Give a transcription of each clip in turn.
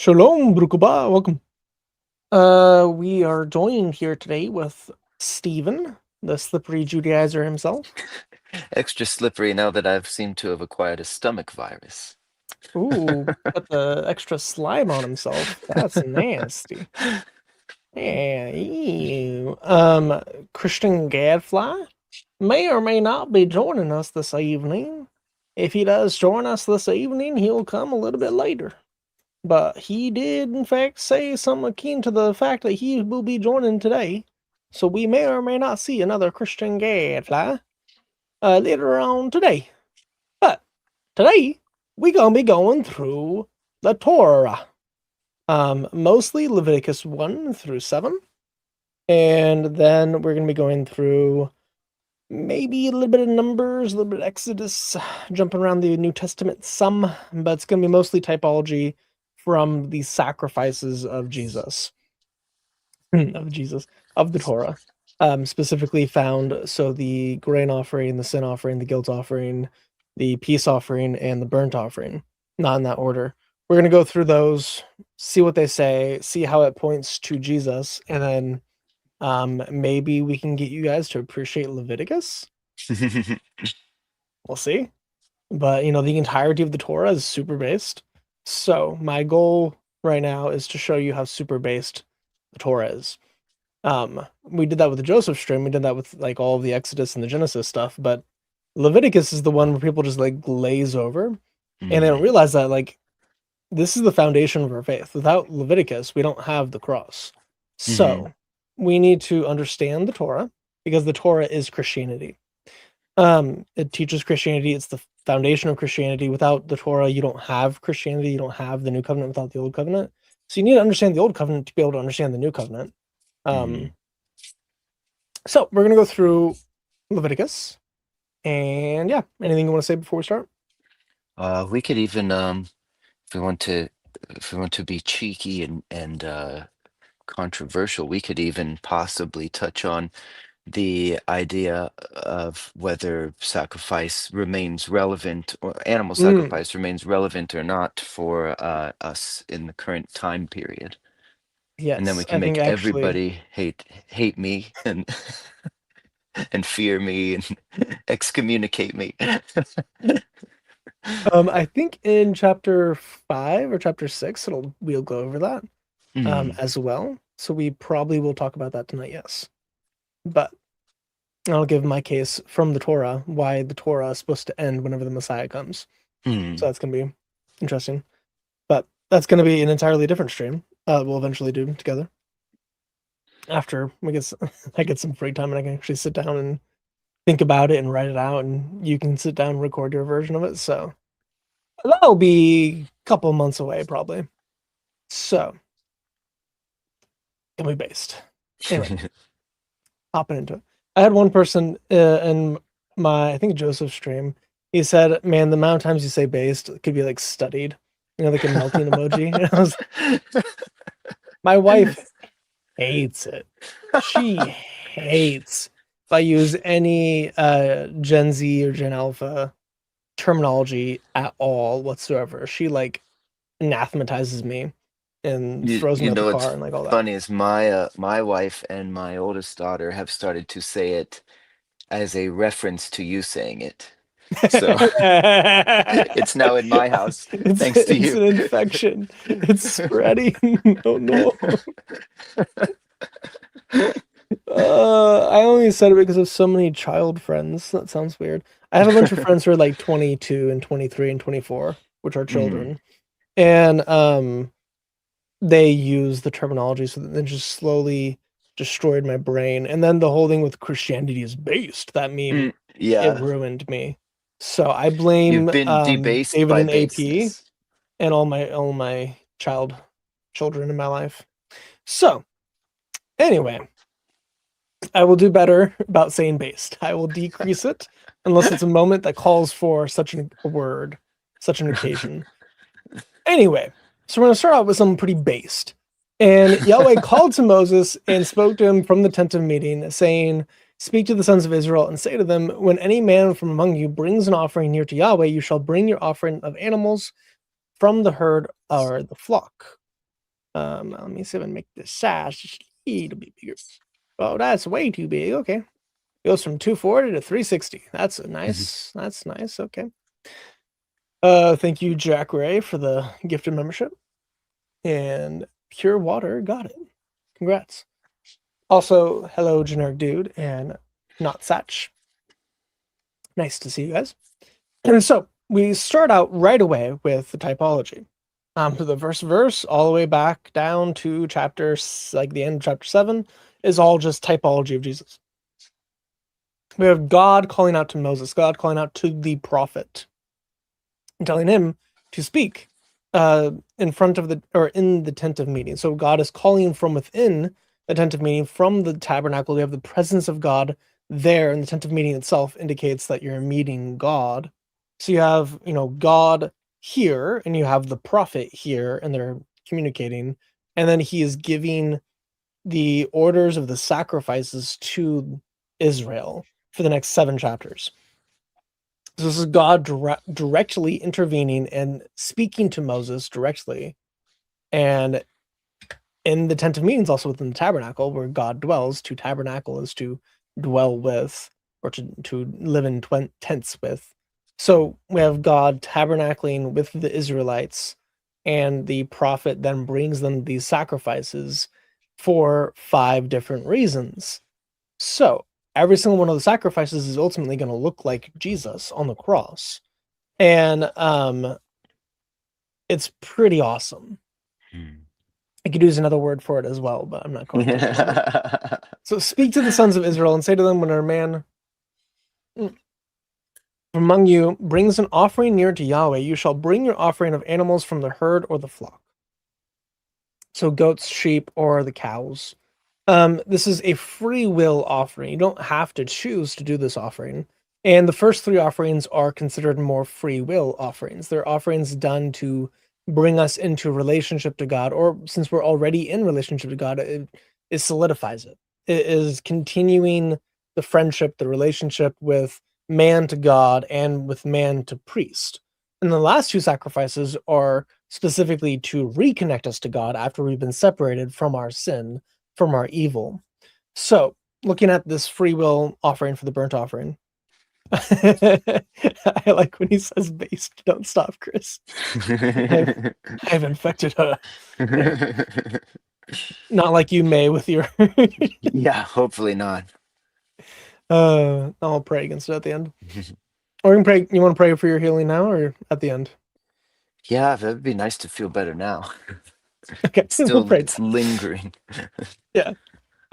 Shalom, Brukuba. Welcome. We are joined here today with Stephen, the slippery Judaizer himself. Extra slippery now that I've seemed to have acquired a stomach virus. Ooh, got the extra slime on himself. That's nasty. Yeah, ew. Christian Gadfly may or may not be joining us this evening. If he does join us this evening, he'll come a little bit later. But he did, in fact, say something akin to the fact that he will be joining today. So we may or may not see another Christian Gadfly later on today. But today, we're going to be going through the Torah. Mostly Leviticus 1 through 7. And then we're going to be going through maybe a little bit of Numbers, a little bit of Exodus, jumping around the New Testament some, but it's going to be mostly typology from the sacrifices of Jesus, of the Torah, specifically found. So the grain offering, the sin offering, the guilt offering, the peace offering, and the burnt offering, not in that order. We're going to go through those, see what they say, see how it points to Jesus, and then maybe we can get you guys to appreciate Leviticus. We'll see. But the entirety of the Torah is super based. So my goal right now is to show you how super based the Torah is. We did that with the Joseph stream. We did that with like all of the Exodus and the Genesis stuff. But Leviticus is the one where people just like glaze over, and they don't realize that like this is the foundation of our faith. Without Leviticus, we don't have the cross. So we need to understand the Torah because the Torah is Christianity. It teaches Christianity. It's the foundation of Christianity. Without the Torah, you don't have Christianity. You don't have the New Covenant without the Old Covenant. So you need to understand the Old Covenant to be able to understand the New Covenant. So we're gonna go through Leviticus, and yeah, anything you want to say before we start? We could even, if we want to be cheeky and controversial, we could even possibly touch on the idea of whether sacrifice remains relevant or animal sacrifice remains relevant or not for us in the current time period. And then we Yes, can I think make actually, everybody hate me and fear me and excommunicate me. I think in chapter 5 or chapter 6, we'll go over that Hmm. as well. So we probably will talk about that tonight. Yes, but I'll give my case from the Torah why the Torah is supposed to end whenever the Messiah comes. So Hmm. that's gonna be interesting. But that's gonna be an entirely different stream. We'll eventually do together after I get some free time and I can actually sit down and think about it and write it out, and you can sit down and record your version of it. So that'll be a couple months away probably. So it'll be based. Anyway, hopping into it. I had one person in my I think Joseph stream. He said, "Man, the amount of times you say based could be like studied." Like a melting emoji. And my wife hates it. She hates if I use any Gen Z or Gen Alpha terminology at all whatsoever. She like anathematizes me and You throws me you out the know car what's and like all that. funny is my wife and my oldest daughter have started to say it as a reference to you saying it. So it's now in my house thanks to It's you. an infection. It's spreading. Oh no. I only said it because of so many child friends. That sounds weird. I have a bunch of friends who are like 22 and 23 and 24, which are Mm. children. And they use the terminology, so that it just slowly destroyed my brain. And then the whole thing with Christianity is based, that meme, it Yeah, ruined me. So I you've blame been debased David by and AP baseness. and all my children in my life. So anyway, I will do better about saying based. I will decrease it unless it's a moment that calls for such a word, such an occasion. Anyway, so we're going to start out with something pretty based. And Yahweh called to Moses and spoke to him from the tent of meeting, saying, "Speak to the sons of Israel and say to them, when any man from among you brings an offering near to Yahweh, you shall bring your offering of animals from the herd or the flock. Let me see if I can make this size just a little bit bigger. Oh, that's way too big. Okay. Goes from 240 to 360. That's a nice. That's nice. Okay. Thank you, Jack Ray, for the gifted membership. And Pure Water got it. Congrats. Also, hello, Generic Dude and Not Satch. Nice to see you guys. And so we start out right away with the typology. So the first verse, all the way back down to chapter, like the end of chapter 7, is all just typology of Jesus. We have God calling out to Moses, God calling out to the prophet, and telling him to speak in front of in the tent of meeting. So God is calling from within the tent of meeting, from the tabernacle. We have the presence of God there, and the tent of meeting itself indicates that you're meeting God. So you have, God here, and you have the prophet here, and they're communicating, and then he is giving the orders of the sacrifices to Israel for the next 7 chapters. So this is God directly intervening and speaking to Moses directly. And in the tent of meetings, also within the tabernacle where God dwells, to tabernacle is to dwell with, or to live in tents with. So we have God tabernacling with the Israelites, and the prophet then brings them these sacrifices for 5 different reasons. So every single one of the sacrifices is ultimately going to look like Jesus on the cross. And it's pretty awesome. I could use another word for it as well, but I'm not going to. So speak to the sons of Israel and say to them, when a man among you brings an offering near to Yahweh, you shall bring your offering of animals from the herd or the flock. So goats, sheep, or the cows. This is a free will offering. You don't have to choose to do this offering. And the first 3 offerings are considered more free will offerings. They're offerings done to bring us into relationship to God, or since we're already in relationship to God, it solidifies it. It is continuing the friendship, the relationship with man to God and with man to priest. And the last 2 sacrifices are specifically to reconnect us to God after we've been separated from our sin, from our evil. So, looking at this free will offering for the burnt offering, I like when he says based. Don't stop, Chris. I've infected her. Yeah. Not like you may with your Yeah, hopefully not. I'll pray against it at the end. Or you can pray. You want to pray for your healing now or at the end? Yeah, that'd be nice to feel better now. Okay, we'll pray. It's lingering. Yeah.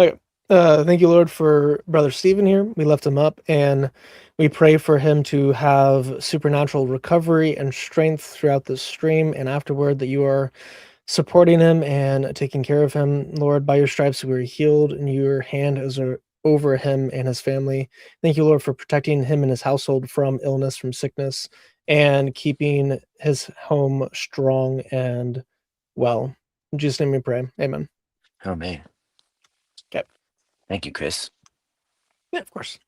Okay. Thank you, Lord, for Brother Stephen here. We lift him up and we pray for him to have supernatural recovery and strength throughout this stream and afterward, that you are supporting him and taking care of him. Lord, by your stripes we are healed, and your hand is over him and his family. Thank you, Lord, for protecting him and his household from illness, from sickness, and keeping his home strong and well. In Jesus' name we pray. Amen. Oh, man. Okay. Thank you, Chris. Yeah, of course.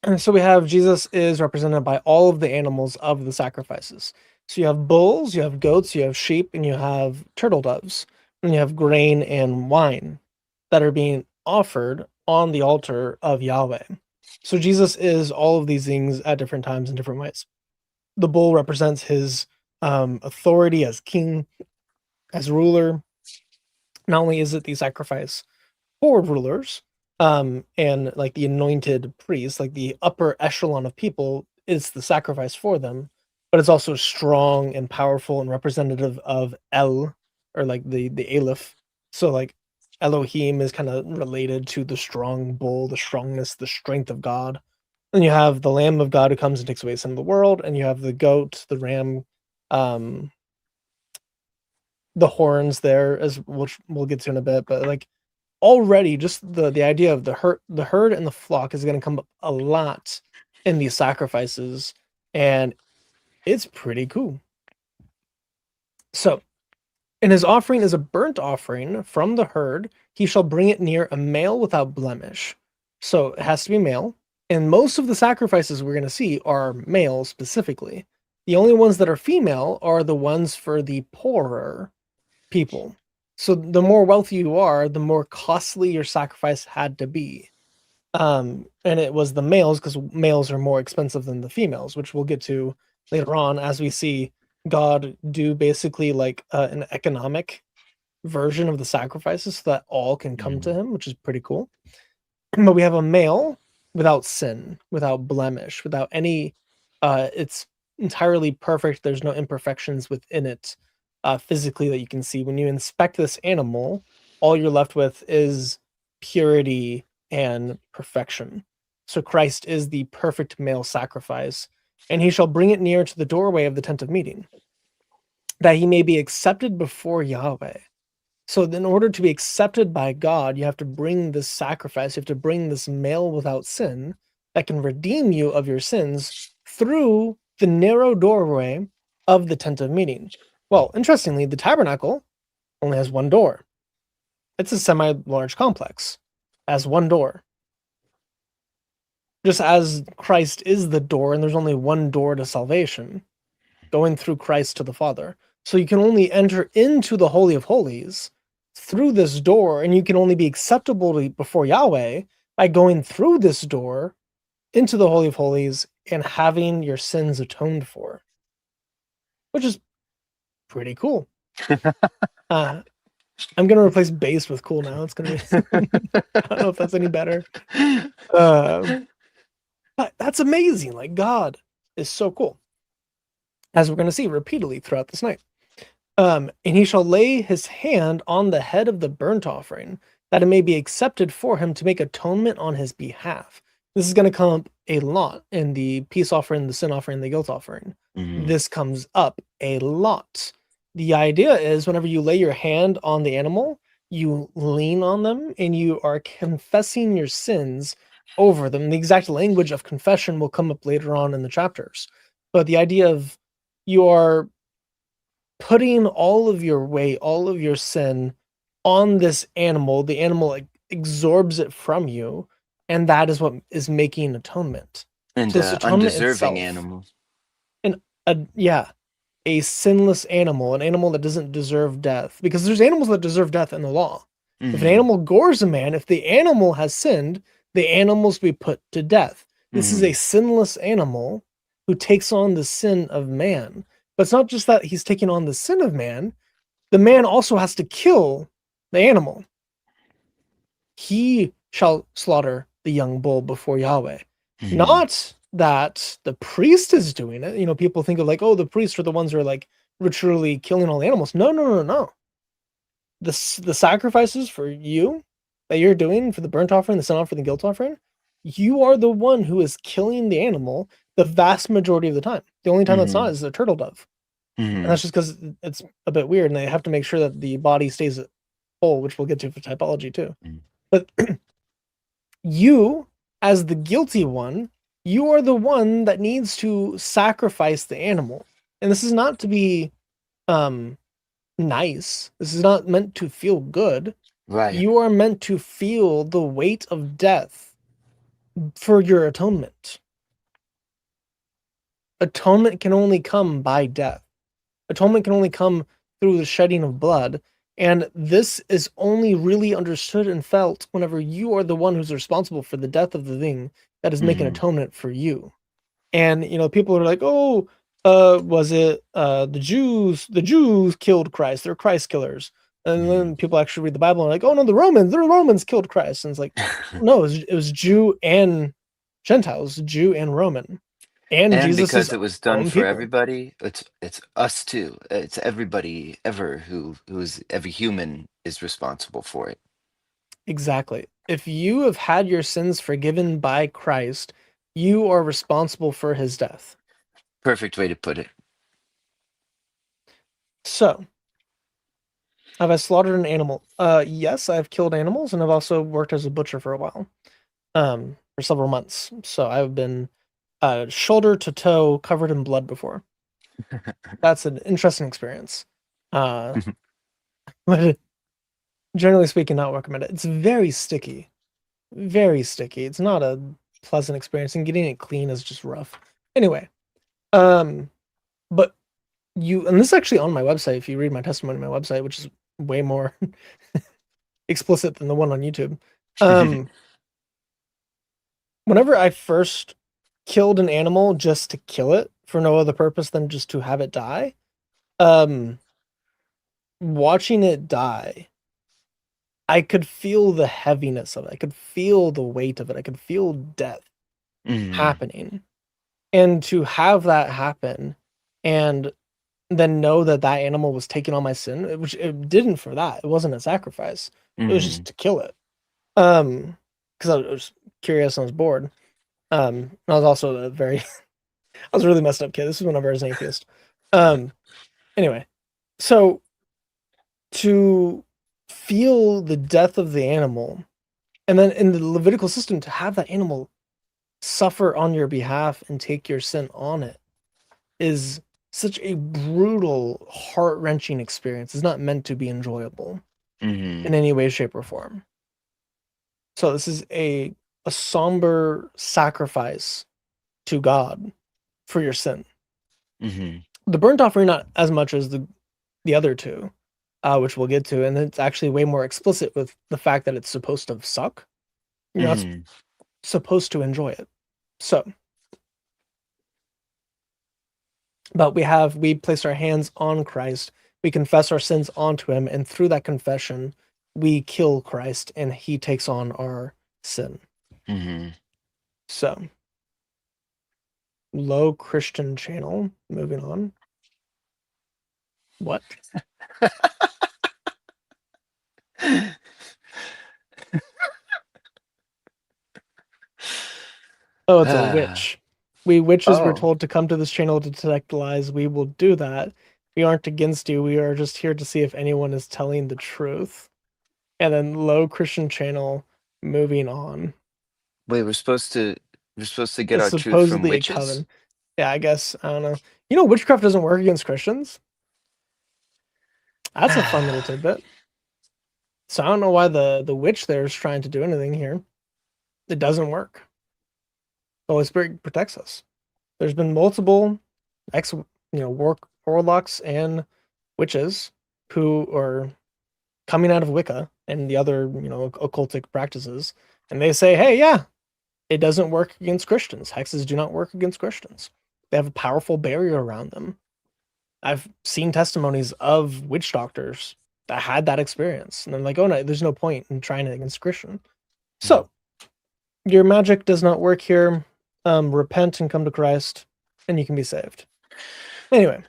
And so we have Jesus is represented by all of the animals of the sacrifices. So you have bulls, you have goats, you have sheep, and you have turtle doves, and you have grain and wine that are being offered on the altar of Yahweh. So Jesus is all of these things at different times in different ways. The bull represents his authority as king, as ruler. Not only is it the sacrifice for rulers, and like the anointed priests, like the upper echelon of people, is the sacrifice for them, but it's also strong and powerful and representative of El, or like the Aleph. So like Elohim is kind of related to the strong bull, the strongness, the strength of God. And you have the Lamb of God who comes and takes away sin of the world, and you have the goat, the ram, the horns there, as which we'll get to in a bit, but like already just the idea of the herd and the flock is going to come up a lot in these sacrifices, and it's pretty cool. So, and his offering is a burnt offering from the herd. He shall bring it near a male without blemish. So it has to be male. And most of the sacrifices we're going to see are male specifically. The only ones that are female are the ones for the poorer people. So the more wealthy you are, the more costly your sacrifice had to be. And it was the males because males are more expensive than the females, which we'll get to later on as we see God do basically like an economic version of the sacrifices so that all can come to Mm. him, which is pretty cool. But we have a male without sin, without blemish, without any it's entirely perfect. There's no imperfections within it physically that you can see. When you inspect this animal, all you're left with is purity and perfection. So Christ is the perfect male sacrifice, and he shall bring it near to the doorway of the tent of meeting, that he may be accepted before Yahweh. So in order to be accepted by God, you have to bring this sacrifice, you have to bring this male without sin that can redeem you of your sins through the narrow doorway of the tent of meeting. Well, interestingly, the tabernacle only has one door. It's a semi-large complex, has one door. Just as Christ is the door, and there's only one door to salvation, going through Christ to the Father. So you can only enter into the Holy of Holies through this door, and you can only be acceptable before Yahweh by going through this door into the Holy of Holies and having your sins atoned for, which is pretty cool. I'm gonna replace base with cool now. It's gonna be I don't know if that's any better. But that's amazing. Like God is so cool, as we're gonna see repeatedly throughout this night. And he shall lay his hand on the head of the burnt offering, that it may be accepted for him to make atonement on his behalf. This is going to come up a lot in the peace offering, the sin offering, the guilt offering. Mm. This comes up a lot. The idea is whenever you lay your hand on the animal, you lean on them and you are confessing your sins over them. The exact language of confession will come up later on in the chapters. But the idea of you are putting all of your weight, all of your sin on this animal, the animal absorbs it from you, and that is what is making atonement. And So this atonement undeserving itself, animal. and a sinless animal, an animal that doesn't deserve death, because there's animals that deserve death in the law. If an Mm-hmm. animal gores a man, if the animal has sinned, the animal is to be put to death. This is Mm-hmm. a sinless animal who takes on the sin of man. But it's not just that he's taking on the sin of man, the man also has to kill the animal. He shall slaughter the young bull before Yahweh. Mm-hmm. Not that the priest is doing it. You know, people think of like, oh, the priests are the ones who are like ritually killing all the animals. No, no, no, no. The sacrifices for you that you're doing for the burnt offering, the sin offering, the guilt offering, you are the one who is killing the animal the vast majority of the time. The only time that's Mm-hmm. not is the turtle dove. And Mm-hmm. that's just because it's a bit weird, and they have to make sure that the body stays whole, which we'll get to for typology too. But you, as the guilty one, you are the one that needs to sacrifice the animal. And this is not to be nice. This is not meant to feel good. Right. You are meant to feel the weight of death for your atonement. Atonement can only come by death. Atonement can only come through the shedding of blood. And this is only really understood and felt whenever you are the one who's responsible for the death of the thing that is making Mm-hmm. atonement for you. And you know, people are like, "Oh, was it the Jews? The Jews killed Christ. They're Christ killers." And then people actually read the Bible and are like, "Oh no, the Romans killed Christ." And it's like, no, it was Jew and Gentiles, Jew and Roman, and And Jesus's because it was done own for people. everybody, it's us too. It's everybody ever who's every human is responsible for it. Exactly. If you have had your sins forgiven by Christ, you are responsible for his death. Perfect way to put it. So, have I slaughtered an animal? Yes, I've killed animals, and I've also worked as a butcher for a while, for several months. So I've been shoulder to toe covered in blood before. That's an interesting experience. Uh, but generally speaking, not recommend it. It's very sticky, very sticky. It's not a pleasant experience, and getting it clean is just rough. Anyway, but and this is actually on my website. If you read my testimony on my website, which is way more explicit than the one on YouTube. Um, Whenever I first killed an animal just to kill it for no other purpose than just to have it die, um, watching it die, I could feel the heaviness of it. I could feel the weight of it. I could feel death Mhm. happening. And to have that happen and then know that that animal was taking on my sin, which it didn't for that. It wasn't a sacrifice. It was just Mhm. to kill it. Because I was curious and I was bored. I was also a very, I was a really messed up kid. This is whenever I was an atheist. Um, anyway, so to feel the death of the animal, and then in the Levitical system, to have that animal suffer on your behalf and take your sin on it is such a brutal, heart wrenching experience. It's not meant to be enjoyable in Mhm. any way, shape, or form. So this is a somber sacrifice to God for your sin. Mhm. The burnt offering not as much as the other two, which we'll get to, and it's actually way more explicit with the fact that it's supposed to suck. You're not Mhm. supposed to enjoy it. So, but we place our hands on Christ, we confess our sins onto him, and through that confession, we kill Christ and he takes on our sin. Mhm. So, low Christian channel, moving on. What? Oh, it's a Ah. witch. We witches were Oh, told to come to this channel to detect lies. We will do that. We aren't against you. We are just here to see if anyone is telling the truth. And then low Christian channel, moving on. wait, we're supposed to get It's our truth from supposedly a witches? coven. Yeah, I guess. I don't know. You know, witchcraft doesn't work against Christians. That's a fun little tidbit. So I don't know why the witch there is trying to do anything here. It doesn't work. The Holy Spirit protects us. There's been multiple warlocks and witches who are coming out of Wicca and the other, occultic practices, and they say, "Hey, yeah, it doesn't work against Christians. Hexes do not work against Christians. They have a powerful barrier around them." I've seen testimonies of witch doctors that had that experience, and they're like, "Oh no, there's no point in trying it against Christian." Mhm. So your magic does not work here. Repent and come to Christ, and you can be saved. Anyway,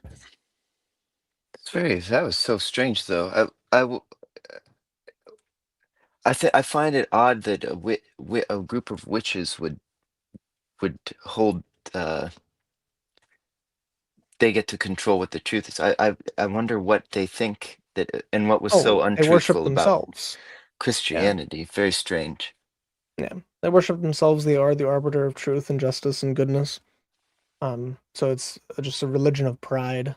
That was so strange though. I find it odd that a group of witches would hold uh they get to control what the truth is. I wonder what they think that and what was so oh, they worship untruthful about themselves. Yeah, Christianity. Very strange. yeah, they worship themselves. They are the arbiter of truth and justice and goodness. So it's just a religion of pride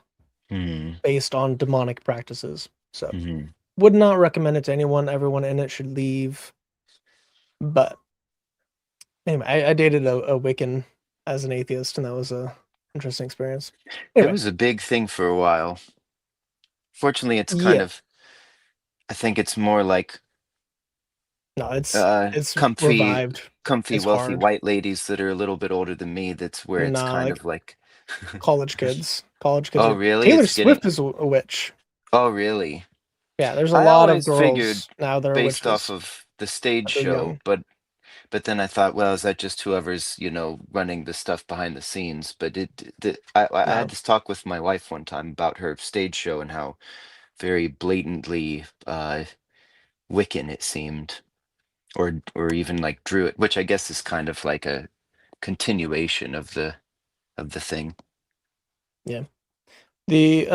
Hmm. based on demonic practices. So Hmm. would not recommend it to anyone. Everyone in it should leave. But anyway, I dated a Wiccan as an atheist, and that was a interesting experience. It Anyway, was a big thing for a while. Fortunately, it's kind yeah, of I think it's more like no, it's comfy revived. comfy It's wealthy hard. white ladies that are a little bit older than me. That's where it's Nah, kind like of like college kids. College kids oh are. really? Taylor It's getting Swift is a witch. oh really? Yeah, there's a I lot of always figured girls now that are based off witches, of the stage but they're show, young. but then I thought, well, is that just whoever's, running the stuff behind the scenes? But I had No, this talk with my wife one time about her stage show and how very blatantly Wiccan it seemed, or even like Druid, which I guess is kind of like a continuation of the thing. yeah. The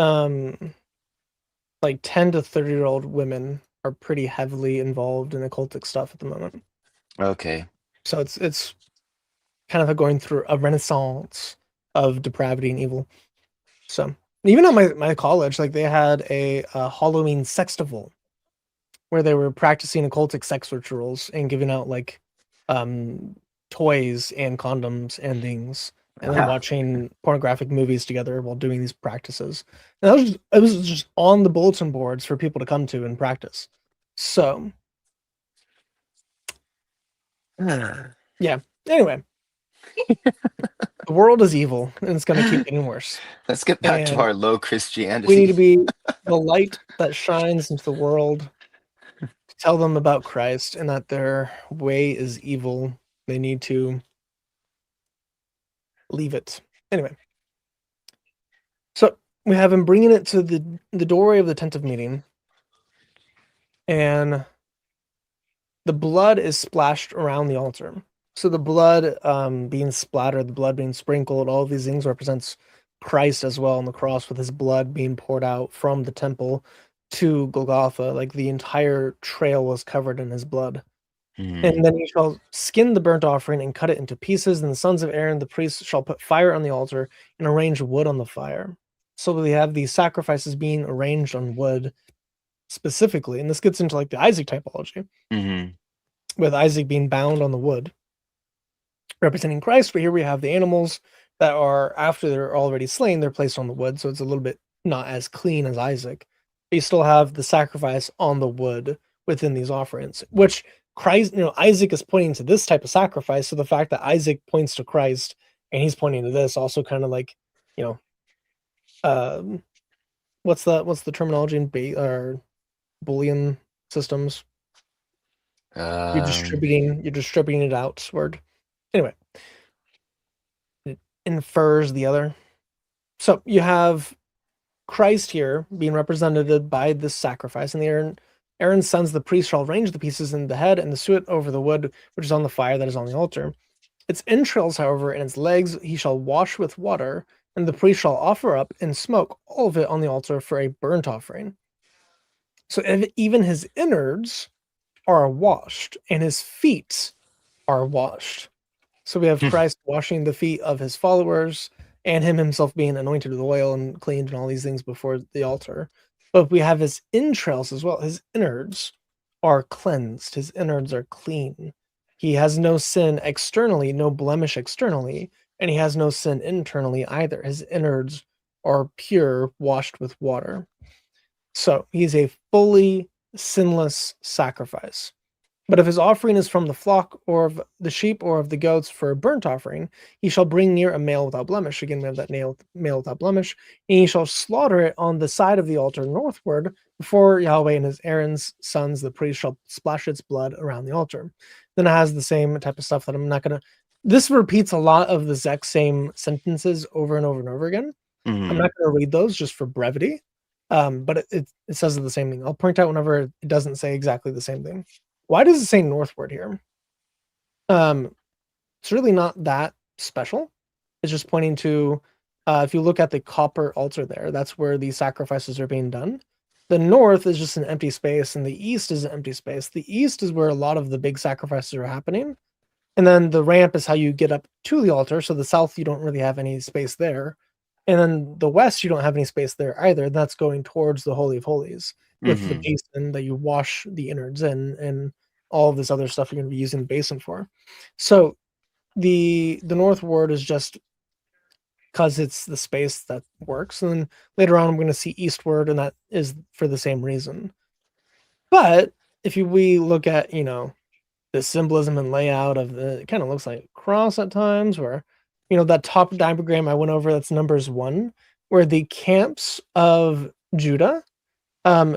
like 10 to 30-year-old women are pretty heavily involved in occultic stuff at the moment. Okay. So it's kind of going through a renaissance of depravity and evil. So even at my college, like they had a Halloween sextival where they were practicing occultic sex rituals and giving out like um toys and condoms and things and then watching pornographic movies together while doing these practices. And it was just on the bulletin boards for people to come to and practice. So, yeah. Anyway, the world is evil and it's going to keep getting worse. Let's get back to And our low we need Christianity. to be the light that shines into the world to tell them about Christ and that their way is evil. They need to leave it. Anyway, so we have him bringing it to the doorway of the tent of meeting, and the blood is splashed around the altar. So the blood being splattered, the blood being sprinkled, all of these things represents Christ as well on the cross, with his blood being poured out from the temple to Golgotha. Like the entire trail was covered in his blood. And then you shall skin the burnt offering and cut it into pieces, and the sons of Aaron, the priests, shall put fire on the altar and arrange wood on the fire. So we have these sacrifices being arranged on wood specifically, and this gets into like the Isaac typology, with Isaac being bound on the wood, representing Christ. But here we have the animals that are, after they're already slain, they're placed on the wood, so it's a little bit not as clean as Isaac. But you still have the sacrifice on the wood within these offerings, which Christ, Isaac is pointing to this type of sacrifice. So the fact that Isaac points to Christ and he's pointing to this also kind of like, what's the terminology in Boolean systems? You're distributing it outward. Anyway, it infers the other. So you have Christ here being represented by this sacrifice, and Aaron's sons, the priest, shall arrange the pieces in the head and the suet over the wood, which is on the fire that is on the altar. Its entrails, however, and its legs he shall wash with water, and the priest shall offer up and smoke all of it on the altar for a burnt offering. So even his innards are washed, and his feet are washed. So we have Christ washing the feet of his followers, and him himself being anointed with oil and cleaned and all these things before the altar. But we have his entrails as well. His innards are cleansed. His innards are clean. He has no sin externally, no blemish externally, and he has no sin internally either. His innards are pure, washed with water. So he's a fully sinless sacrifice. But if his offering is from the flock or of the sheep or of the goats for a burnt offering, he shall bring near a male without blemish. Again, we have that male without blemish. And he shall slaughter it on the side of the altar northward before Yahweh, and his Aaron's sons, the priest, shall splash its blood around the altar. Then it has the same type of stuff that I'm not going to... This repeats a lot of the exact same sentences over and over and over again. I'm not going to read those just for brevity. But it says the same thing. I'll point out whenever it doesn't say exactly the same thing. Why does it say northward here? It's really not that special. It's just pointing to, if you look at the copper altar there, that's where the sacrifices are being done. The north is just an empty space, and the east is an empty space. The east is where a lot of the big sacrifices are happening. And then the ramp is how you get up to the altar. So the south, you don't really have any space there. And then the west, you don't have any space there either. That's going towards the Holy of Holies with the basin that you wash the innards in, and all of this other stuff you're going to be using the basin for. So the northward is just because it's the space that works. And then later on, I'm going to see eastward, and that is for the same reason. But if we look at, the symbolism and layout of it kind of looks like a cross at times, where, that top diagram I went over, that's Numbers 1, where the camps of Judah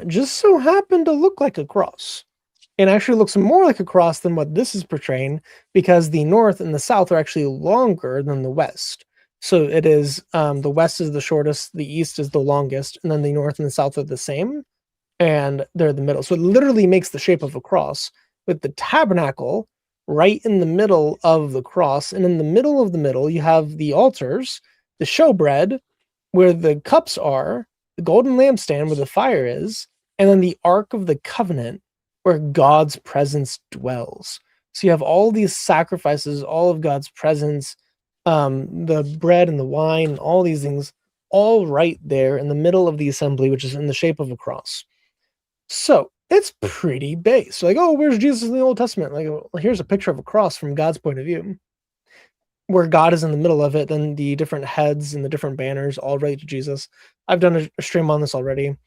just so happen to look like a cross. It actually looks more like a cross than what this is portraying, because the north and the south are actually longer than the west. So it is, the west is the shortest, the east is the longest, and then the north and the south are the same, and they're the middle. So it literally makes the shape of a cross, with the tabernacle right in the middle of the cross. And in the middle of the middle, you have the altars, the showbread, where the cups are, the golden lampstand where the fire is, and then the Ark of the Covenant, where God's presence dwells. So you have all these sacrifices, all of God's presence, the bread and the wine, all these things, all right there in the middle of the assembly, which is in the shape of a cross. So it's pretty base. Like, oh, where's Jesus in the Old Testament? Like, well, here's a picture of a cross from God's point of view. where God is in the middle of it, then the different heads and the different banners all relate to Jesus. I've done a stream on this already,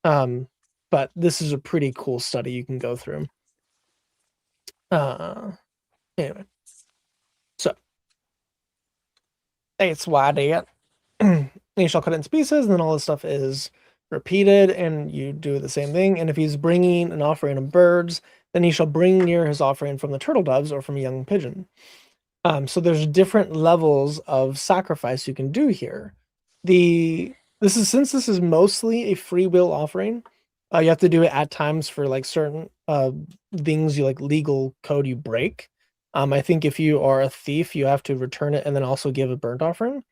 but this is a pretty cool study you can go through. Anyway, so it's why that you shall cut it into pieces, and then all this stuff is repeated, and you do the same thing. And if he's bringing an offering of birds, then he shall bring near his offering from the turtle doves or from a young pigeon. So there's different levels of sacrifice you can do here. Since this is mostly a free will offering, you have to do it at times for like certain things you like legal code you break. I think if you are a thief, you have to return it and then also give a burnt offering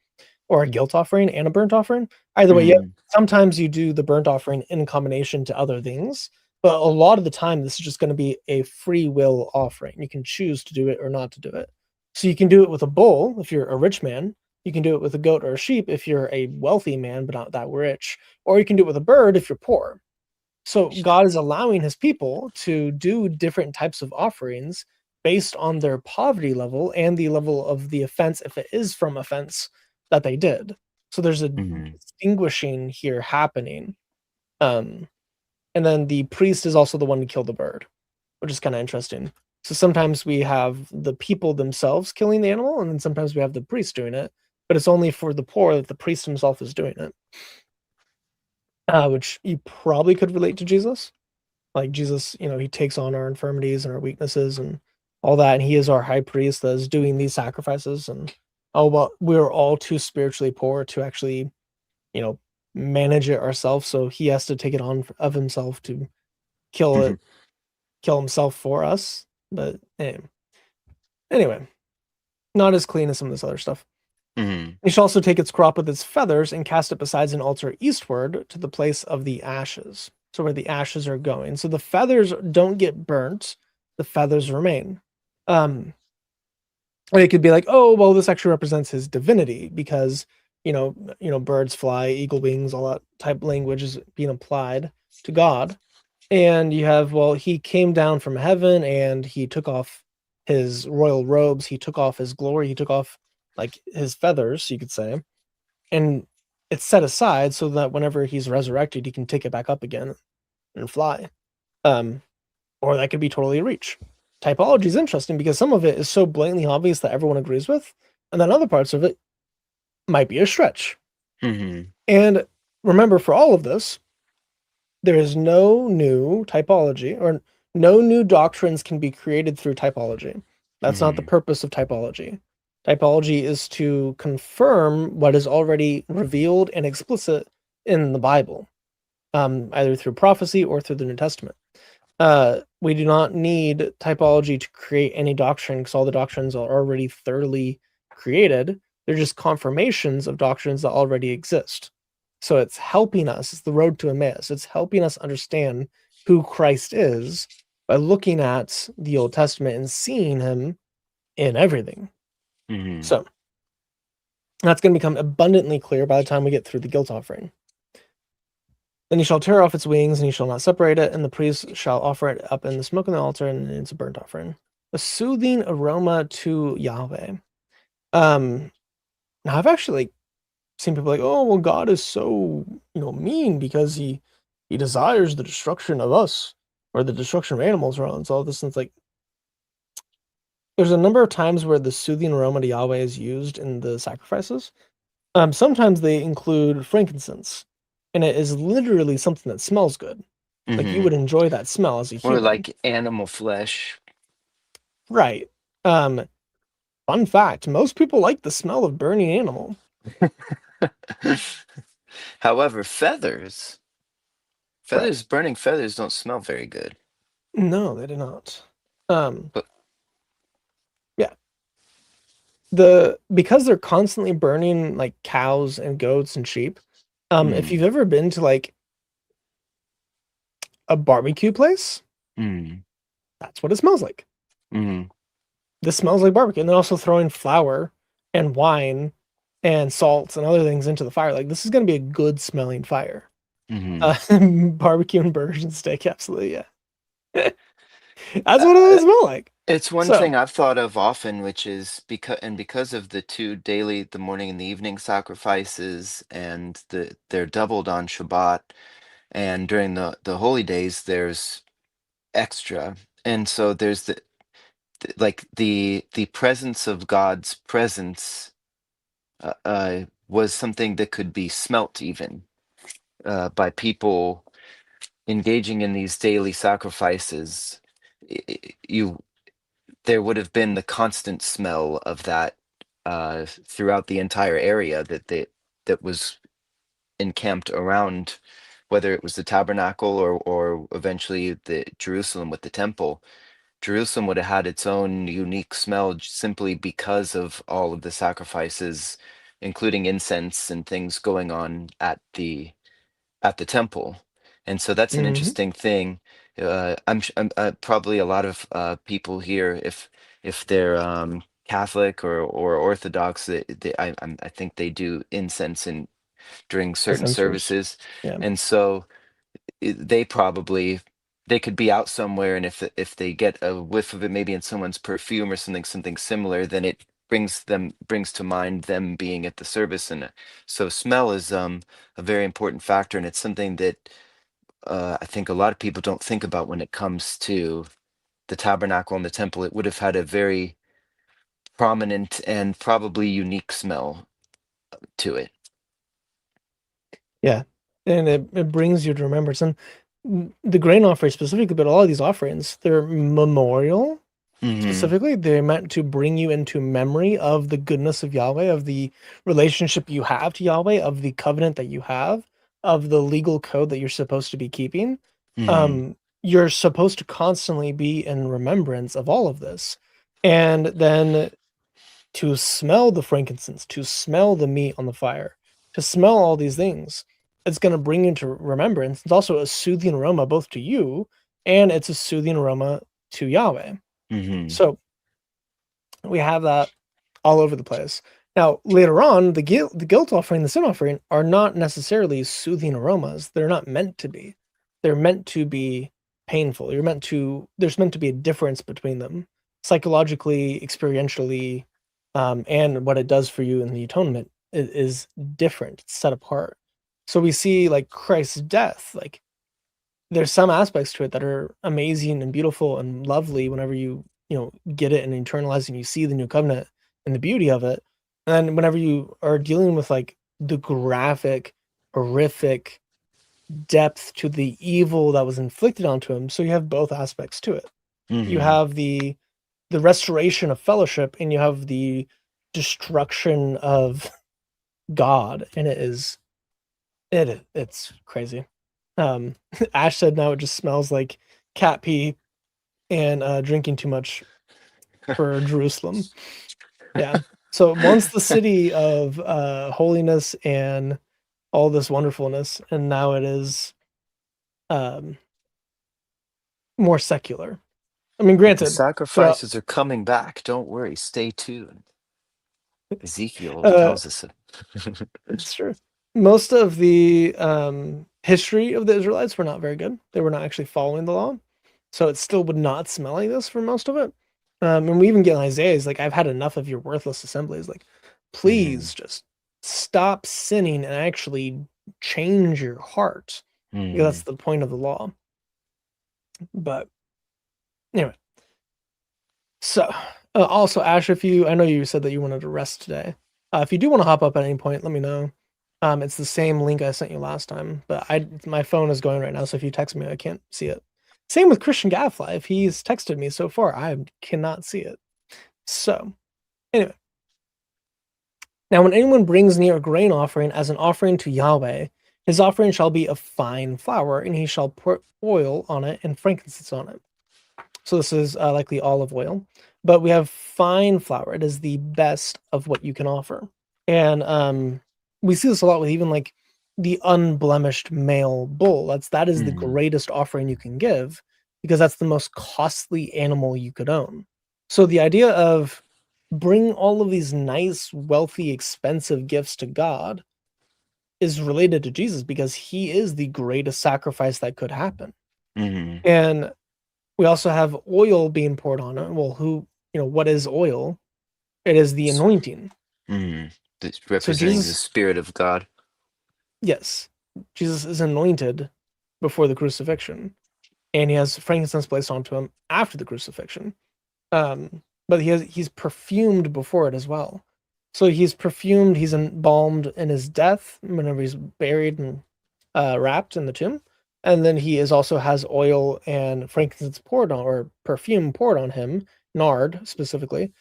or a guilt offering and a burnt offering. Either way, sometimes you do the burnt offering in combination to other things, but a lot of the time this is just going to be a free will offering. You can choose to do it or not to do it. So you can do it with a bull if you're a rich man. You can do it with a goat or a sheep if you're a wealthy man but not that rich. Or you can do it with a bird if you're poor. So God is allowing his people to do different types of offerings based on their poverty level and the level of the offense, if it is from offense that they did. So there's a distinguishing here happening. And then the priest is also the one to kill the bird, which is kind of interesting. So sometimes we have the people themselves killing the animal, and then sometimes we have the priest doing it, but it's only for the poor that the priest himself is doing it. Which you probably could relate to Jesus. Like Jesus, he takes on our infirmities and our weaknesses and all that, and he is our high priest that is doing these sacrifices. And we're all too spiritually poor to actually, manage it ourselves. So he has to take it on of himself to kill himself for us. But anyway, not as clean as some of this other stuff. You should also take its crop with its feathers and cast it beside an altar eastward to the place of the ashes. So where the ashes are going. So the feathers don't get burnt. The feathers remain. It could be like, oh, well, this actually represents his divinity because, birds fly, eagle wings, all that type language is being applied to God. And you have, well, he came down from heaven and he took off his royal robes. He took off his glory. He took off like his feathers, you could say. And it's set aside so that whenever he's resurrected, he can take it back up again and fly. Or that could be totally a reach. Typology is interesting because some of it is so blatantly obvious that everyone agrees with, and then other parts of it might be a stretch. And remember, for all of this, there is no new typology or no new doctrines can be created through typology. That's not the purpose of typology. Typology is to confirm what is already revealed and explicit in the Bible, either through prophecy or through the New Testament. We do not need typology to create any doctrine because all the doctrines are already thoroughly created. They're just confirmations of doctrines that already exist. So it's helping us. It's the road to Emmaus. It's helping us understand who Christ is by looking at the Old Testament and seeing him in everything. So that's going to become abundantly clear by the time we get through the guilt offering. Then you shall tear off its wings, and you shall not separate it, and the priest shall offer it up in the smoke on the altar, and it's a burnt offering. A soothing aroma to Yahweh. Now I've actually seen people like, oh, well, God is so, mean because he desires the destruction of us or the destruction of animals around all this. And it's like, there's a number of times where the soothing aroma to Yahweh is used in the sacrifices. Sometimes they include frankincense, and it is literally something that smells good. Like you would enjoy that smell as a human. Or like animal flesh. Right. Fun fact, most people like the smell of burning animal. However, burning feathers don't smell very good. No, they do not. But yeah. Because they're constantly burning like cows and goats and sheep. If you've ever been to like a barbecue place, that's what it smells like. This smells like barbecue. And they're also throwing flour and wine and salts and other things into the fire. Like this is going to be a good smelling fire. Barbecue and burgers and steak, absolutely, yeah. That's what it smell like. It's one So, thing I've thought of often, which is because of the two daily, the morning and the evening sacrifices, and they're doubled on Shabbat, and during the holy days there's extra, and so there's like the presence of God's presence was something that could be smelt even by people engaging in these daily sacrifices. You there would have been the constant smell of that throughout the entire area that was encamped around, whether it was the tabernacle or eventually the Jerusalem with the temple. Jerusalem would have had its own unique smell simply because of all of the sacrifices, including incense and things going on at the temple. And so that's an mhm, interesting thing. I'm probably a lot of people here, if they're Catholic or Orthodox, I think they do incense in during certain censors. services, Yeah. and so they probably they could be out somewhere, and if they get a whiff of it, maybe in someone's perfume or something similar, then it brings to mind them being at the service. And so smell is a very important factor, and it's something that I think a lot of people don't think about when it comes to the tabernacle and the temple. It would have had a very prominent and probably unique smell to it. Yeah. And it brings you to remembrance. And the grain offering specifically, but all of these offerings, they're memorial. Hmm. Specifically, they're meant to bring you into memory of the goodness of Yahweh, of the relationship you have to Yahweh, of the covenant that you have, of the legal code that you're supposed to be keeping. Hmm. You're supposed to constantly be in remembrance of all of this. And then to smell the frankincense, to smell the meat on the fire, to smell all these things, it's going to bring you to remembrance. It's also a soothing aroma both to you and it's a soothing aroma to Yahweh. Hmm. So we have that all over the place. Now, later on, the guilt offering, the sin offering are not necessarily soothing aromas. They're not meant to be. They're meant to be painful. There's meant to be a difference between them psychologically, experientially, and what it does for you in the atonement is different, it's set apart. So we see like Christ's death, like there's some aspects to it that are amazing and beautiful and lovely whenever you get it and internalize and you see the new covenant and the beauty of it. And whenever you are dealing with like the graphic, horrific depth to the evil that was inflicted onto him, so you have both aspects to it. You Hmm. have the restoration of fellowship and you have the destruction of God, and it's crazy. Um, Ash said now it just smells like cat pee and drinking too much for Jerusalem. Yeah. So once the city of holiness and all this wonderfulness, and now it is um, more secular. I mean, But the granted, throughout sacrifices are coming back. Don't worry. Stay tuned. Ezekiel uh, tells us it. it's true. Most of the history of the Israelites were not very good. They were not actually following the law, so it still would not smell like this for most of it. And we even get in Isaiah, he's like, "I've had enough of your worthless assemblies. Like, Hmm. please just stop sinning and actually change your heart, because that's Hmm. the point of the law." But anyway, so also Ash, if you, I know you said that you wanted to rest today. If you do want to hop up at any point, let me know. It's the same link I sent you last time, but my phone is going right now, so if you text me, I can't see it. Same with Christian Gadfly. If he's texted me so far, I cannot see it. So anyway, now when anyone brings near a grain offering as an offering to Yahweh, his offering shall be of fine flour, and he shall put oil on it and frankincense on it. So this is likely olive oil, but we have fine flour. It is the best of what you can offer. And we see this a lot with even like the unblemished male bull. That is the Hmm. greatest offering you can give because that's the most costly animal you could own. So the idea of bring all of these nice, wealthy, expensive gifts to God is related to Jesus because he is the greatest sacrifice that could happen. Hmm. And We also have oil being poured on it. Well, what is oil? It is the S- anointing. That's So representing the Jesus, Spirit of God. yes, Jesus is anointed before the crucifixion, and he has frankincense placed onto him after the crucifixion. But he's perfumed before it as well. So he's perfumed, he's embalmed in his death whenever he's buried and wrapped in the tomb. And then he is also has oil and frankincense poured on, or perfume poured on him, nard specifically,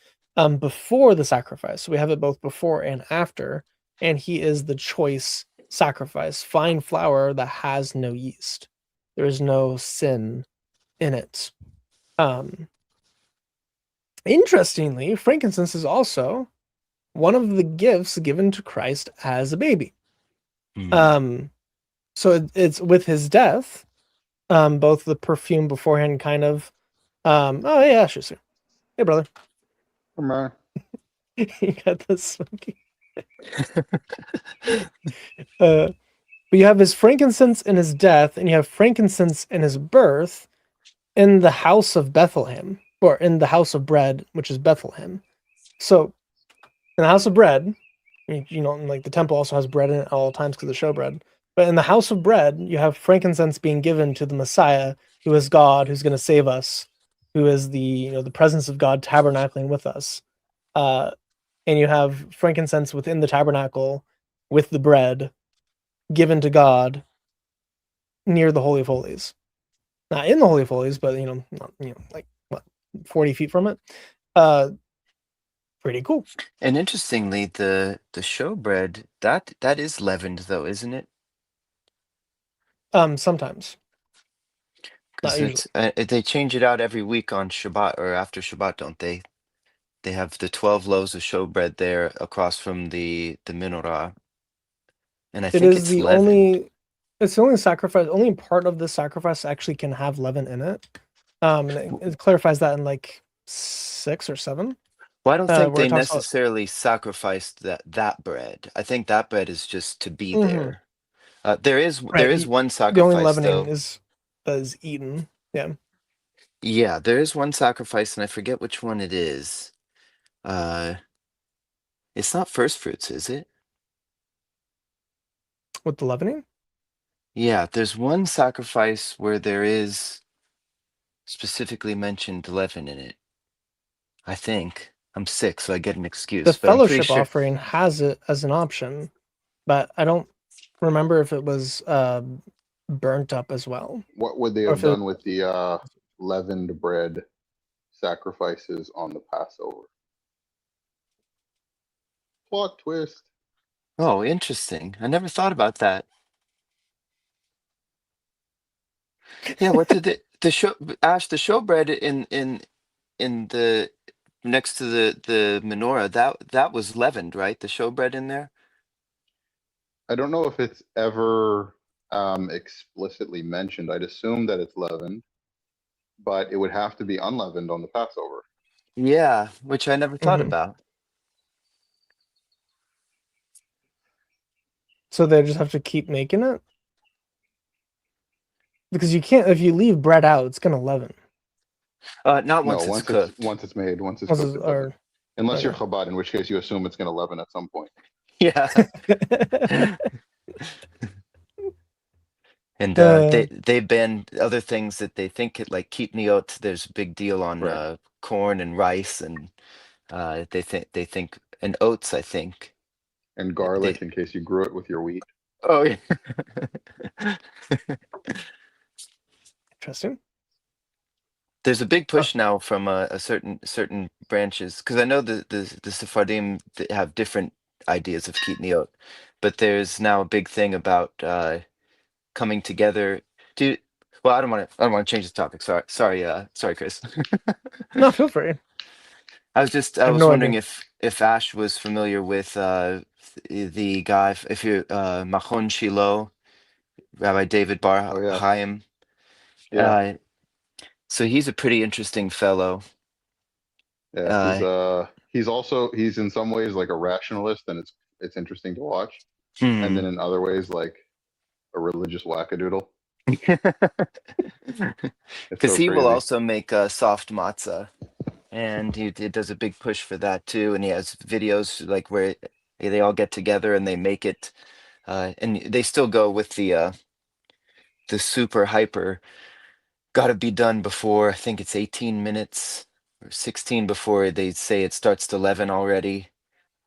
before the sacrifice. So we have it both before and after. And he is the choice sacrifice, fine flour that has no yeast. There is no sin in it. Um, Interestingly, frankincense is also one of the gifts given to Christ as a baby. Mm. Um, so it's with his death, both the perfume beforehand kind of oh yeah, sure, sir. Hey brother. Come on. You got the smoky. But you have his frankincense in his death, and you have frankincense in his birth in the house of Bethlehem, or in the house of bread, which is Bethlehem. So in the house of bread, like the temple also has bread in it at all times because of showbread. But in the house of bread, you have frankincense being given to the Messiah, who is God, who's going to save us, who is the presence of God tabernacling with us. Uh, and you have frankincense within the tabernacle with the bread given to God near the Holy of Holies. Not in the Holy of Holies, but not, like what, 40 feet from it. Uh, Pretty cool. And interestingly, the showbread that is leavened though, isn't it? Sometimes, not Because usually. they change it out every week on Shabbat or after Shabbat, don't they? They have the 12 loaves of showbread there across from the menorah, and I It think is it's the leavened. only it's the only sacrifice, only part of this sacrifice actually can have leaven in it. And it clarifies that in like 6 or 7, Well, I don't think where they it talks about necessarily sacrificed that bread. I think that bread is just to be mhm, there. There right. is one The only sacrifice leavening though. is that is eaten. Yeah, Yeah, there is one sacrifice, and I forget which one it is. Uh, it's not first fruits, is it? with the leavening. Yeah, there's one sacrifice where there is specifically mentioned leaven in it. I think. I'm sick, so I get an The excuse, but I'm pretty fellowship sure. offering has it as an option, but I don't remember if it was burnt up as well, What would they or have if it done with the leavened bread sacrifices on the Passover? Plot twist. Oh, interesting. I never thought about that. Yeah, what did the show Ash, the showbread in the next to the menorah, that was leavened, right? The showbread in there? I don't know if it's ever explicitly mentioned. I'd assume that it's leavened, but it would have to be unleavened on the Passover. Yeah, which I never thought mhm. about. So they just have to keep making it because you can't if you leave bread out, it's gonna leaven. Not No, once it's cooked. once it's Once cooked, it's, it doesn't. or Unless you're okay. Chabad, in which case you assume it's going to leaven at some point. Yeah. And uh, they ban other things that they think it like kitniot. There's a big deal on Right. corn and rice, and they think and oats. I think And they. garlic in case you grew it with your wheat. Oh yeah. Interesting. There's a big Uh, push now from a certain branches because I know the Sephardim have different ideas of kitniot, but there's now a big thing about coming together. Do well. I don't want to change the topic. Sorry, Chris. no, feel free. I I have was no wondering idea. if Ash was familiar with the guy, if you Machon Shiloh, Rabbi David Bar Oh yes, Chaim. yeah, Uh, so he's a pretty interesting fellow. yeah. Uh, He's in some ways like a rationalist, and it's interesting to watch. And hmm. then in other ways, like a religious wackadoodle. It's Because so he will crazy. also make soft matzah, and he does a big push for that too. And he has videos like where they all get together and they make it, and they still go with the super hyper. Got to be done before, I think it's 18 minutes or 16 before they say it starts to leaven already.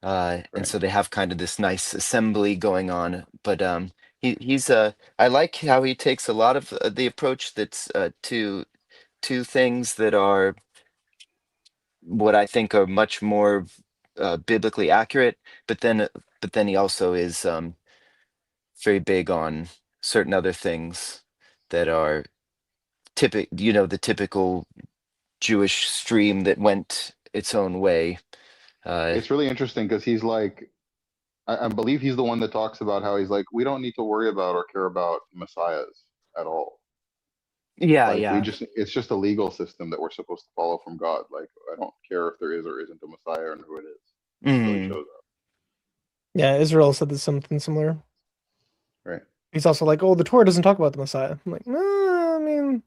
And Right. so they have kind of this nice assembly going on. But he's I like how he takes a lot of the approach that's to things that are what I think are much more biblically accurate. But then he also is very big on certain other things that are the typical Jewish stream that went its own way. Uh, It's really interesting because he's like, I believe he's the one that talks about how he's like, we don't need to worry about or care about messiahs at all. yeah, Like we yeah. just, it's just a legal system that we're supposed to follow from God. Like I don't care if there is or isn't a messiah and who it is until he Mm. shows up. Yeah, Israel said this something similar. Right. He's also like, oh, the Torah doesn't talk about the Messiah. I'm like, no, I mean,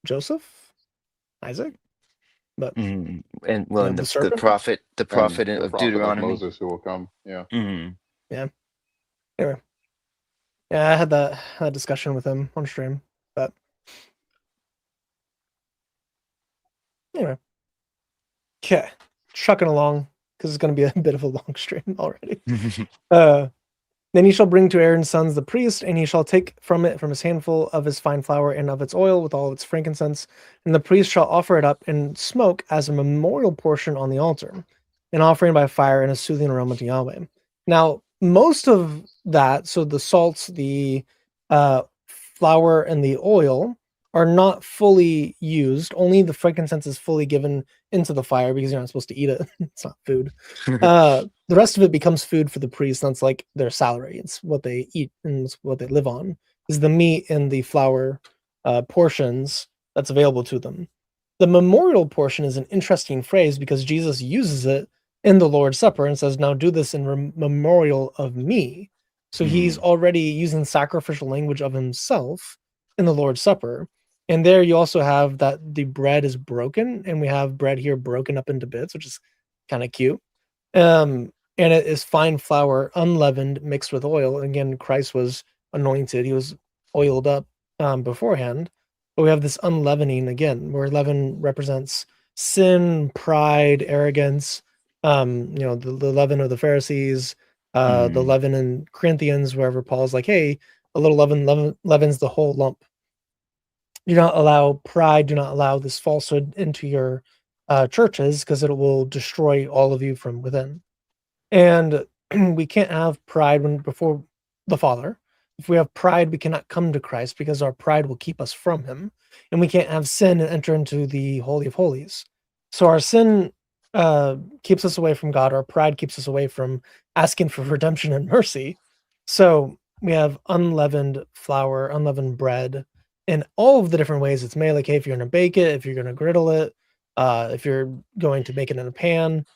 Joseph, Isaac, but Mm. And well, and the the serpent. And prophet the of prophet like Deuteronomy. Moses who will come. Yeah. Mm. Yeah. Anyway, yeah, I had that discussion with him on stream, but anyway, okay, trucking along because it's going to be a bit of a long stream already. Then he shall bring to Aaron's sons the priest, and he shall take from his handful of his fine flour and of its oil with all its frankincense, and the priest shall offer it up in smoke as a memorial portion on the altar, an offering by fire and a soothing aroma to Yahweh. Now, most of that, so the salts, the flour, and the oil are not fully used. Only the frankincense is fully given into the fire because you're not supposed to eat it. It's not food. The rest of it becomes food for the priests. That's like their salary. It's what they eat and it's what they live on. Is the meat and the flour portions that's available to them. The memorial portion is an interesting phrase because Jesus uses it in the Lord's Supper and says, "Now do this in memorial of me." So he's Mm. already using sacrificial language of himself in the Lord's Supper. And there you also have that the bread is broken, and we have bread here broken up into bits, which is kind of cute. And it is fine flour, unleavened, mixed with oil. Again, Christ was anointed; he was oiled up beforehand. But we have this unleavening again, where leaven represents sin, pride, arrogance. The leaven of the Pharisees, the Mm. leaven in Corinthians, wherever Paul's like, "Hey, a little leaven leavens the whole lump." Do not allow pride. Do not allow this falsehood into your churches, because it will destroy all of you from within. And we can't have pride before the Father. If we have pride, we cannot come to Christ because our pride will keep us from him. And we can't have sin and enter into the Holy of Holies. So our sin keeps us away from God. Our pride keeps us away from asking for redemption and mercy. So we have unleavened flour, unleavened bread in all of the different ways it's made. Like, hey, if you're going to bake it, if you're going to griddle it, if you're going to make it in a pan,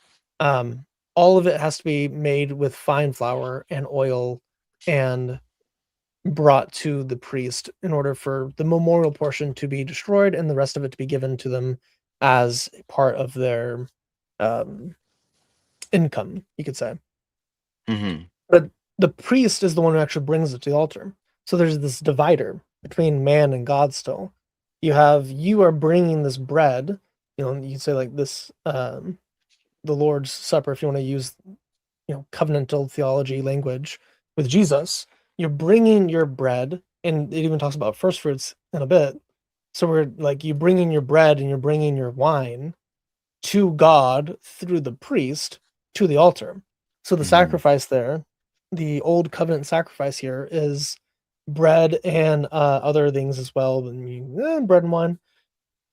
all of it has to be made with fine flour and oil and brought to the priest in order for the memorial portion to be destroyed and the rest of it to be given to them as part of their um, income, you could say. Mm-hmm. But the priest is the one who actually brings it to the altar. So there's this divider between man and God still. You are bringing this bread, you could say like this, the Lord's Supper, if you want to use covenantal theology language with Jesus. You're bringing your bread, and it even talks about first fruits in a bit. So we're like, you bringing your bread and you're bringing your wine to God through the priest to the altar. So the Mm-hmm. sacrifice there, the old covenant sacrifice here, is bread and other things as well. Bread and wine,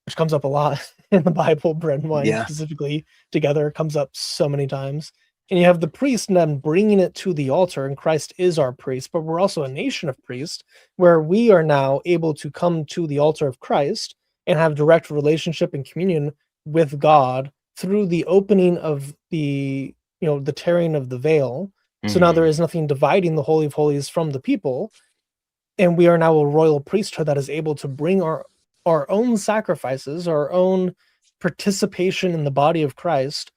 which comes up a lot in the Bible. Bread and wine Yeah. specifically together comes up so many times. And you have the priest and then bringing it to the altar, and Christ is our priest, but we're also a nation of priests where we are now able to come to the altar of Christ and have direct relationship and communion with God through the opening of the tearing of the veil. So now there Mm-hmm. is nothing dividing the Holy of Holies from the people, and we are now a royal priesthood that is able to bring our our own sacrifices, our own participation in the body of Christ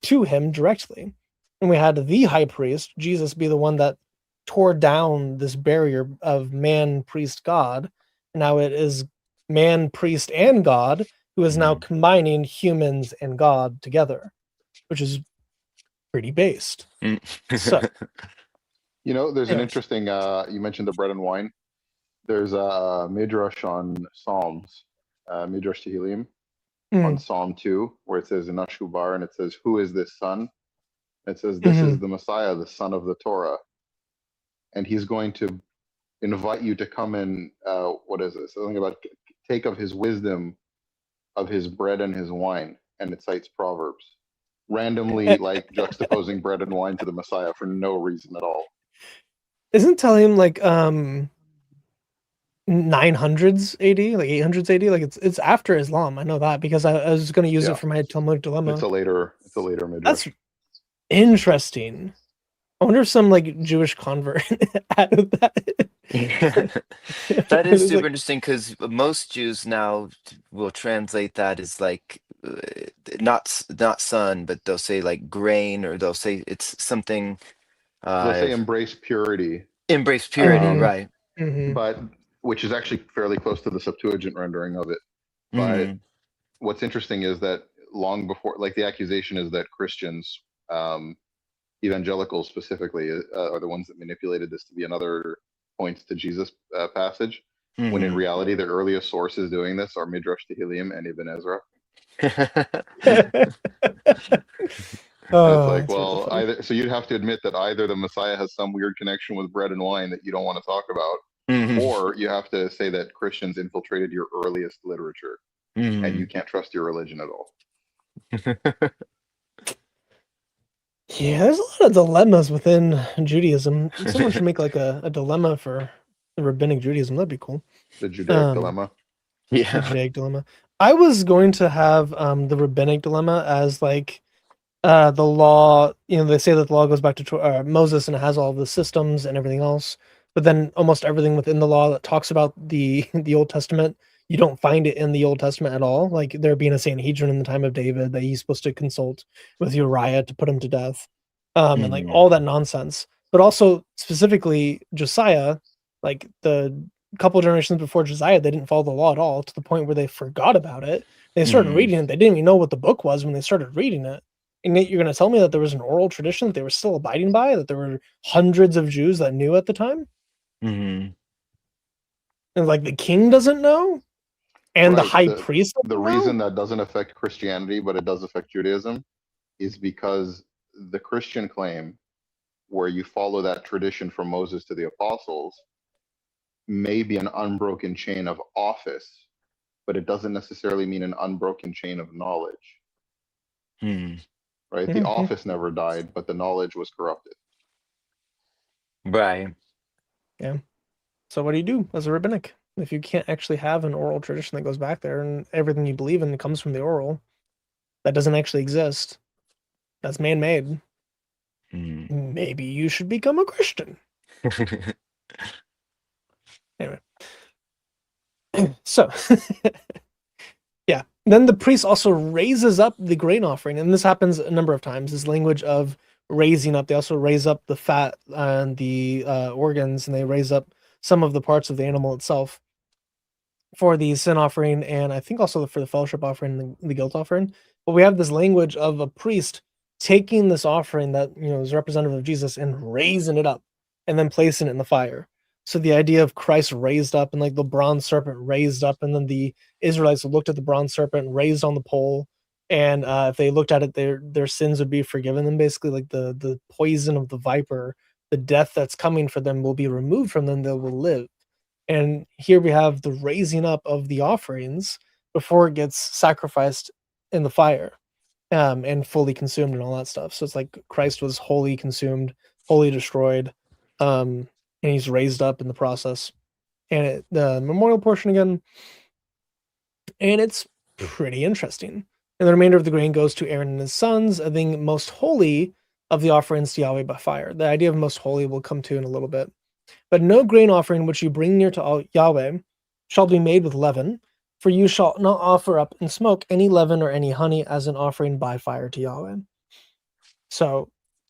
to him directly. And we had the high priest, Jesus, be the one that tore down this barrier of man, priest, God. And now it is man, priest, and God who is now combining humans and God together, which is pretty based. So, There's an anyways. interesting, you mentioned the bread and wine. There's a Midrash on Psalms, Midrash Tehillim, on Psalm 2, where it says in Ashubar, and it says, "Who is this son?" It says, "This is the Messiah, the son of the Torah." And he's going to invite you to come in, what is it? Something about take of his wisdom, of his bread and his wine. And it cites Proverbs, randomly like juxtaposing bread and wine to the Messiah for no reason at all. Isn't telling like 900s AD, like 800s AD, like it's after Islam. I know that because I was going to use it for my Talmudic dilemma. It's a later Midrash. That's interesting. I wonder if some like Jewish convert added that. That is super interesting because most Jews now will translate that as like not sun, but they'll say like grain, or they'll say it's something. They'll say embrace purity. Embrace purity, right? But which is actually fairly close to the Septuagint rendering of it. But what's interesting is that long before, like the accusation is that Christians, evangelicals specifically, are the ones that manipulated this to be another points to Jesus passage, when in reality the earliest sources doing this are Midrash Tehillim and Ibn Ezra. It's like, well, either, so you'd have to admit that either the Messiah has some weird connection with bread and wine that you don't want to talk about, or you have to say that Christians infiltrated your earliest literature, and you can't trust your religion at all. Yeah, there's a lot of dilemmas within Judaism. Someone should make like a dilemma for the rabbinic Judaism. That'd be cool. The Judaic dilemma. Yeah, the Judaic dilemma. I was going to have the rabbinic dilemma as like the law. They say that the law goes back to Moses and it has all of the systems and everything else. But then almost everything within the law that talks about the Old Testament, you don't find it in the Old Testament at all. Like there being a Sanhedrin in the time of David that he's supposed to consult with Uriah to put him to death, and like all that nonsense. But also specifically Josiah, like the couple generations before Josiah, they didn't follow the law at all, to the point where they forgot about it. They started reading it. They didn't even know what the book was when they started reading it. And yet you're going to tell me that there was an oral tradition that they were still abiding by, that there were hundreds of Jews that knew at the time? And like the king doesn't know, and the high priest. The reason that doesn't affect Christianity, but it does affect Judaism, is because the Christian claim, where you follow that tradition from Moses to the apostles, may be an unbroken chain of office, but it doesn't necessarily mean an unbroken chain of knowledge. Right? The office never died, but the knowledge was corrupted. Right. Yeah. So what do you do as a rabbinic if you can't actually have an oral tradition that goes back there, and everything you believe in comes from the oral that doesn't actually exist? That's man-made. Maybe you should become a Christian. Anyway. So, yeah. Then the priest also raises up the grain offering, and this happens a number of times. This language of raising up. They also raise up the fat and the organs, and they raise up some of the parts of the animal itself for the sin offering, and I think also for the fellowship offering and the guilt offering. But we have this language of a priest taking this offering that is representative of Jesus and raising it up and then placing it in the fire. So the idea of Christ raised up and like the bronze serpent raised up, and then the Israelites looked at the bronze serpent raised on the pole, and if they looked at it, their sins would be forgiven them. Basically, like the poison of the viper, the death that's coming for them will be removed from them. They will live. And here we have the raising up of the offerings before it gets sacrificed in the fire, and fully consumed and all that stuff. So it's like Christ was wholly consumed, wholly destroyed, and he's raised up in the process. And the memorial portion again, and it's pretty interesting. And the remainder of the grain goes to Aaron and his sons, I think most holy of the offerings to Yahweh by fire. The idea of most holy we'll come to in a little bit. But no grain offering which you bring near to Yahweh shall be made with leaven, For you shall not offer up in smoke any leaven or any honey as an offering by fire to Yahweh. So,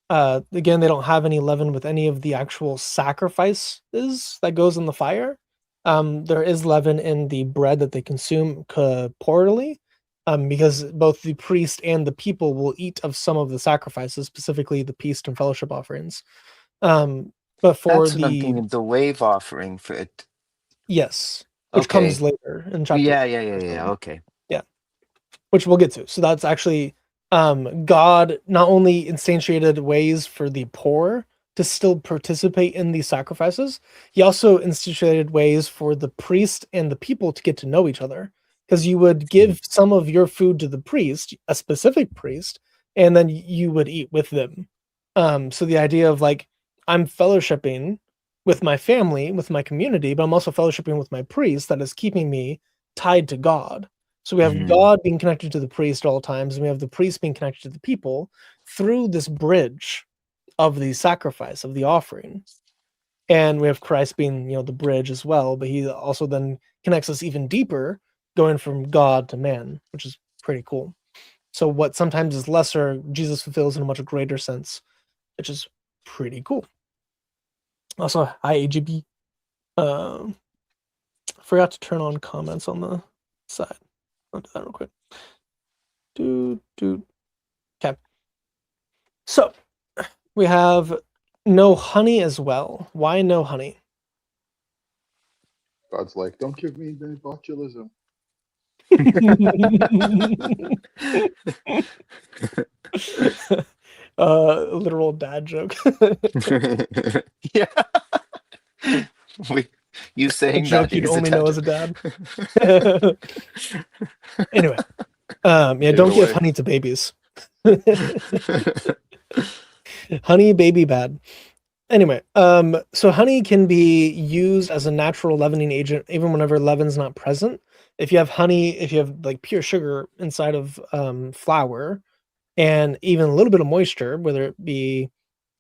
again, they don't have any leaven with any of the actual sacrifices that goes in the fire. There is leaven in the bread that they consume corporally, because both the priest and the people will eat of some of the sacrifices, specifically the peace and fellowship offerings. But for That's what I'm thinking. The wave offering for it. yes, which Okay. comes later in chapter. Yeah. Okay. Yeah, which we'll get to. So that's actually God not only instantiated ways for the poor to still participate in these sacrifices, he also instantiated ways for the priest and the people to get to know each other. Because you would give some of your food to the priest, a specific priest, and then you would eat with them. So the idea of like, I'm fellowshipping with my family, with my community, but I'm also fellowshipping with my priest that is keeping me tied to God. So we have God being connected to the priest at all times, and we have the priest being connected to the people through this bridge of the sacrifice, of the offering. And we have Christ being, the bridge as well, but he also then connects us even deeper, going from God to man, which is pretty cool. So what sometimes is lesser, Jesus fulfills in a much greater sense, which is pretty cool. Also, hi AGB. Forgot to turn on comments on the side. I'll do that real quick. Okay. So we have no honey as well. Why no honey? God's like, don't give me the botulism. Literal dad joke. Yeah. You saying joke that you'd only know as a dad. Anyway, don't give honey to babies. Honey, baby, bad. Anyway, so honey can be used as a natural leavening agent even whenever leaven's not present. If you have honey, if you have like pure sugar inside of flour, and even a little bit of moisture, whether it be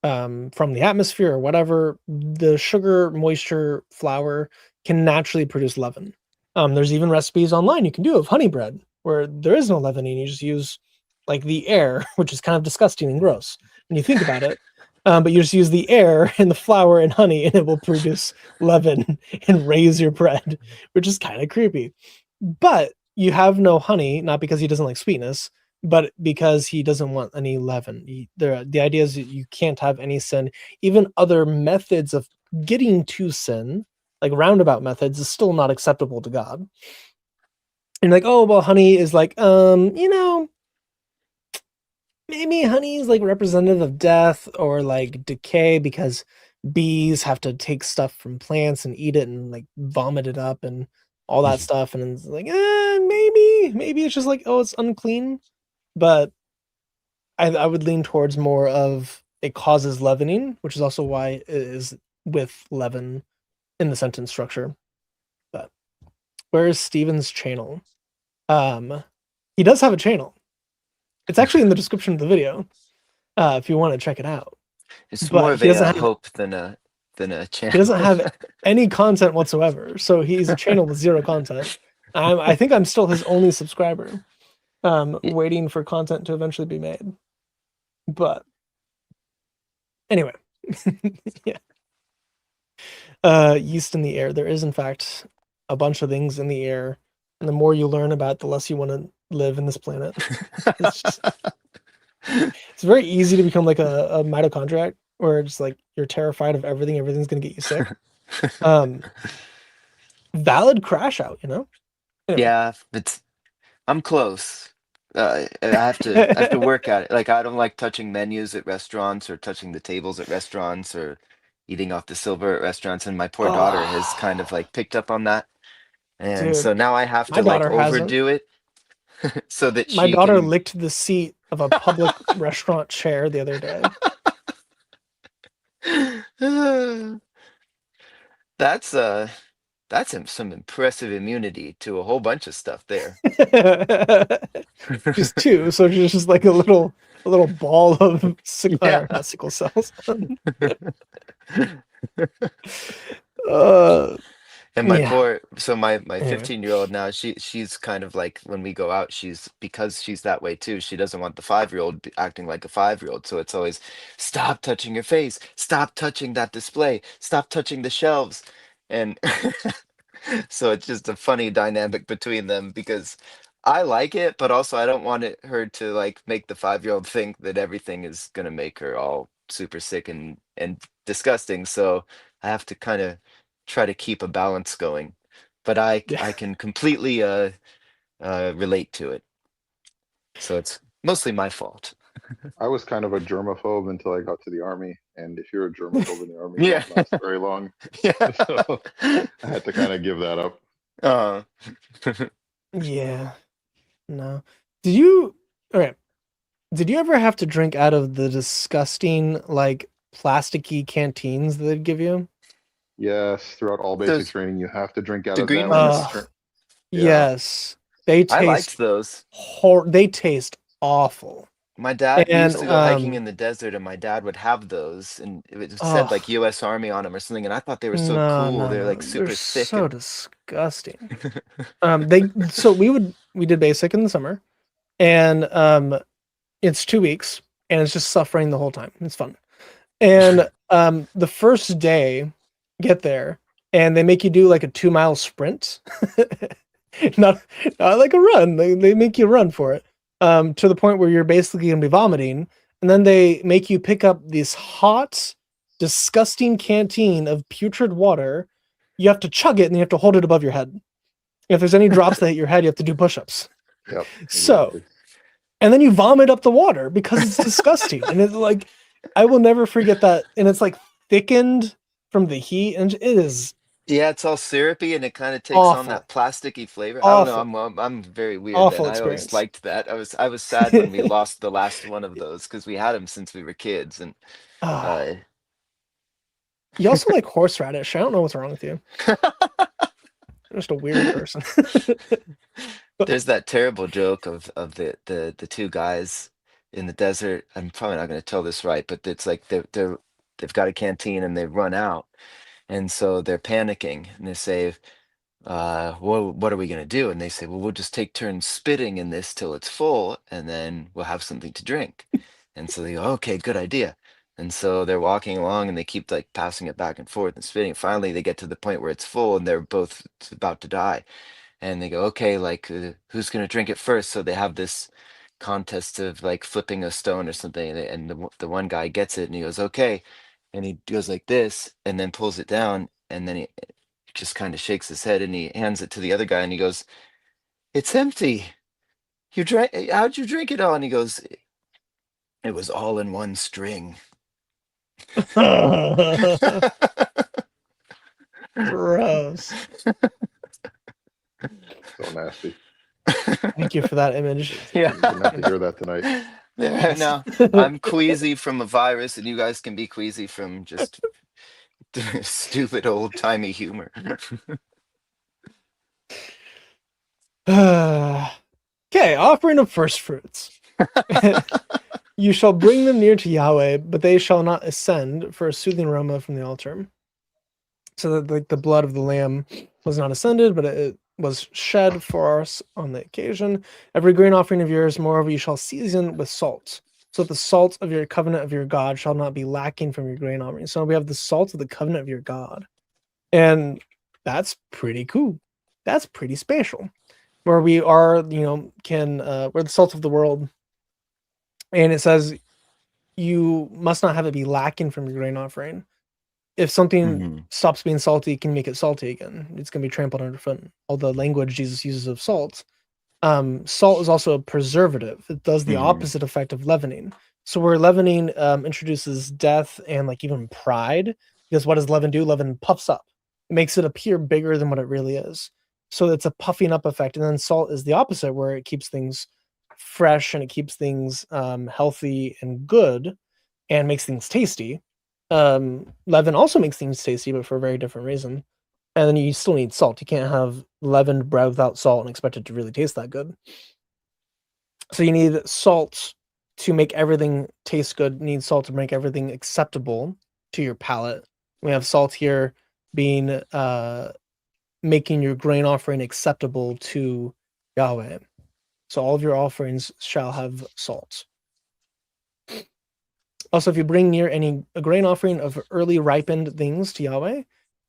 from the atmosphere or whatever, the sugar, moisture, flour can naturally produce leaven. There's even recipes online you can do of honey bread where there is no leavening. You just use like the air, which is kind of disgusting and gross when you think about it. But you just use the air and the flour and honey, and it will produce leaven and raise your bread, which is kind of creepy. But you have no honey, not because he doesn't like sweetness, but because he doesn't want any leaven. The idea is that you can't have any sin. Even other methods of getting to sin, like roundabout methods, is still not acceptable to God. And like, oh, well, honey is like, maybe honey is like representative of death or like decay because bees have to take stuff from plants and eat it and like vomit it up and all that stuff. And it's like, maybe it's just like, oh, it's unclean. But I would lean towards more of it causes leavening, which is also why it is with leaven in the sentence structure. But where is Steven's channel? He does have a channel. It's actually in the description of the video, if you want to check it out. It's more of a hope than a channel. He doesn't have any content whatsoever, so he's a channel with zero content. I think I'm still his only subscriber, waiting for content to eventually be made. But anyway, yeah. Yeast in the air. There is, in fact, a bunch of things in the air, and the more you learn about, the less you want to live in this planet. It's very easy to become like a mitochondriac, where it's like you're terrified of everything. Everything's gonna get you sick. Valid crash out, Anyway. Yeah, I'm close. I have to work at it. Like, I don't like touching menus at restaurants or touching the tables at restaurants or eating off the silver at restaurants. And my poor daughter has kind of like picked up on that. And Dude, so now I have to like overdo it so that my daughter licked the seat of a public restaurant chair the other day. That's some impressive immunity to a whole bunch of stuff there. Just two, so she's just like a little ball of not sickle cells. And Yeah. my Anyway. 15-year-old now, she's kind of like when we go out, because she's that way too. She doesn't want the 5-year-old acting like a 5-year-old. So it's always stop touching your face, stop touching that display, stop touching the shelves. And so it's just a funny dynamic between them because I like it, but also I don't want her to like make the 5-year-old think that everything is gonna make her all super sick and disgusting. So I have to kind of try to keep a balance going, but Yeah. I can completely relate to it. So it's mostly my fault. I was kind of a germaphobe until I got to the army, and if you're a germaphobe in the army, you Yeah. don't last very long. Yeah. So I had to kind of give that up. uh, Yeah. No. Did you okay. Did you ever have to drink out of the disgusting, like, plasticky canteens that they'd give you? Yes, throughout all basic those training, you have to drink out the of green them, and it's ones, Ugh. yeah. Yes. They I liked taste those. they taste awful. My dad, we And used to go hiking in the desert, and my dad would have those, and it said like oh U.S. Army on them or something. And I thought they were so no, cool. no, They're no. like They're super thick so and disgusting. We did basic in the summer, and it's 2 weeks, and it's just suffering the whole time. It's fun. And the first day, get there, and they make you do like a 2 mile sprint. not, not like a run. They make you run for it. To the point where you're basically gonna be vomiting, and then they make you pick up this hot, disgusting canteen of putrid water. You have to chug it, and you have to hold it above your head. If there's any drops that hit your head, you have to do push-ups. Yep, So, exactly. and then you vomit up the water because it's disgusting. And it's like, I will never forget that. And it's like thickened from the heat, and it is yeah, it's all syrupy and it kind of takes on awful, that plasticky flavor. I don't know. awful, I'm very weird then. awful I always experience. liked that. I was sad when we lost the last one of those because we had them since we were kids and Ah, uh you also like horseradish. I don't know what's wrong with you. You're just a weird person. there's that terrible joke of the two guys in the desert. I'm probably not going to tell this right, but it's like they've got a canteen and they've run out, and so they're panicking and they say, well, what are we going to do? And they say, well, we'll just take turns spitting in this till it's full, and then we'll have something to drink. And so they go, okay, good idea. And so they're walking along and they keep like passing it back and forth and spitting. Finally, they get to the point where it's full and they're both about to die. And they go, okay, like who's going to drink it first? So they have this contest of like flipping a stone or something. And the one guy gets it and he goes, okay. And he goes like this and then pulls it down. And then he just kind of shakes his head and he hands it to the other guy and he goes, it's empty. You drank, how'd you drink it all? And he goes, it was all in one string. Gross. So nasty. Thank you for that image. Yeah. You're gonna have to hear that tonight. There, now I'm queasy from a virus, and you guys can be queasy from just stupid old timey humor. Okay, offering of first fruits. You shall bring them near to Yahweh, but they shall not ascend for a soothing aroma from the altar. So that like the blood of the lamb was not ascended, but it was shed for us on the occasion. Every grain offering of yours, moreover, you shall season with salt. So that the salt of your covenant of your God shall not be lacking from your grain offering. So we have the salt of the covenant of your God. And that's pretty cool. That's pretty special. Where we are, we're the salt of the world. And it says you must not have it be lacking from your grain offering. If something Mhm. stops being salty, it can make it salty again. It's going to be trampled underfoot. All the language Jesus uses of salt. Salt is also a preservative. It does the Mhm. opposite effect of leavening. So where leavening introduces death and like even pride, because what does leaven do? Leaven puffs up. It makes it appear bigger than what it really is. So it's a puffing up effect. And then salt is the opposite, where it keeps things fresh and it keeps things healthy and good and makes things tasty. Leaven also makes things tasty, but for a very different reason. And then you still need salt. You can't have leavened bread without salt and expect it to really taste that good. So you need salt to make everything taste good. You need salt to make everything acceptable to your palate. We have salt here being making your grain offering acceptable to Yahweh. So all of your offerings shall have salt. Also, if you bring near a grain offering of early ripened things to Yahweh,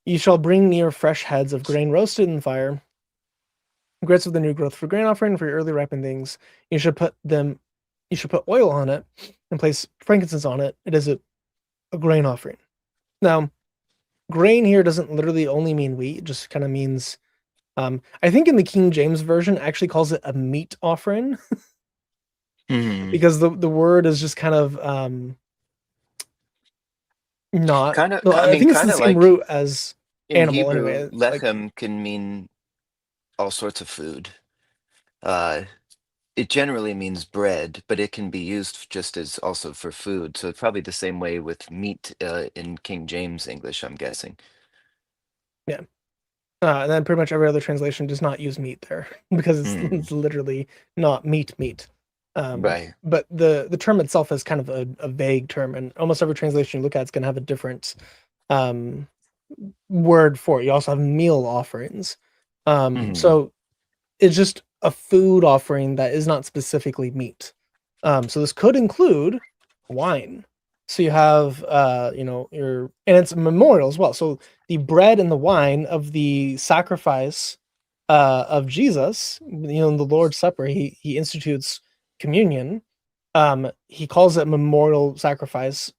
you shall bring near fresh heads of grain roasted in fire, grits of the new growth for grain offering for your early ripened things. You should put oil on it and place frankincense on it. It is a grain offering. Now, grain here doesn't literally only mean wheat; it just kind of means. I think in the King James version, it actually calls it a meat offering because the word is just kind of not. Kind of, Well, I I mean, think it's the kind of same like root as in animal Hebrew, anyway. Like, lechem can mean all sorts of food. Uh, it generally means bread, but it can be used just as also for food. So it's probably the same way with meat in King James English, I'm guessing. yeah. And then pretty much every other translation does not use meat there because Mm, it's literally not meat. right. But the term itself is kind of a vague term, and almost every translation you look at is going to have a different um, word for it. You also have meal offerings. Mm, So it's just a food offering that is not specifically meat. So this could include wine. So you have, and it's a memorial as well. So the bread and the wine of the sacrifice of Jesus, in the Lord's Supper, he institutes communion. He calls it memorial sacrifice,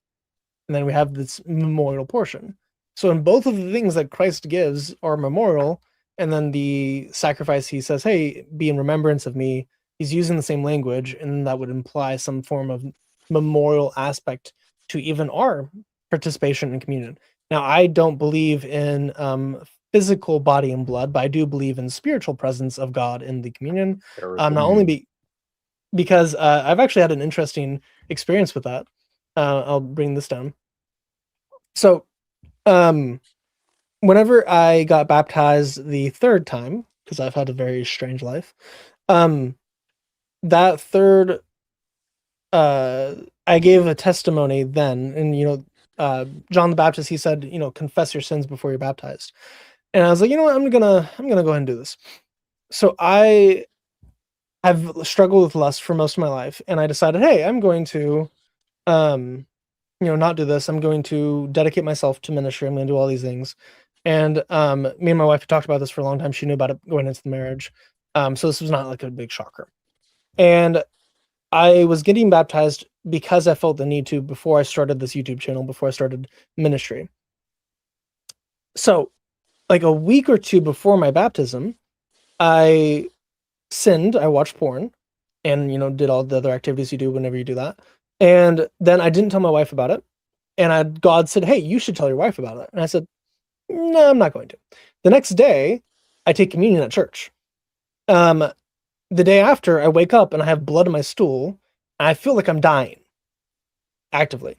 and then we have this memorial portion. So in both of the things that Christ gives are memorial, and then the sacrifice he says, "Hey, be in remembrance of me." He's using the same language, and that would imply some form of memorial aspect to even our participation in communion. Now, I don't believe in physical body and blood, but I do believe in spiritual presence of God in the communion. Not only mm, because I've actually had an interesting experience with that. I'll bring this down. So, whenever I got baptized the third time, because I've had a very strange life, that third, I gave a testimony then, and John the Baptist, he said, confess your sins before you're baptized, and I was like, you know what, I'm gonna go ahead and do this. So I have struggled with lust for most of my life, and I decided, hey, I'm going to, not do this. I'm going to dedicate myself to ministry. I'm going to do all these things. And me and my wife had talked about this for a long time. She knew about it going into the marriage. So this was not like a big shocker. And I was getting baptized because I felt the need to before I started this YouTube channel, before I started ministry. So, like a week or two before my baptism, I sinned. I watched porn and, did all the other activities you do whenever you do that. And then I didn't tell my wife about it. And God said, "Hey, you should tell your wife about it." And I said, "No, I'm not going to." The next day, I take communion at church. The day after, I wake up and I have blood in my stool. And I feel like I'm dying actively.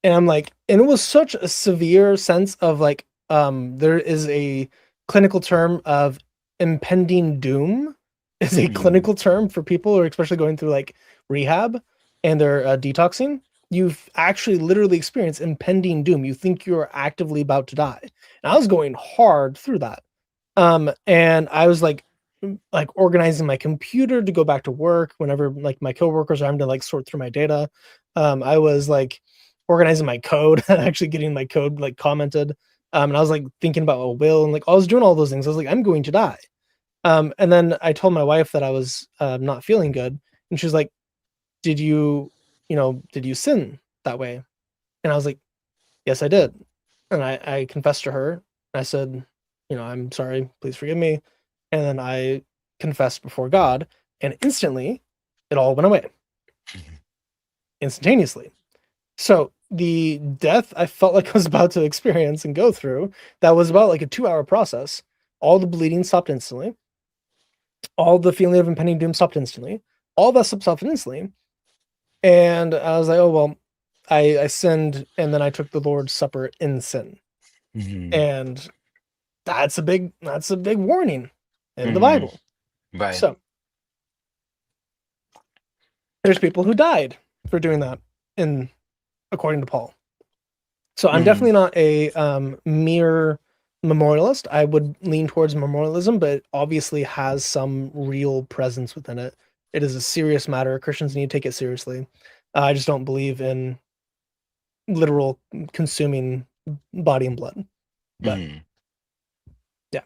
And I'm like, and it was such a severe sense of like, there is a clinical term of impending doom is a mm, clinical term for people who are especially going through like rehab and they're detoxing. You've actually literally experienced impending doom. You think you're actively about to die. And I was going hard through that. And I was like organizing my computer to go back to work whenever like my coworkers are having to like sort through my data. I was like organizing my code, actually getting my code like commented. And I was like thinking about a will and like I was doing all those things. I was like, I'm going to die. And then I told my wife that I was not feeling good, and she was like, "Did did you sin that way?" And I was like, "Yes, I did." And I confessed to her. I said, "I'm sorry. Please forgive me." And then I confessed before God, and instantly, it all went away instantaneously. So the death I felt like I was about to experience and go through, that was about like a 2-hour process. All the bleeding stopped instantly. All the feeling of impending doom stopped instantly. All that stuff stopped instantly. And I was like, oh, well, I sinned. And then I took the Lord's Supper in sin. mm, And that's a big warning in the mm, Bible. right. So there's people who died for doing that according to Paul. So I'm Mm, definitely not a mere memorialist. I would lean towards memorialism, but it obviously has some real presence within it. It is a serious matter. Christians need to take it seriously. I just don't believe in literal consuming body and blood. But yeah,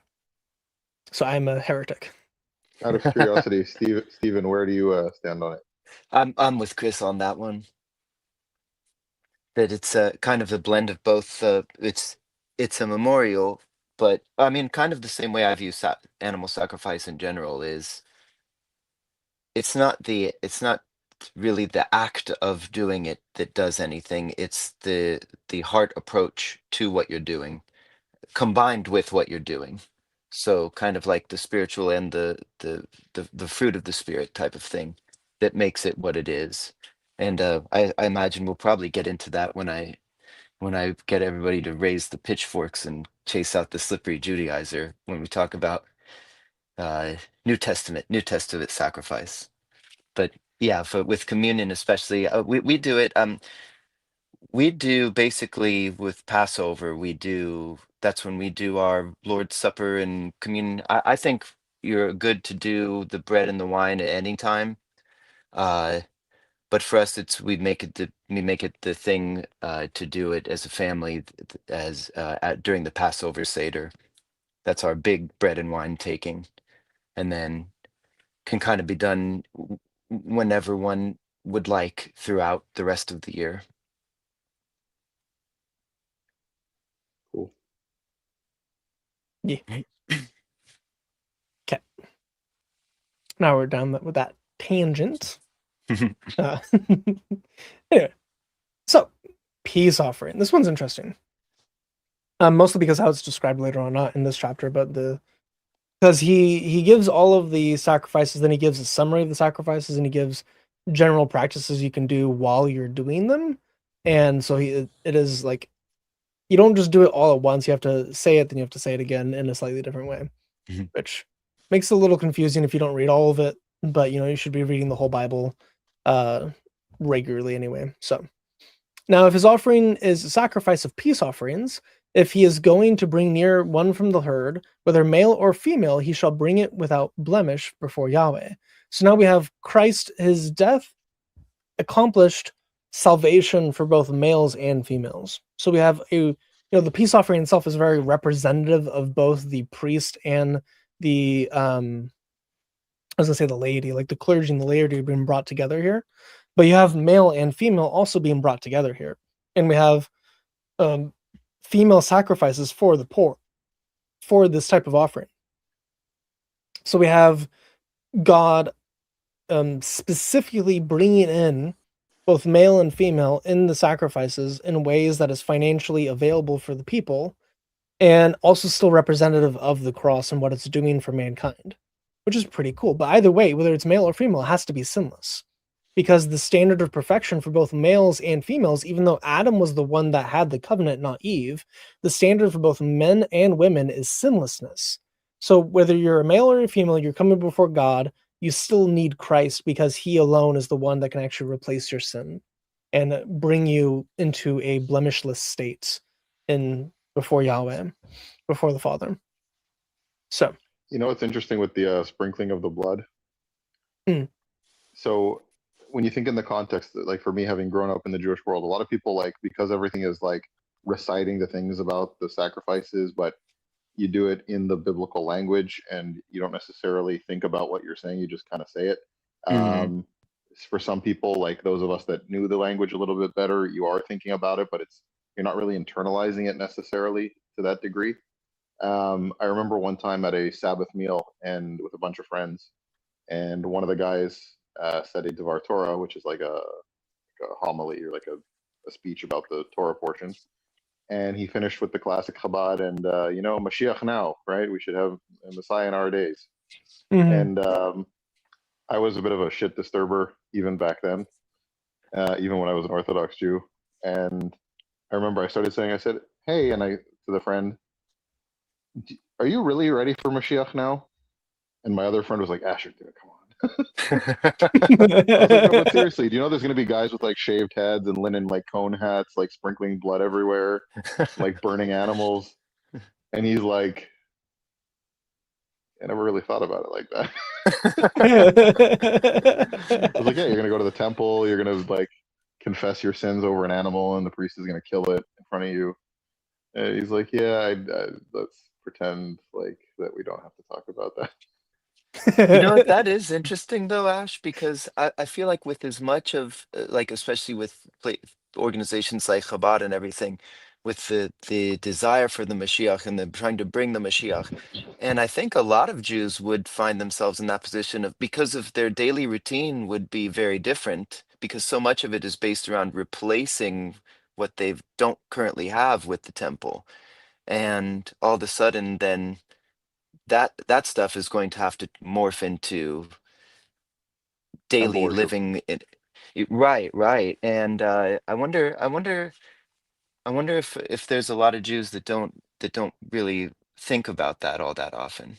so I'm a heretic. Out of curiosity, Steven, where do you stand on it? I'm with Chris on that one. That it's a kind of a blend of both. It's a memorial, but I mean, kind of the same way I view animal sacrifice in general is. It's not really the act of doing it that does anything. It's the heart approach to what you're doing, combined with what you're doing. So kind of like the spiritual and the fruit of the spirit type of thing that makes it what it is. And I imagine we'll probably get into that when I get everybody to raise the pitchforks and chase out the slippery Judaizer when we talk about New Testament sacrifice. But yeah, with communion especially, we do it. We do basically with Passover. That's when we do our Lord's Supper and communion. I think you're good to do the bread and the wine at any time. Uh, but for us, we make it the thing to do it as a family as during the Passover Seder. That's our big bread and wine taking, and then can kind of be done whenever one would like throughout the rest of the year. Cool. Yeah. Okay. Now we're done with that tangent. Anyway, so peace offering. This one's interesting. Mostly because how it's described later on, not in this chapter, but because he gives all of the sacrifices, then he gives a summary of the sacrifices, and he gives general practices you can do while you're doing them. And so it is like you don't just do it all at once. You have to say it, then you have to say it again in a slightly different way, which makes it a little confusing if you don't read all of it. But you should be reading the whole Bible regularly anyway. So now, if his offering is a sacrifice of peace offerings, if he is going to bring near one from the herd, whether male or female, he shall bring it without blemish before Yahweh. So now we have Christ, his death accomplished salvation for both males and females. So we have the peace offering itself is very representative of both the priest and the I was gonna say the laity, like the clergy and the laity being brought together here. But you have male and female also being brought together here. And we have female sacrifices for the poor for this type of offering. So we have God specifically bringing in both male and female in the sacrifices in ways that is financially available for the people and also still representative of the cross and what it's doing for mankind, which is pretty cool. But either way, whether it's male or female, it has to be sinless. Because the standard of perfection for both males and females, even though Adam was the one that had the covenant, not Eve, the standard for both men and women is sinlessness. So whether you're a male or a female, you're coming before God, you still need Christ because he alone is the one that can actually replace your sin and bring you into a blemishless state before Yahweh, before the Father. So. What's interesting with the sprinkling of the blood? So when you think in the context, like for me, having grown up in the Jewish world, a lot of people because everything is like reciting the things about the sacrifices, but you do it in the biblical language and you don't necessarily think about what you're saying. You just kind of say it. For some people, like those of us that knew the language a little bit better, you are thinking about it, but you're not really internalizing it necessarily to that degree. I remember one time at a Sabbath meal and with a bunch of friends, and one of the guys said a Devar Torah, which is like a homily or like a speech about the Torah portions. And he finished with the classic Chabad and, Mashiach now, right? We should have a Messiah in our days. And I was a bit of a shit disturber even back then, even when I was an Orthodox Jew. And I remember I said, hey, to the friend, are you really ready for Mashiach now? And my other friend was like, Asher, dude, come on. I was like, no, but seriously, do you know there's going to be guys with like shaved heads and linen like cone hats, like sprinkling blood everywhere, like burning animals? And he's like, I never really thought about it like that. I was like, yeah, you're gonna go to the temple, you're gonna like confess your sins over an animal, and the priest is gonna kill it in front of you. And he's like, yeah, let's pretend like that we don't have to talk about that. You know what, that is interesting though, Ash, because I feel like with as much of like, especially with organizations like Chabad and everything, with the desire for the Mashiach and the trying to bring the Mashiach, and I think a lot of Jews would find themselves in that position of, because of their daily routine would be very different, because so much of it is based around replacing what they don't currently have with the temple, and all of a sudden then that stuff is going to have to morph into Temple daily worship. living right, and I wonder if there's a lot of Jews that don't really think about that all that often.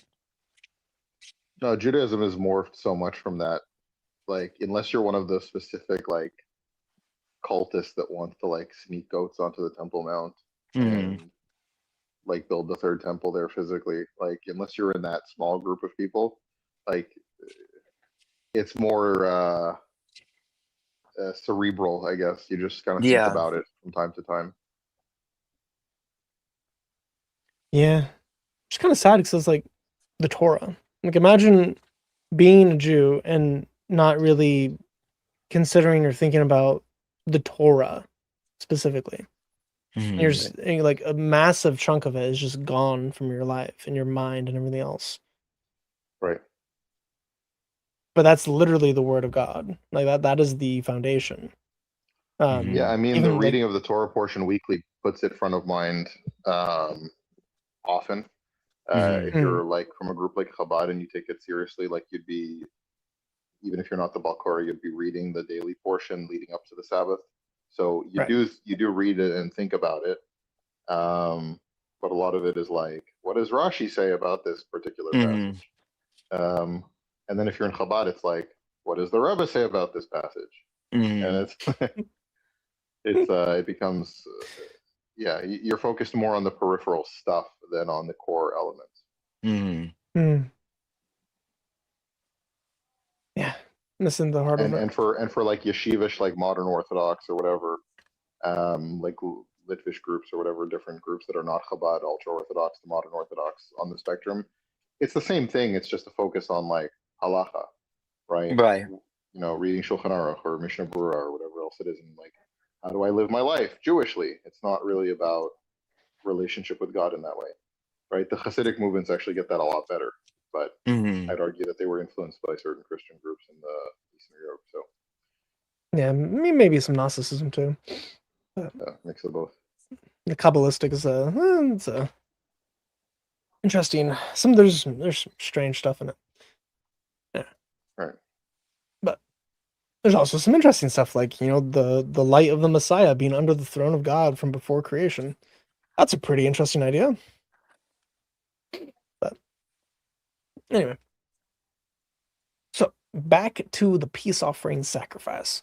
No, Judaism has morphed so much from that. Like, unless you're one of the specific like cultists that wants to like sneak goats onto the Temple Mount Mm, and like build the third temple there physically, like unless you're in that small group of people, like it's more cerebral, I guess. You just kind of think yeah. about it from time to time. Yeah. It's kind of sad because it's like the Torah. Like, imagine being a Jew and not really considering or thinking about the Torah specifically. You're Mm, just like a massive chunk of it is just gone from your life and your mind and everything else. Right. But that's literally the word of God. Like that is the foundation. Yeah, I mean, the Even like reading of the Torah portion weekly puts it front of mind often. If mm, mm, you're like from a group like Chabad and you take it seriously, like you'd be, even if you're not the Balkora, you'd be reading the daily portion leading up to the Sabbath. So right. you do read it and think about it. But a lot of it is like, what does Rashi say about this particular mm, passage? And then if you're in Chabad, it's like, what does the Rebbe say about this passage? And mm, it's it becomes yeah, you're focused more on the peripheral stuff than on the core elements. mm, Mm. Yeah. Missing the heart of And it. for like yeshivish, like modern Orthodox or whatever, like Litvish groups or whatever, different groups that are not Chabad, ultra Orthodox, the modern Orthodox on the spectrum, it's the same thing. It's just a focus on like halacha, right? right. You know, reading Shulchan Aruch or Mishnah Berurah or whatever else it is, and like, how do I live my life Jewishly? It's not really about relationship with God in that way, right? The Hasidic movements actually get that a lot better, but Mm, I'd argue that they were influenced by certain Christian groups in the Eastern Europe. So Yeah, maybe some Gnosticism too. But mix of both. the Kabbalistic is it's a interesting. There's some strange stuff in it. Yeah, Right. but there's also some interesting stuff like the light of the Messiah being under the throne of God from before creation. That's a pretty interesting idea. But anyway, so back to the peace offering sacrifice.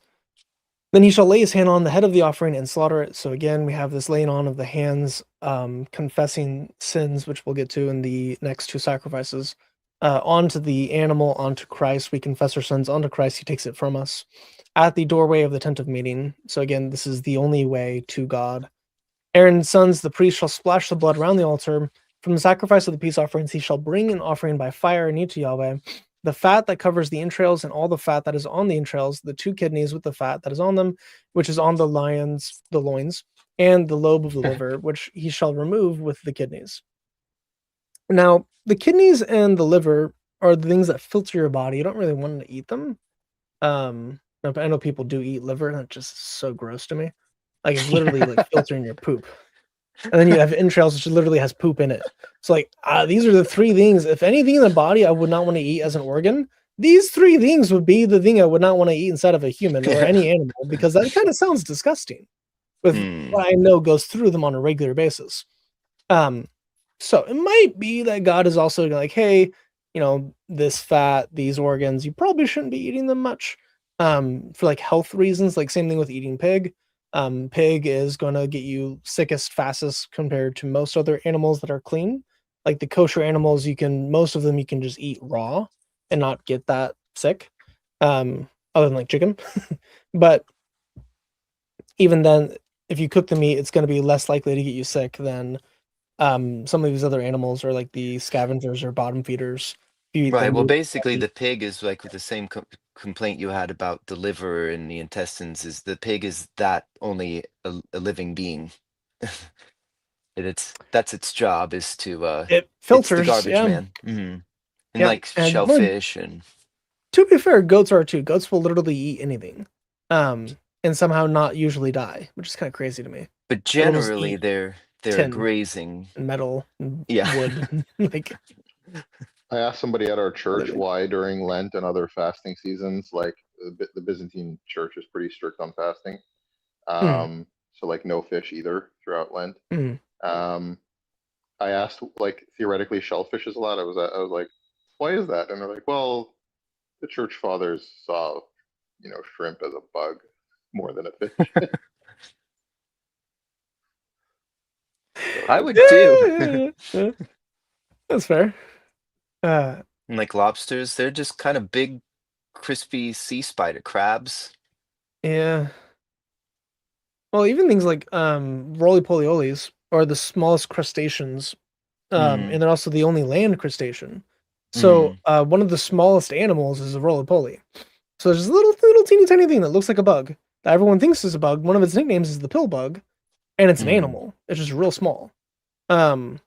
Then he shall lay his hand on the head of the offering and slaughter it. So again, we have this laying on of the hands, confessing sins, which we'll get to in the next two sacrifices, onto the animal, onto Christ. We confess our sins onto Christ. He takes it from us at the doorway of the tent of meeting. So again, this is the only way to God. Aaron's sons, the priest, shall splash the blood around the altar. From the sacrifice of the peace offerings, he shall bring an offering by fire and eat to Yahweh. The fat that covers the entrails and all the fat that is on the entrails, the two kidneys with the fat that is on them, which is on the loins, and the lobe of the liver, which he shall remove with the kidneys. Now, the kidneys and the liver are the things that filter your body. You don't really want to eat them. I know people do eat liver, and that's just so gross to me. Like, it's literally like filtering your poop. And then you have entrails, which literally has poop in it. So like these are the three things. If anything in the body I would not want to eat as an organ, these three things would be the thing I would not want to eat inside of a human or any animal, because that kind of sounds disgusting with mm, what I know goes through them on a regular basis. So it might be that God is also like, hey, this fat, these organs, you probably shouldn't be eating them much. For like health reasons, like same thing with eating pig. Pig is going to get you sickest fastest compared to most other animals that are clean. Like the kosher animals, most of them you can just eat raw and not get that sick. Other than like chicken. But even then, if you cook the meat, it's going to be less likely to get you sick than some of these other animals, or like the scavengers or bottom feeders. If you eat Right. them, Well, basically, the pig is like with the same complaint you had about the liver and the intestines. Is the pig is that only a living being? That's its job is to it it's the filters, garbage yeah, man. And yeah. like And well, shellfish and to be fair, goats are too. Goats will literally eat anything, and somehow not usually die, which is kind of crazy to me. but Like they'll just generally eat they're tin grazing. and metal and Yeah. wood. Like I asked somebody at our church living. why during Lent and other fasting seasons, like the Byzantine church is pretty strict on fasting. Mm, So like no fish either throughout Lent. mm. Um, I asked like theoretically shellfish is allowed. I was like, why is that? And they're like, well, the church fathers saw, shrimp as a bug more than a fish. So I it's would too. Yeah, that's fair. Uh, And like lobsters, they're just kind of big, crispy sea spider crabs. yeah. Well, even things like roly polioles are the smallest crustaceans, Mm, and they're also the only land crustacean. So mm, one of the smallest animals is a roly poly. So there's this little teeny tiny thing that looks like a bug that everyone thinks is a bug. One of its nicknames is the pill bug, and it's an mm. animal. It's just real small. Um,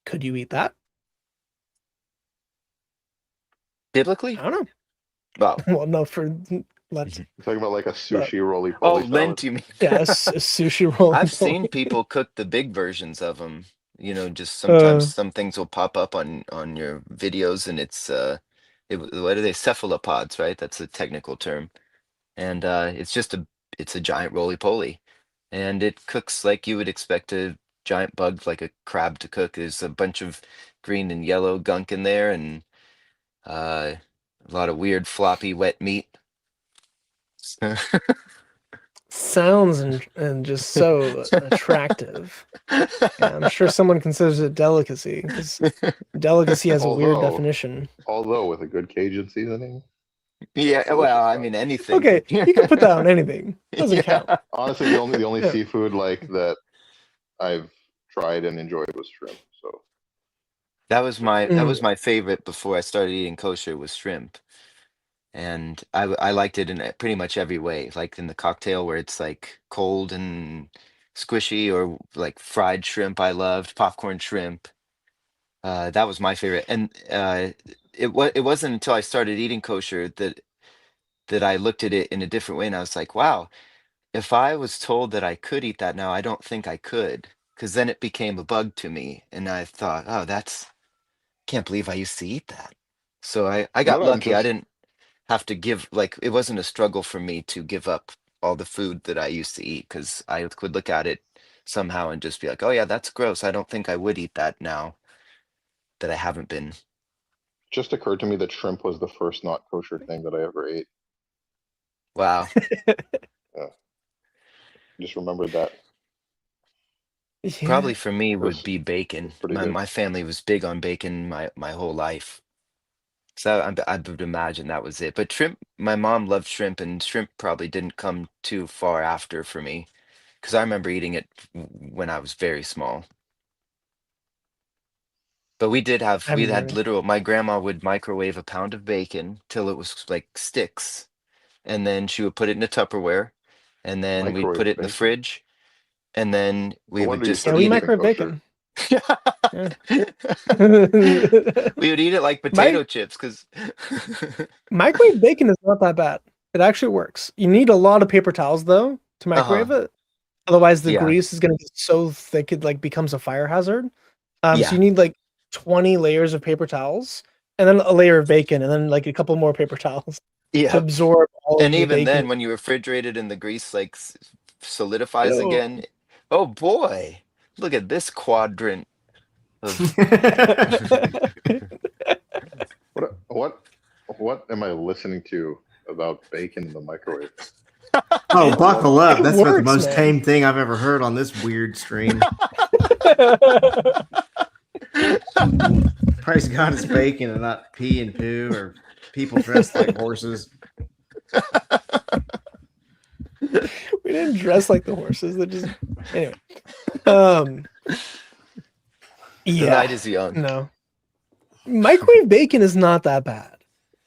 could you eat that? Biblically? I don't know. Well, Well, no, for Lent, you're talking about like a but sushi roly oh, poly salad. Lent, you mean? yeah, a sushi roly I've seen poly. people cook the big versions of them. Just sometimes Uh, some things will pop up on your videos, and what are they? Cephalopods, right? That's a technical term, and it's a giant roly poly, and it cooks like you would expect a giant bug like a crab to cook. There's a bunch of green and yellow gunk in there, and a lot of weird floppy wet meat. sounds and just so attractive. Yeah, I'm sure someone considers it delicacy because delicacy has a weird Although, definition. although with a good Cajun seasoning, that's Yeah, well, delicious I stuff. mean anything. Okay, you can put that on anything. Doesn't count. Yeah. Honestly, the only Yeah. seafood like that I've tried and enjoyed was shrimp. So That Mm. was my favorite before I started eating kosher was shrimp. And I liked it in pretty much every way, like in the cocktail where it's like cold and squishy, or like fried shrimp I loved, popcorn shrimp. That was my favorite. And it wasn't until I started eating kosher that I looked at it in a different way, and I was like, wow, if I was told that I could eat that now, I don't think I could, because then it became a bug to me, and I thought, oh, can't believe I used to eat that. So I got what I'm lucky. I just didn't have to like it wasn't a struggle for me to give up all the food that I used to eat, because I could look at it somehow and just be like, oh yeah, that's gross. I don't think I would eat that now that I haven't been. just occurred to me that shrimp was the first not kosher thing that I ever ate. Wow. Yeah, just remembered that. Yeah. Probably for me It would was, be it bacon. was pretty My good. my family was big on bacon my whole life. So I would imagine that was it. But shrimp, my mom loved shrimp, and shrimp probably didn't come too far after for me, because I remember eating it when I was very small. But I we haven't had either. literal, my grandma would microwave a pound of bacon till it was like sticks, and then she would put it in a Tupperware, and then we'd put Microwave it in the bacon. fridge, and then No we would wonder you just Yeah, we started eat eating microwave kosher. bacon. it. Yeah. We would eat it like My potato chips, because microwave bacon is not that bad. It actually works. You need a lot of paper towels though to uh-huh. microwave it. Otherwise, the Yeah. grease is gonna get so thick it like becomes a fire hazard. So Yeah. you need like 20 layers of paper towels, and then a layer of bacon, and then like a couple more paper towels to Yeah. absorb all And of the even bacon. then, when you refrigerate it and the grease like solidifies Ew. again, oh boy, look at this quadrant of. What am I listening to about bacon in the microwave? Oh, buckle up. It That's about the works, most man. tame thing I've ever heard on this weird stream. Praise God it's bacon and not pee and poo or people dressed like horses. We didn't dress like the horses. They just anyway. Um The yeah. night is young. No. Microwave bacon is not that bad.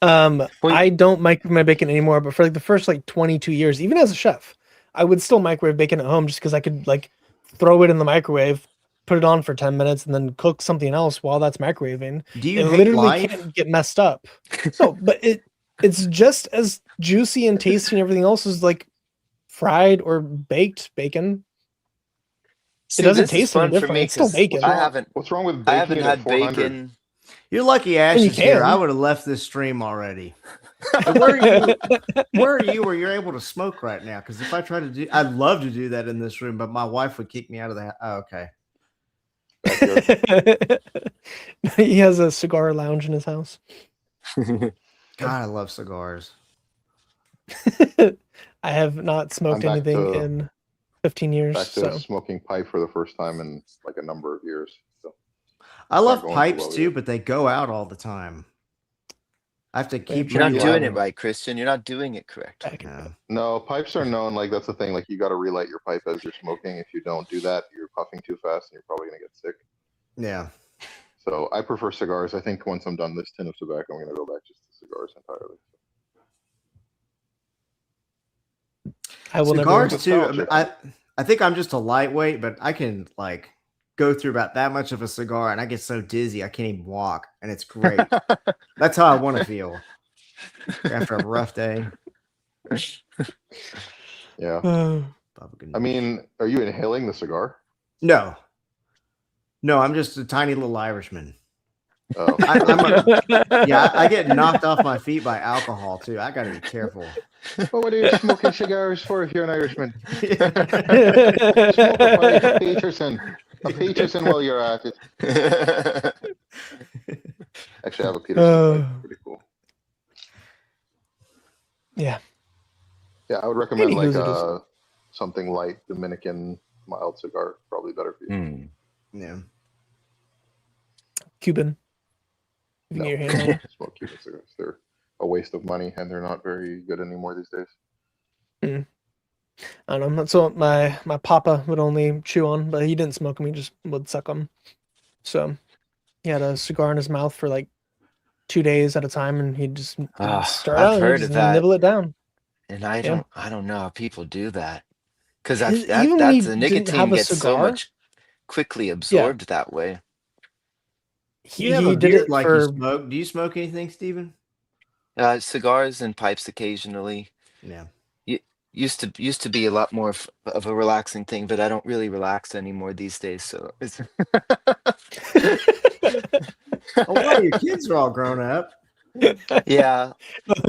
I don't microwave my bacon anymore, but for like the first like 22 years, even as a chef, I would still microwave bacon at home just because I could like throw it in the microwave, put it on for 10 minutes, and then cook something else while that's microwaving. Do you It hate literally life? can't get messed up. No, but it's just as juicy and tasty and everything else as like fried or baked bacon. See, It doesn't this is taste any fun for different. me It's still 'cause bacon. What's wrong with I baking haven't it had at 400? bacon. You're lucky Ash you is here. can. I would have left this stream already. Where are you where you're able to smoke right now? Because if I try to do, I'd love to do that in this room, but my wife would kick me out of the house. Oh, okay. He has a cigar lounge in his house. God, I love cigars. I have not smoked back anything to- in 15 years. Back to So smoking pipe for the first time in like a number of years. So I love going too pipes well too, yet. but they go out all the time. I have to keep. You're not Yeah. doing it right, Christian. You're not doing it correct. back Yeah. no, pipes are known. Like that's the thing. Like you got to relight your pipe as you're smoking. If you don't do that, you're puffing too fast and you're probably gonna get sick. Yeah. So I prefer cigars. I think once I'm done this tin of tobacco, I'm gonna go back just to cigars entirely. I will Cigars never. too. nostalgia. I think I'm just a lightweight, but I can like go through about that much of a cigar, and I get so dizzy I can't even walk, and it's great. That's how I want to feel after a rough day. Yeah. Uh, I mean, are you inhaling the cigar? No, I'm just a tiny little Irishman. Oh, Yeah, I get knocked off my feet by alcohol too. I got to be careful. Well, what are you smoking cigars for if you're an Irishman? Smoke a pipe, a Peterson while you're at it. Actually, I have a Peterson. Pipe. Pretty cool. yeah. Yeah, I would recommend Anywho's like it is. something light Dominican mild cigar. Probably better for you. Hmm. Yeah. Cuban. You can No, get your hand on. don't smoke Cuban cigars. They're a waste of money, and they're not very good anymore these days. I don't know. That's what my papa would only chew on, but he didn't smoke them. He just would suck them. So he had a cigar in his mouth for like 2 days at a time, and he'd just start I've out and heard he'd of just that. nibble it down. And I Yeah. don't know how people do that. Because Even when he that's the didn't have nicotine a gets so cigar? much quickly absorbed that way. You have He a did beard it like for you smoke. Do you smoke anything, Steven? Cigars and pipes occasionally. Yeah. Used to be a lot more of a relaxing thing, but I don't really relax anymore these days. So it's Oh, wow, your kids are all grown up. yeah,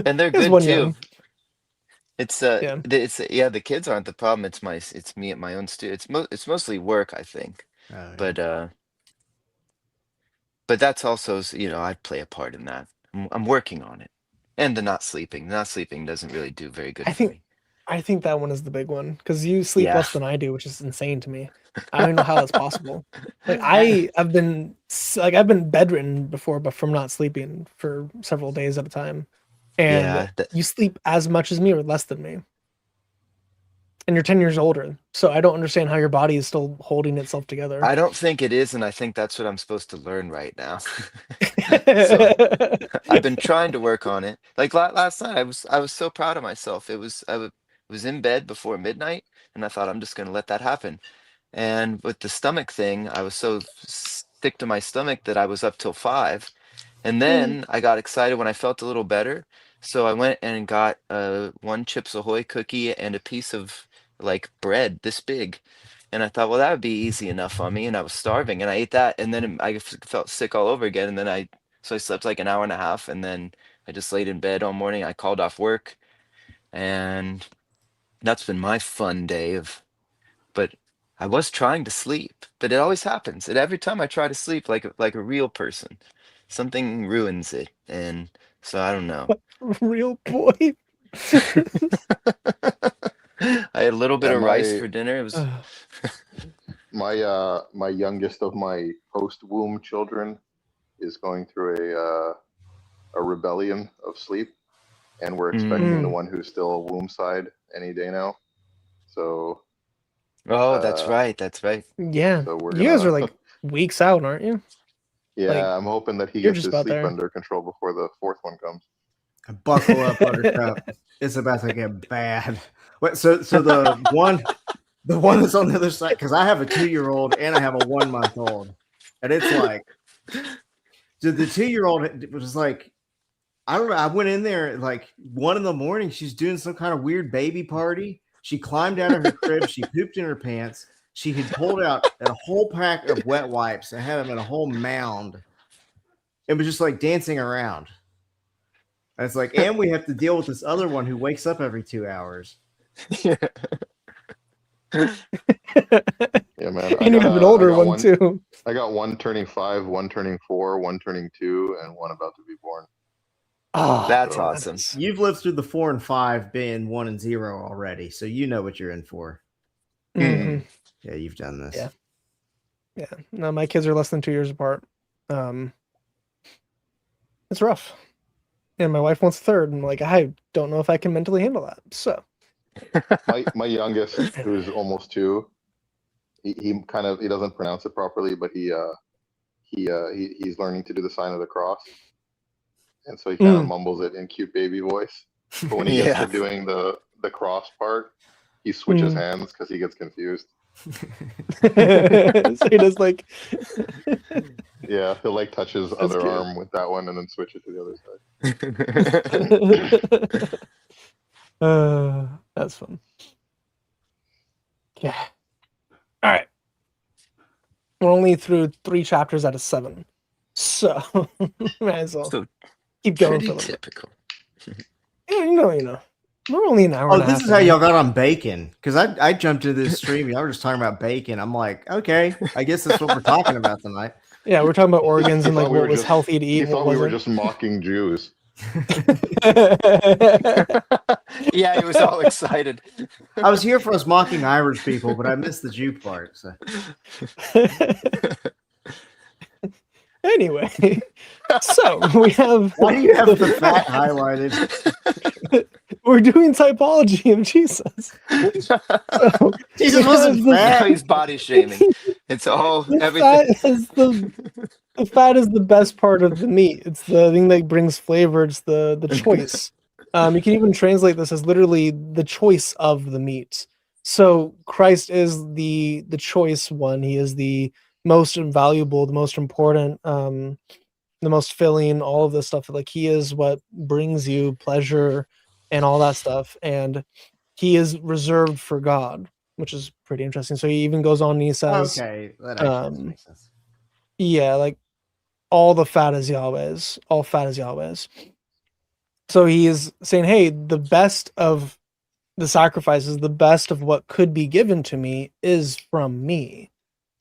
and they're There's good one too. young. It's Yeah. the kids aren't the problem. It's me at my own studio. It's mostly work, I think. Oh, yeah. But that's also I play a part in that. I'm working on it, and the not sleeping. Not sleeping doesn't really do very good I for think- me. I think that one is the big one because you sleep Yeah. less than I do, which is insane to me. I don't even know how that's possible. Like I've been bedridden before, but from not sleeping for several days at a time. And Yeah, you sleep as much as me or less than me. And you're 10 years older. So I don't understand how your body is still holding itself together. I don't think it is, and I think that's what I'm supposed to learn right now. I've been trying to work on it. Like last night, I was so proud of myself. I was in bed before midnight, and I thought I'm just gonna let that happen. And with the stomach thing, I was so sick to my stomach that I was up till 5, and then I got excited when I felt a little better. So I went and got one Chips Ahoy cookie and a piece of like bread this big. And I thought, well, that would be easy enough on me. And I was starving, and I ate that, and then I felt sick all over again. And then I slept like an hour and a half, and then I just laid in bed all morning. I called off work, and that's been my fun day of. But I was trying to sleep, but it always happens. And every time I try to sleep like a real person, something ruins it. And so I don't know. Real boy. I had a little bit Yeah, of rice for dinner. It was my youngest of my post-womb children is going through a rebellion of sleep, and we're expecting the Mm. one who's still womb side any day now. So Oh, that's uh, right. That's right. Yeah, so we're you guys gonna are like weeks out, aren't you? Like yeah, I'm hoping that he you're gets just his about sleep there. under control before the fourth one comes. Buckle up, Buttercup. It's about to get bad. Wait, so the one that's on the other side, because I have a 2-year-old and I have a 1-month-old, and it's like the 2-year-old was like, I don't know. I went in there at like 1 a.m. She's doing some kind of weird baby party. She climbed out of her crib. She pooped in her pants. She had pulled out a whole pack of wet wipes and had them in a whole mound. It was just like dancing around. And it's like, and we have to deal with this other one who wakes up every 2 hours. Yeah, man. And you have an older one one, too. I got one turning 5, one turning 4, one turning 2, and one about to be born. Oh, That's So- awesome. You've lived through the 4 and 5 being 1 and 0 already, so you know what you're in for. Mhm. Yeah, you've done this. Yeah. Yeah. No, my kids are less than 2 years apart. It's rough. And my wife wants a third, and like I don't know if I can mentally handle that. So My youngest, who's almost 2, he kind of he doesn't pronounce it properly, but he's learning to do the sign of the cross, and so he kind of mumbles it in cute baby voice. But when he gets Yeah. to doing the cross part, he switches hands because he gets confused. so he does like Yeah, he'll like touch his That's other cute. arm with that one and then switch it to the other side. That's fun. Yeah. All right. We're only through 3 chapters out of 7. So might as well So keep going pretty for a little bit. typical. Yeah, you know. We're only an hour Oh, and a half. this is how in. y'all got on bacon. Because I jumped into this stream. Y'all were just talking about bacon. I'm like, okay, I guess that's what we're talking about tonight. Yeah, we're talking about organs and He like thought we what were was just- healthy to eat He and what thought we were wasn't. just mocking Jews. Yeah, he was all excited. I was here for us mocking Irish people, but I missed the Jew part. So. Anyway, so we have. Why do you have the fat highlighted? We're doing typology of Jesus. So Jesus we wasn't have the- fat. He's body shaming. It's all The everything. fat is the best part of the meat. It's the thing that brings flavor. It's the choice. You can even translate this as literally the choice of the meat. So Christ is the choice one. He is the most invaluable, the most important, the most filling, all of this stuff. Like he is what brings you pleasure and all that stuff. And he is reserved for God, which is pretty interesting. So he even goes on and he says, Okay, that actually makes sense. yeah, like all the fat is Yahweh's, all fat is Yahweh's. So he is saying, hey, the best of the sacrifices, the best of what could be given to me is from me.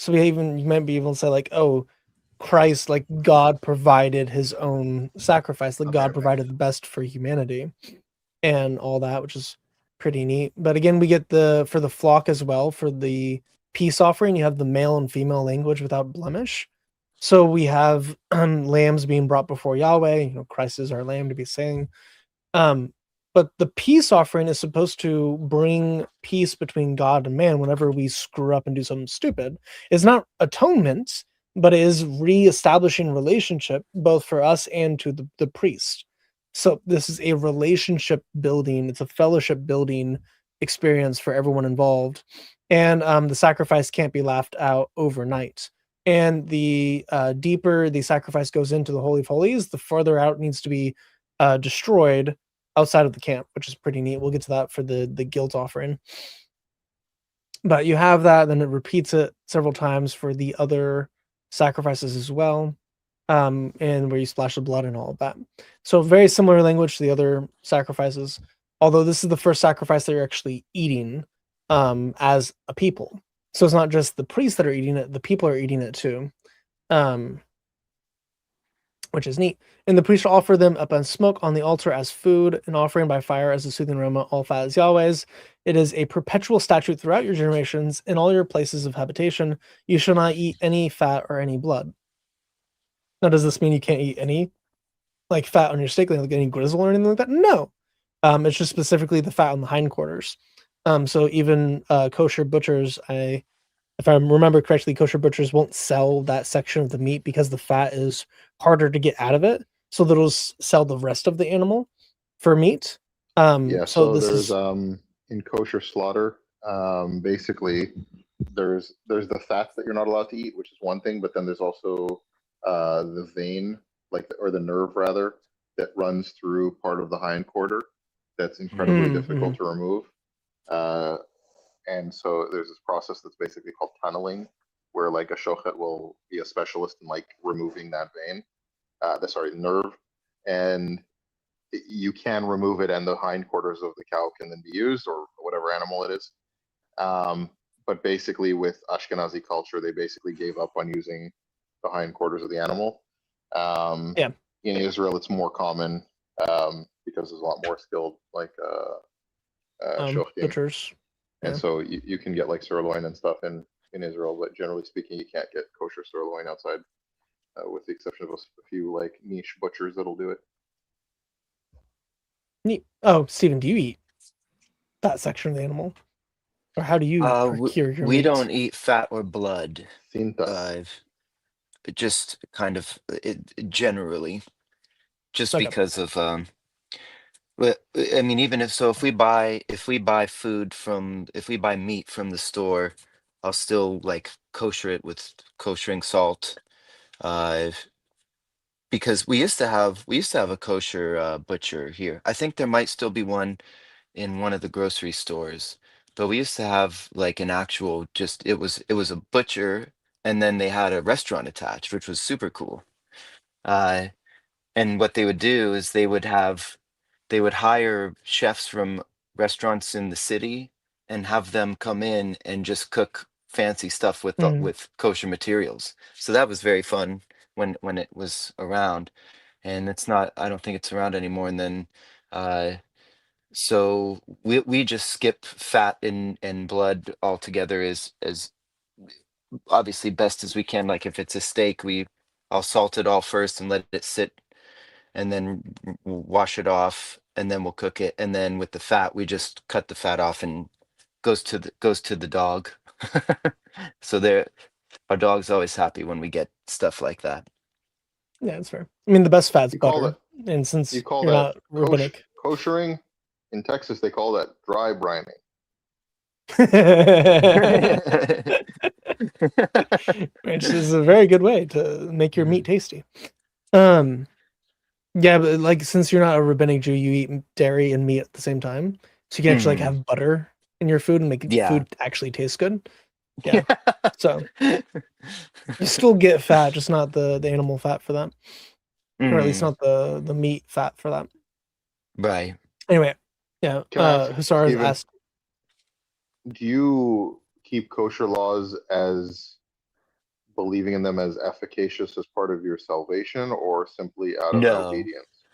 So you might be able to say like, oh, Christ, like God provided his own sacrifice, like Okay, God okay. provided the best for humanity and all that, which is pretty neat. But again, we get for the flock as well, for the peace offering, you have the male and female language without blemish. So we have lambs being brought before Yahweh. Christ is our lamb to be saying. But the peace offering is supposed to bring peace between God and man whenever we screw up and do something stupid. It's not atonement, but it is re-establishing relationship both for us and to the priest. So this is a relationship building, it's a fellowship building experience for everyone involved. And the sacrifice can't be laughed out overnight. And the deeper the sacrifice goes into the Holy of Holies, the further out it needs to be destroyed outside of the camp, which is pretty neat. We'll get to that for the guilt offering. But you have that, then it repeats it several times for the other sacrifices as well, and where you splash the blood and all of that. So very similar language to the other sacrifices, although this is the first sacrifice that you're actually eating as a people. So it's not just the priests that are eating it, the people are eating it too. which is neat. And the priest shall offer them up on smoke on the altar as food, an offering by fire as a soothing aroma. All fat is Yahweh's. It is a perpetual statute throughout your generations in all your places of habitation. You shall not eat any fat or any blood. Now, does this mean you can't eat any like fat on your steak, like any grizzle or anything like that? No. It's just specifically the fat on the hindquarters. So even kosher butchers, if I remember correctly, kosher butchers won't sell that section of the meat because the fat is harder to get out of it. So they'll sell the rest of the animal for meat. Yeah, So so this there's is in kosher slaughter, basically there's the fats that you're not allowed to eat, which is one thing, but then there's also the vein, or the nerve rather, that runs through part of the hindquarter that's incredibly difficult to remove. And so there's this process that's basically called tunneling, where like a shochet will be a specialist in like removing that vein, the nerve, and you can remove it, and the hindquarters of the cow can then be used, or whatever animal it is. But basically, with Ashkenazi culture, they basically gave up on using the hindquarters of the animal. Yeah. In Israel, it's more common because there's a lot more skilled like shoftim. butchers. And so you can get like sirloin and stuff in Israel, but generally speaking, you can't get kosher sirloin outside, with the exception of a few like niche butchers that'll do it. Neat. Oh, Stephen, do you eat that section of the animal? Or how do you procure your we meat? don't eat fat or blood. Cintas. Just kind of generally, just Okay. because of I mean, even if we buy meat from the store, I'll still like kosher it with koshering salt. Because we used to have a kosher butcher here. I think there might still be one in one of the grocery stores, but we used to have like an actual it was a butcher, and then they had a restaurant attached, which was super cool. Uh, and what they would do is they would hire chefs from restaurants in the city and have them come in and just cook fancy stuff with kosher materials. So that was very fun when it was around, and I don't think it's around anymore. And then so we just skip fat and blood altogether, as obviously best as we can. Like if it's a steak, I'll salt it all first and let it sit, and then wash it off, and then we'll cook it. And then with the fat, we just cut the fat off and goes to the dog. So our dog's always happy when we get stuff like that. Yeah, that's fair. I mean, the best fat's You call butter, and since You call you're that not rabbinic, koshering. In Texas, they call that dry brining. which is a very good way to make your meat tasty. Yeah, but like since you're not a rabbinic Jew, you eat dairy and meat at the same time, so you can actually like have butter in your food and make food actually taste good. Yeah, so you still get fat, just not the animal fat for that, or at least not the meat fat for that. Right. Anyway, yeah. Hussar Steven, asked, do you keep kosher laws as believing in them as efficacious as part of your salvation, or simply out of obedience?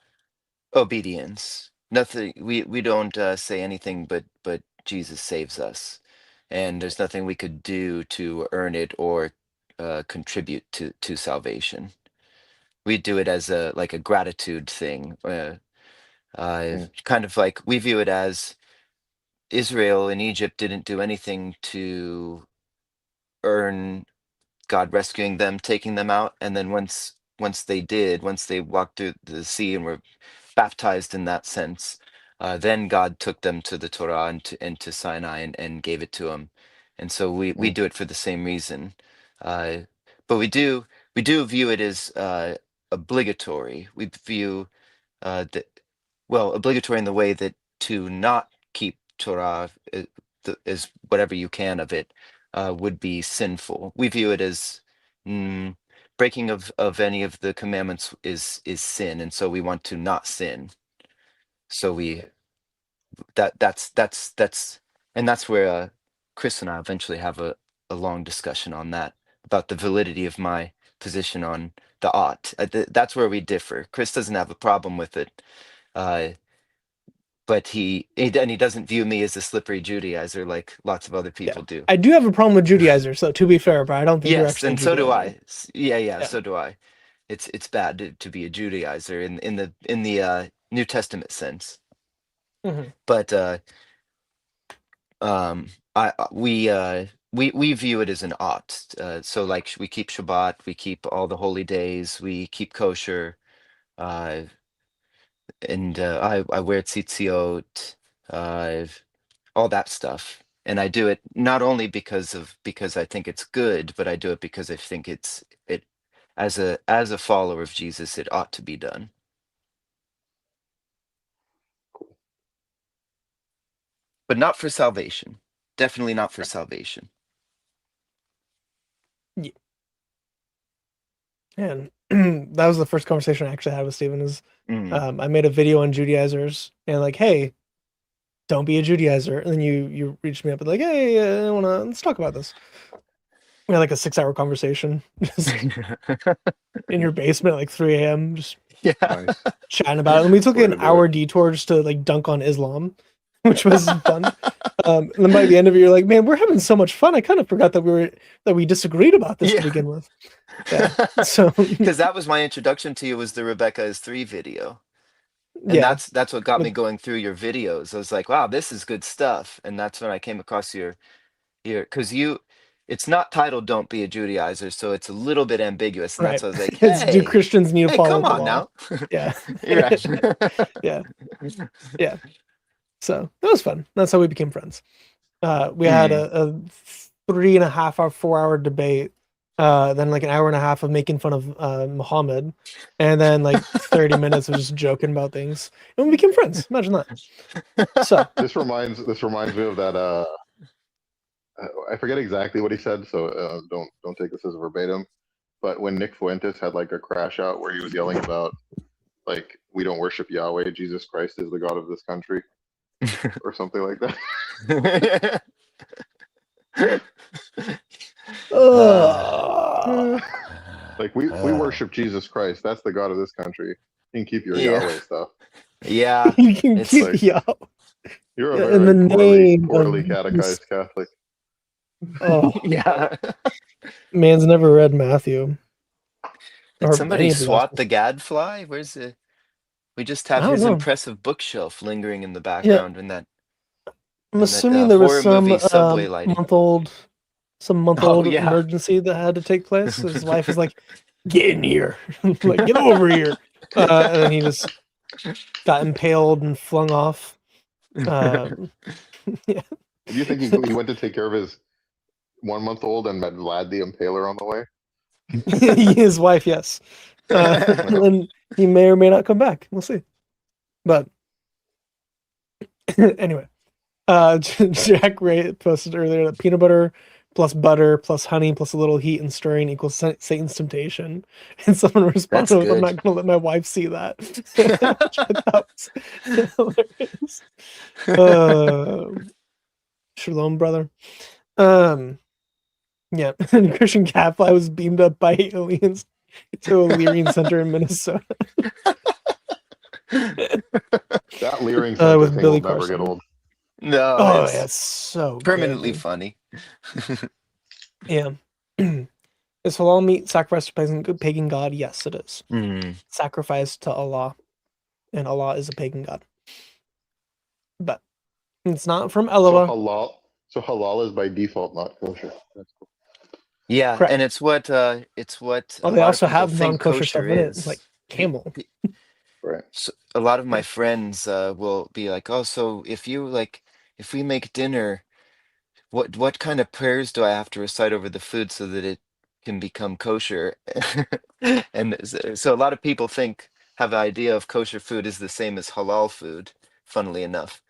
Obedience. Nothing. We don't say anything but Jesus saves us, and there's nothing we could do to earn it or contribute to salvation. We do it as a gratitude thing. Kind of like we view it as Israel in Egypt didn't do anything to earn God rescuing them, taking them out, and then once they walked through the sea and were baptized in that sense, then God took them to the Torah and to Sinai, and gave it to them. And so we do it for the same reason. But we do view it as obligatory. We view that, well, obligatory in the way that to not keep Torah is whatever you can of it would be sinful. We view it as breaking of any of the commandments is sin, and so we want to not sin. So that's and that's where Chris and I eventually have a long discussion on that, about the validity of my position on the ought. That's where we differ. Chris doesn't have a problem with it, but he doesn't view me as a slippery Judaizer like lots of other people do. I do have a problem with Judaizers, so to be fair, but I don't think you're Yes, actually and a so do Judaizer. I. Yeah, so do I. It's bad to be a Judaizer in the New Testament sense. Mhm. But we view it as an ought. So like we keep Shabbat, we keep all the holy days, we keep kosher, and I wear tzitziot, all that stuff. And I do it not only because I think it's good, but I do it because I think it as a follower of Jesus, it ought to be done. But not for salvation. Definitely not for salvation. Yeah. And that was the first conversation I actually had with Steven is I made a video on Judaizers and like, hey, don't be a Judaizer. And then you reached me up and like, hey, let's talk about this. We had like a 6-hour conversation just in your basement at like 3 a.m. just Nice. chatting about it. And we took Way an to do hour it. detour just to like dunk on Islam, which was fun. And then by the end of it, you're like, man, we're having so much fun. I kind of forgot that we disagreed about this to begin with. Yeah. So because that was my introduction to you, was the Rebecca is 3 video. And that's what got me going through your videos. I was like, wow, this is good stuff. And that's when I came across your because it's not titled "Don't Be a Judaizer," so it's a little bit ambiguous. And right. that's why I was like, It's, do Christians need to follow come the on law? now. Yeah. You're right. Yeah. So that was fun. That's how we became friends. We had a 3.5 hour, 4-hour debate. Then like an hour and a half of making fun of Muhammad, and then like 30 minutes of just joking about things, and we became friends. Imagine that. So this reminds me of that. I forget exactly what he said, so don't take this as a verbatim. But when Nick Fuentes had like a crash out where he was yelling about like we don't worship Yahweh, Jesus Christ is the God of this country, or something like that. Like we worship Jesus Christ. That's the God of this country. You can keep your Yahweh stuff. Yeah, you can it's keep like, Yahweh. You're a in the very name poorly of catechized Catholic. Oh yeah. man's never read Matthew. Did Or somebody any of the swat Gospels. the gadfly? Where's it? We just I have don't his know. impressive bookshelf lingering in the background in that. I'm assuming there was horror some movie subway lighting. month-old Oh, yeah. emergency that had to take place. His wife was like, "Get in here, like get over here," and then he just got impaled and flung off. Yeah. Do you think he went to take care of his 1-month-old and met Vlad the Impaler on the way? His wife, yes. And he may or may not come back. We'll see. But anyway, Jack Ray posted earlier that peanut butter plus butter plus honey plus a little heat and stirring equals Satan's temptation. And someone responded with, "I'm not going to let my wife see that." That was hilarious. Shalom, brother. Yeah, and Christian Gadfly was beamed up by aliens to a Leering Center in Minnesota. That Leering Center with thing Billy will never Carson. get old. No, Oh, it's yeah, it's so permanently good. funny. Yeah. Is halal meat sacrificed to pagan god? Yes, it is. Sacrificed to Allah. And Allah is a pagan god. But it's not from Eloah. So halal is by default not kosher. That's cool. Yeah, Correct. and it's what well, they also have non-kosher stuff in it, is. like camel. Right. So a lot of my friends will be like, "Oh, so if we make dinner, what kind of prayers do I have to recite over the food so that it can become kosher?" And so a lot of people have the idea of kosher food is the same as halal food, funnily enough.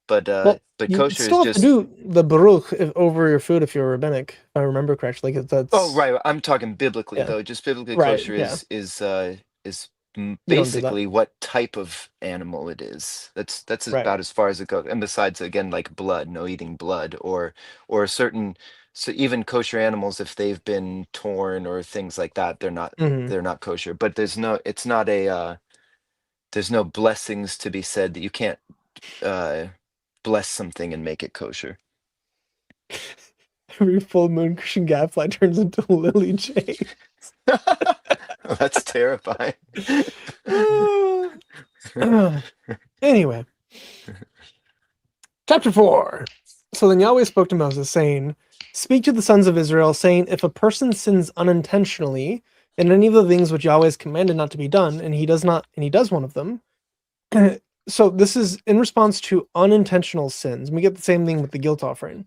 But you kosher still is have to just do the baruch over your food if you're rabbinic, if I remember correctly. That's Oh, right. I'm talking biblically though. Just biblically right, kosher yeah. is You don't do that. basically what type of animal it is. That's Right. about as far as it goes. And besides, again, like blood, no eating blood, or certain, so even kosher animals, if they've been torn or things like that, Mhm. they're not kosher. But it's not there's no blessings to be said that you can't bless something and make it kosher. Every full moon, Christian Gadfly turns into Lily Jane. That's terrifying. Anyway, chapter 4. So then Yahweh spoke to Moses, saying, "Speak to the sons of Israel, saying, if a person sins unintentionally in any of the things which Yahweh has commanded not to be done, and he does one of them." So this is in response to unintentional sins. We get the same thing with the guilt offering.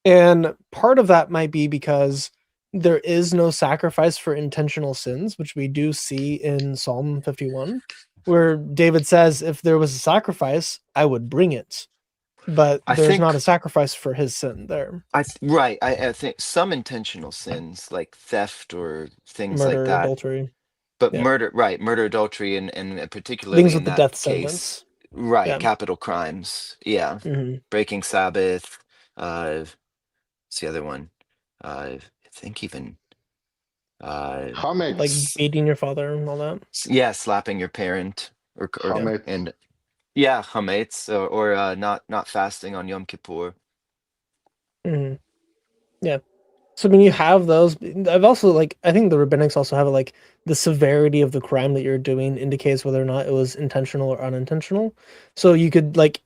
And part of that might be because there is no sacrifice for intentional sins, which we do see in Psalm 51, where David says, if there was a sacrifice, I would bring it. But I there's think not a sacrifice for his sin there. right. I think some intentional sins like theft or things like Murder, that, adultery. but Yeah. murder, adultery, and Things particularly with in the that death case, sentence. right, Yeah. capital crimes. Yeah, Mhm. breaking Sabbath. What's the other one? I think even Chametz. Like beating your father and all that. yeah, slapping your parent or Chametz. and yeah, chametz, or not fasting on Yom Kippur. Mhm. Yeah. So when you have those, I've also I think the rabbinics also have it like the severity of the crime that you're doing indicates whether or not it was intentional or unintentional. So you could like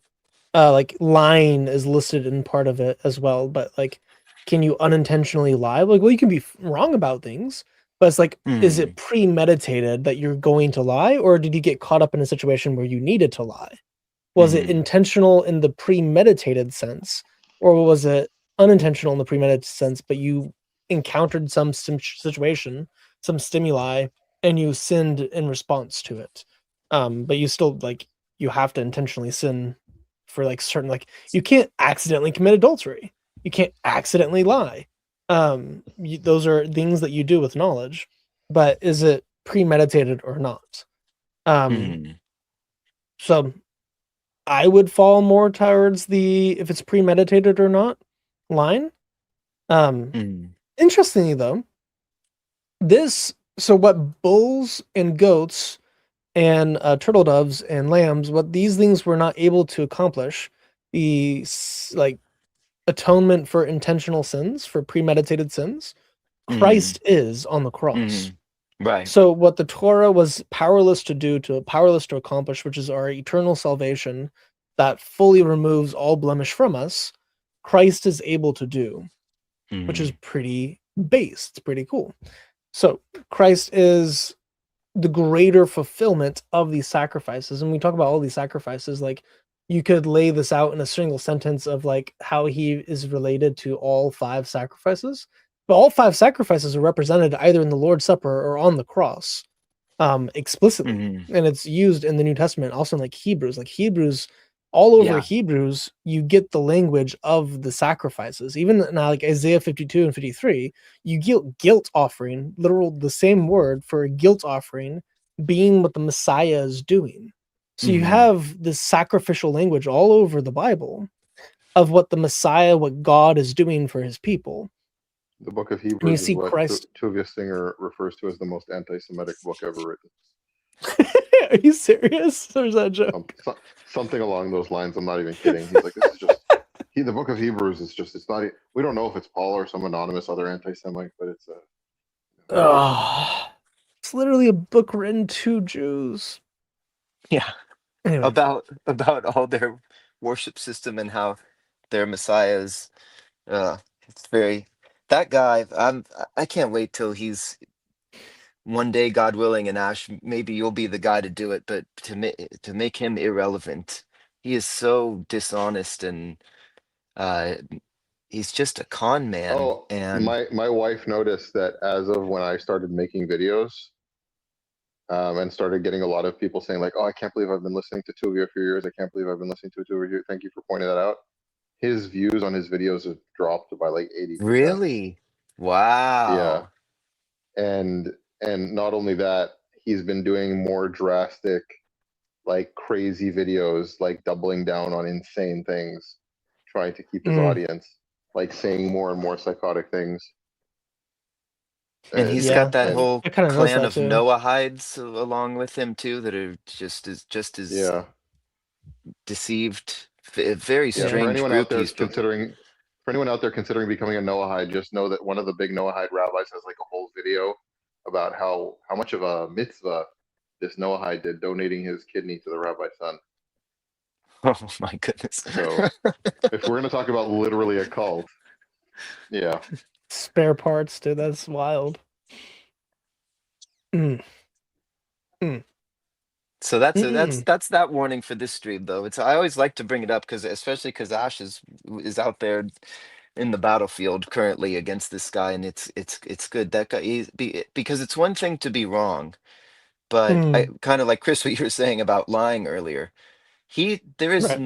lying is listed in part of it as well, but like can you unintentionally lie? Like, well, you can be wrong about things, but it's like, is it Mm, premeditated that you're going to lie, or did you get caught up in a situation where you needed to lie? Was it mm, intentional in the premeditated sense, or was it unintentional in the premeditated sense, but you encountered some situation, some stimuli, and you sinned in response to it? But you still you have to intentionally sin for certain you can't accidentally commit adultery. You can't accidentally lie. Those are things that you do with knowledge, but is it premeditated or not? mm, So I would fall more towards the if it's premeditated or not line. Um, mm, Interestingly though, what bulls and goats and turtle doves and lambs, what these things were not able to accomplish, the atonement for intentional sins, for premeditated sins, mm, Christ is on the cross. mm. Right. So what the Torah was powerless to do, powerless to accomplish, which is our eternal salvation that fully removes all blemish from us, Christ is able to do, which is Mm, pretty base. It's pretty cool. So Christ is the greater fulfillment of these sacrifices. And we talk about all these sacrifices, like you could lay this out in a single sentence of how he is related to all 5 sacrifices. But all 5 sacrifices are represented either in the Lord's Supper or on the cross, explicitly. mm, And it's used in the New Testament, also in Hebrews. Hebrews, all over yeah. Hebrews, you get the language of the sacrifices. Even now, Isaiah 52 and 53, you get guilt offering, literal the same word for a guilt offering being what the Messiah is doing. So you Mm, have this sacrificial language all over the Bible of what the Messiah, what God is doing for his people. The book of And you Hebrews is see what Christ. Tuvia Singer refers to as the most anti-Semitic book ever written. Are you serious? Or is that a joke? Something along those lines. I'm not even kidding. He's like, this is just the book of Hebrews is just. It's not. We don't know if it's Paul or some anonymous other anti-Semite, but it's a. Oh, it's literally a book written to Jews. yeah. Anyway, About all their worship system and how their messiahs. It's very that guy. I can't wait till he's one day, God willing, and Ash, maybe you'll be the guy to do it. But to make him irrelevant, he is so dishonest and uh, he's just a con man. Oh, And my wife noticed that as of when I started making videos, and started getting a lot of people saying like, "Oh, I can't believe I've been listening to Tuvia for years. I can't believe I've been listening to Tuvia. Thank you for pointing that out." His views on his videos have dropped by like 80%. really, Yeah, wow. and not only that, he's been doing more drastic, like crazy videos, like doubling down on insane things, trying to keep his audience, like saying more and more psychotic things. And he's Yeah. got that and whole I kind of noticed clan that of too. Noahides along with him too, that are just as yeah, deceived. A very yeah. For strange anyone out group there he's built. considering, becoming a Noahide, just know that one of the big Noahide rabbis has like a whole video about how much of a mitzvah this Noahide did, donating his kidney to the rabbi's son. Oh my goodness. So if we're gonna talk about literally a cult, yeah, Spare parts, dude. That's wild. Mm. Mm. So that's Mm-mm. that's that warning for this stream though. I always like to bring it up because especially because Ash is out there in the battlefield currently against this guy, and it's good that guy because it's one thing to be wrong, but I Mm. kind of like Chris what you were saying about lying earlier. Right.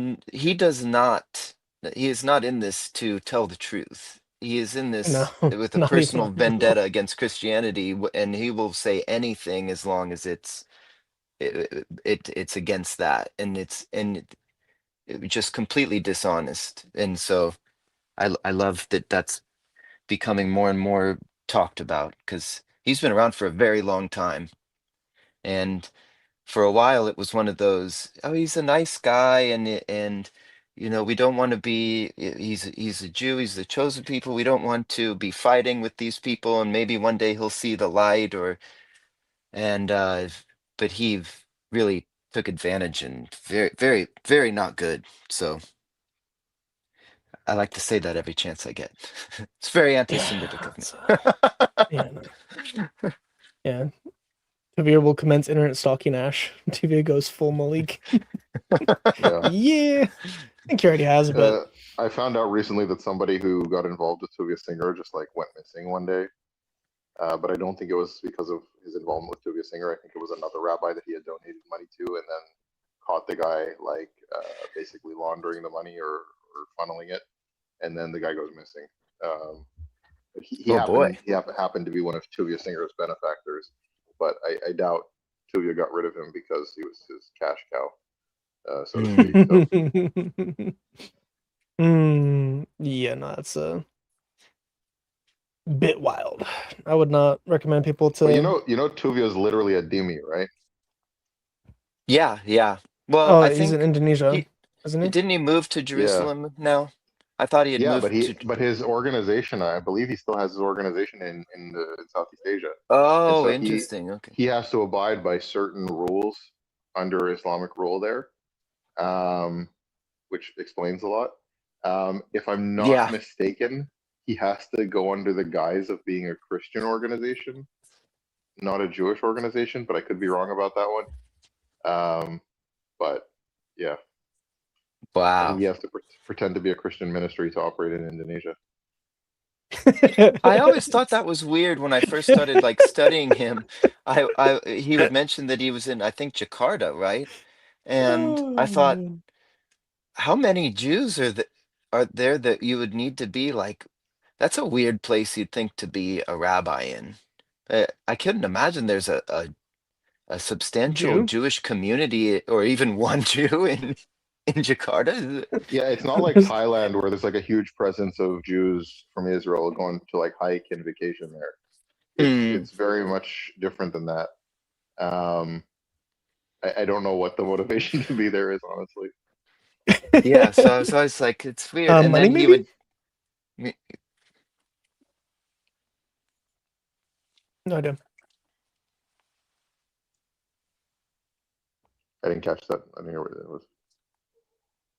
He is not in this to tell the truth. He is in No, this with a not personal even. No. vendetta against Christianity, and he will say anything as long as it's against that, and it just completely dishonest. And so I love that that's becoming more and more talked about because he's been around for a very long time, and for a while it was one of those, oh, he's a nice guy, and we don't want to be, he's a Jew, he's the chosen people, we don't want to be fighting with these people, and maybe one day he'll see the light, and but he really took advantage, and very very very not good. So I like to say that every chance I get. It's very anti-Semitic Yeah. of me. Yeah. No. Yeah. Tavir will commence internet stalking Ash. Tavir goes full Malik. yeah. Yeah. I think he already has, but I found out recently that somebody who got involved with Tuvia Singer just like went missing one day. But I don't think it was because of his involvement with Tuvia Singer. I think it was another rabbi that he had donated money to, and then caught the guy like basically laundering the money or funneling it, and then the guy goes missing. But Oh boy. he happened to be one of Tuvia Singer's benefactors, but I doubt Tuvia got rid of him because he was his cash cow, so to speak. So Yeah, no, it's a bit wild. I would not recommend people but to. Tuvia is literally a dhimmi, right? Yeah, yeah. Well, Oh, I he's in think Indonesia, he isn't he? didn't he move to Yeah, Jerusalem now? I thought he had yeah, moved to. but his organization, I believe he still has his organization in Southeast Asia, and Oh, so interesting. Okay. he has to abide by certain rules under Islamic rule there, um, which explains a lot. If I'm not Yeah. mistaken, he has to go under the guise of being a Christian organization, not a Jewish organization, but I could be wrong about that one. But yeah, I think Wow. you have to pretend to be a Christian ministry to operate in Indonesia. I always thought that was weird when I first started like studying him. He would mention that he was in, I think, Jakarta, right? And I Oh, thought, man. how many Jews are there that you would need to be like? That's a weird place you'd think to be a rabbi in. I couldn't imagine there's a substantial Jew? Jewish community or even one Jew in Jakarta. Yeah, it's not like Thailand where there's like a huge presence of Jews from Israel going to like hike and vacation there. Hmm. It's very much different than that. Um, I don't know what the motivation to be there is, honestly. Yeah, so I was always like, it's weird. And Money, then he maybe? would, No idea. I didn't catch that. I didn't hear what it was.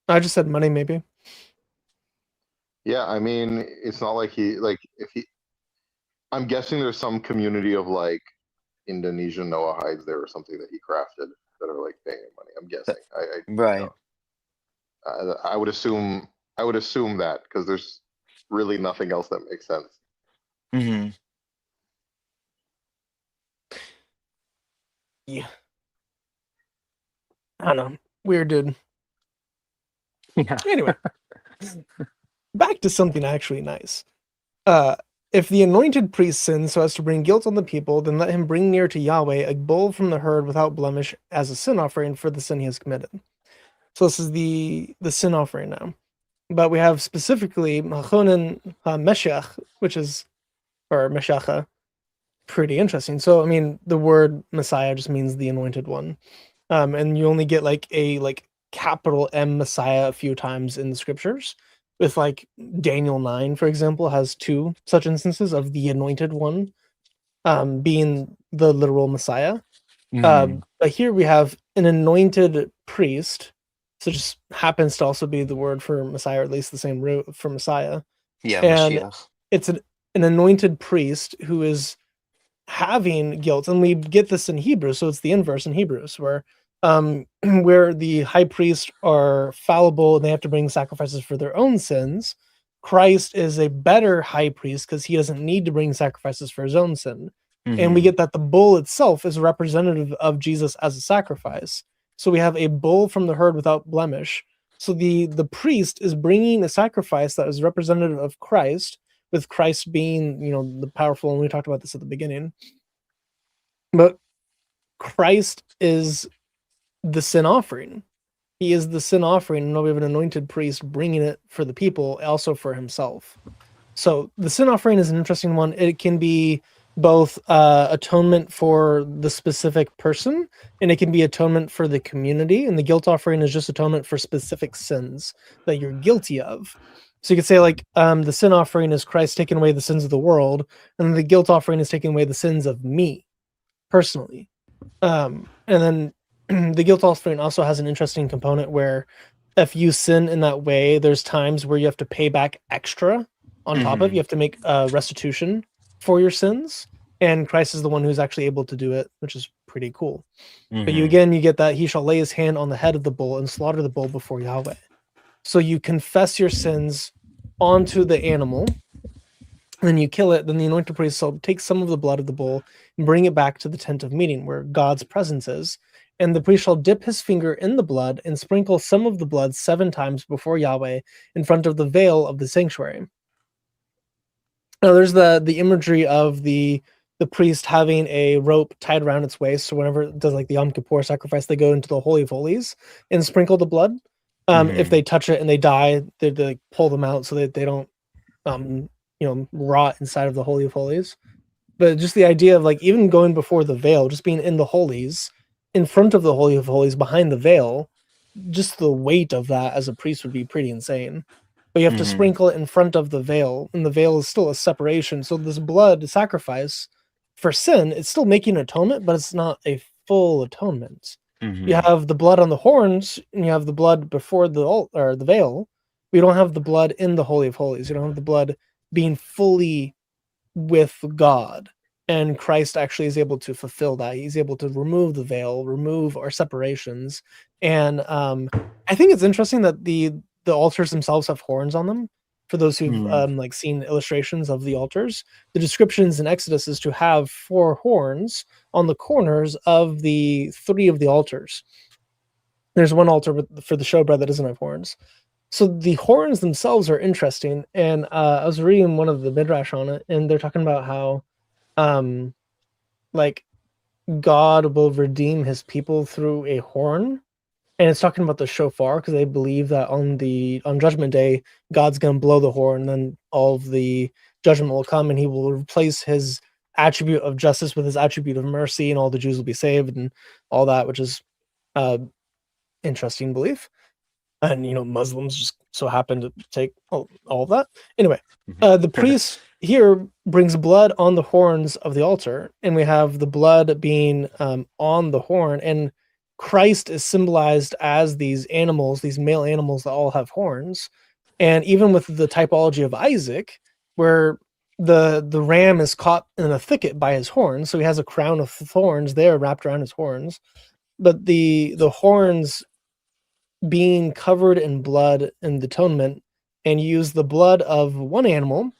I just said money, maybe. Yeah, I mean, it's not like if he. I'm guessing there's some community of like Indonesian Noahides there or something that he crafted that are like paying him money. I'm guessing. right. I would assume. I would assume that because there's really nothing else that makes sense. Hmm. Yeah. I don't know. Weird dude. Yeah. Anyway, back to something actually nice. Uh, if the anointed priest sins so as to bring guilt on the people, then let him bring near to Yahweh a bull from the herd without blemish as a sin offering for the sin he has committed. So this is the sin offering now. But we have specifically Machonin Meshiach, which is, or Meshacha, pretty interesting. So, I mean, the word Messiah just means the anointed one. And you only get like a capital M Messiah a few times in the scriptures. With like Daniel 9, for example, has 2 such instances of the anointed one being the literal Messiah. But here we have an anointed priest, so it just happens to also be the word for Messiah, or at least the same root for Messiah. Yeah, And Mashiach. it's an anointed priest who is having guilt, and we get this in Hebrews, so it's the inverse in Hebrews, where where the high priests are fallible and they have to bring sacrifices for their own sins. Christ is a better high priest because he doesn't need to bring sacrifices for his own sin. And we get that the bull itself is representative of Jesus as a sacrifice. So we have a bull from the herd without blemish. So the priest is bringing a sacrifice that is representative of Christ, with Christ being, the powerful, and we talked about this at the beginning. But Christ is the sin offering. He is the sin offering, and we have an anointed priest bringing it for the people, also for himself. So the sin offering is an interesting one. It can be both atonement for the specific person, and it can be atonement for the community. And the guilt offering is just atonement for specific sins that you're guilty of. So you could say the sin offering is Christ taking away the sins of the world, and the guilt offering is taking away the sins of me personally. And then the guilt offering also has an interesting component where if you sin in that way, there's times where you have to pay back extra on top of it. You have to make restitution for your sins, and Christ is the one who's actually able to do it, which is pretty cool. But you get that he shall lay his hand on the head of the bull and slaughter the bull before Yahweh. So you confess your sins onto the animal, and then you kill it. Then the anointed priest shall take some of the blood of the bull and bring it back to the tent of meeting where God's presence is. And the priest shall dip his finger in the blood and sprinkle some of the blood 7 times before Yahweh in front of the veil of the sanctuary. Now there's the imagery of the priest having a rope tied around its waist. So whenever it does like the Yom Kippur sacrifice, they go into the Holy of Holies and sprinkle the blood. If they touch it and they die, they pull them out so that they don't rot inside of the Holy of Holies. But just the idea of even going before the veil, just being in the holies, in front of the Holy of Holies, behind the veil, just the weight of that as a priest would be pretty insane. But you have to sprinkle it in front of the veil, and the veil is still a separation. So this blood sacrifice for sin, it's still making atonement, but it's not a full atonement. You have the blood on the horns, and you have the blood before the veil. We don't have the blood in the Holy of Holies. You don't have the blood being fully with God. And Christ actually is able to fulfill that. He's able to remove the veil, remove our separations. And I think it's interesting that the altars themselves have horns on them. For those who've seen illustrations of the altars, the descriptions in Exodus is to have 4 horns on the corners of the 3 of the altars. There's one altar for the showbread that doesn't have horns. So the horns themselves are interesting. And I was reading one of the midrash on it, and they're talking about how God will redeem his people through a horn. And it's talking about the shofar, because they believe that on Judgment Day, God's going to blow the horn, and then all of the judgment will come, and he will replace his attribute of justice with his attribute of mercy, and all the Jews will be saved, and all that, which is interesting belief. And Muslims just so happen to take all of that. Anyway, the priest here brings blood on the horns of the altar, and we have the blood being on the horn, and Christ is symbolized as these animals, these male animals that all have horns. And even with the typology of Isaac, where the ram is caught in a thicket by his horns, so he has a crown of thorns there wrapped around his horns. But the horns being covered in blood and atonement, and use the blood of one animal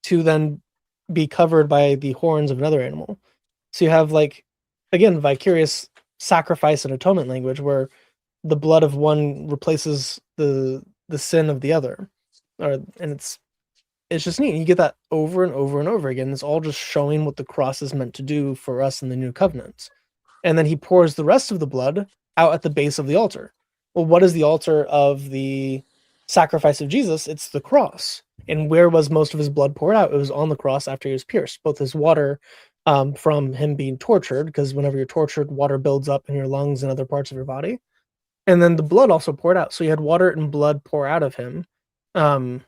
to then be covered by the horns of another animal. So you have again, vicarious sacrifice and atonement language, where the blood of one replaces the sin of the other, and it's it's just neat. You get that over and over and over again. It's all just showing what the cross is meant to do for us in the new covenant. And then he pours the rest of the blood out at the base of the altar. Well, what is the altar of the sacrifice of Jesus? It's the cross. And where was most of his blood poured out? It was on the cross after he was pierced. Both his water from him being tortured, because whenever you're tortured, water builds up in your lungs and other parts of your body. And then the blood also poured out. So you had water and blood pour out of him. I meant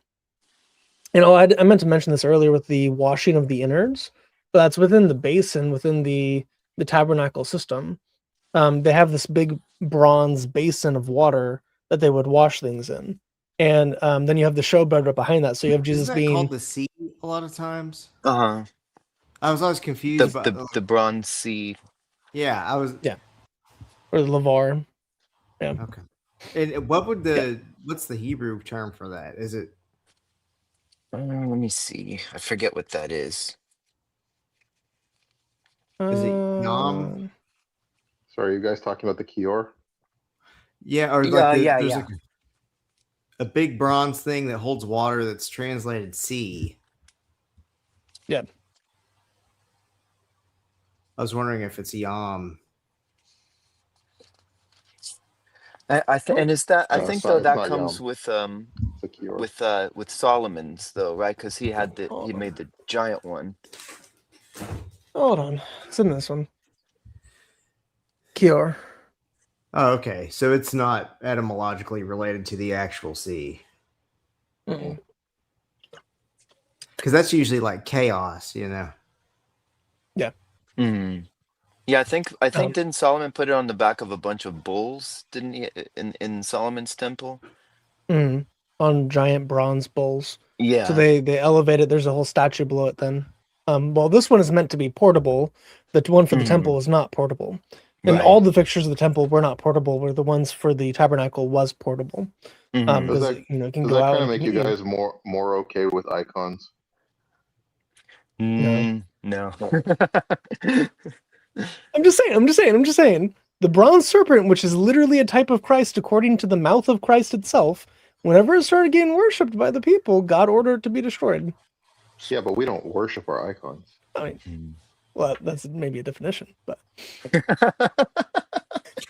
to mention this earlier with the washing of the innards, but that's within the basin, within the tabernacle system. They have this big bronze basin of water that they would wash things in. And then you have the showbread right behind that. So you have Jesus Isn't that being called the sea a lot of times. Uh-huh. I was always confused about The bronze sea. Yeah, I was. Yeah. Or the lavar. Yeah. Okay. And what's the Hebrew term for that? Is it? Let me see. I forget what that is. Is it Yom? Sorry, you guys talking about the Kior? Yeah, or there's a big bronze thing that holds water that's translated sea. Yeah. I was wondering if it's Yom. I think though it's that not comes Yom. with It's a Kior. with Solomon's though, right? Because he made the giant one. Hold on. It's in this one. Kior. Oh, okay. So it's not etymologically related to the actual sea. Mm-mm. Because that's usually like chaos, you know. Yeah. Mm. Yeah, I think didn't Solomon put it on the back of a bunch of bulls? Didn't he in Solomon's temple? Mm-hmm. On giant bronze bowls. Yeah. So they elevate it. There's a whole statue below it then. Well, this one is meant to be portable. The one for the temple is not portable. And Right. all the fixtures of the temple were not portable, where the ones for the tabernacle was portable. Mhm. Because Does it can Does go that out. kind of and make you guys more okay with icons? No. I'm just saying. The bronze serpent, which is literally a type of Christ according to the mouth of Christ itself, whenever it started getting worshipped by the people, God ordered it to be destroyed. Yeah, but we don't worship our icons. I mean, well, that's maybe a definition, but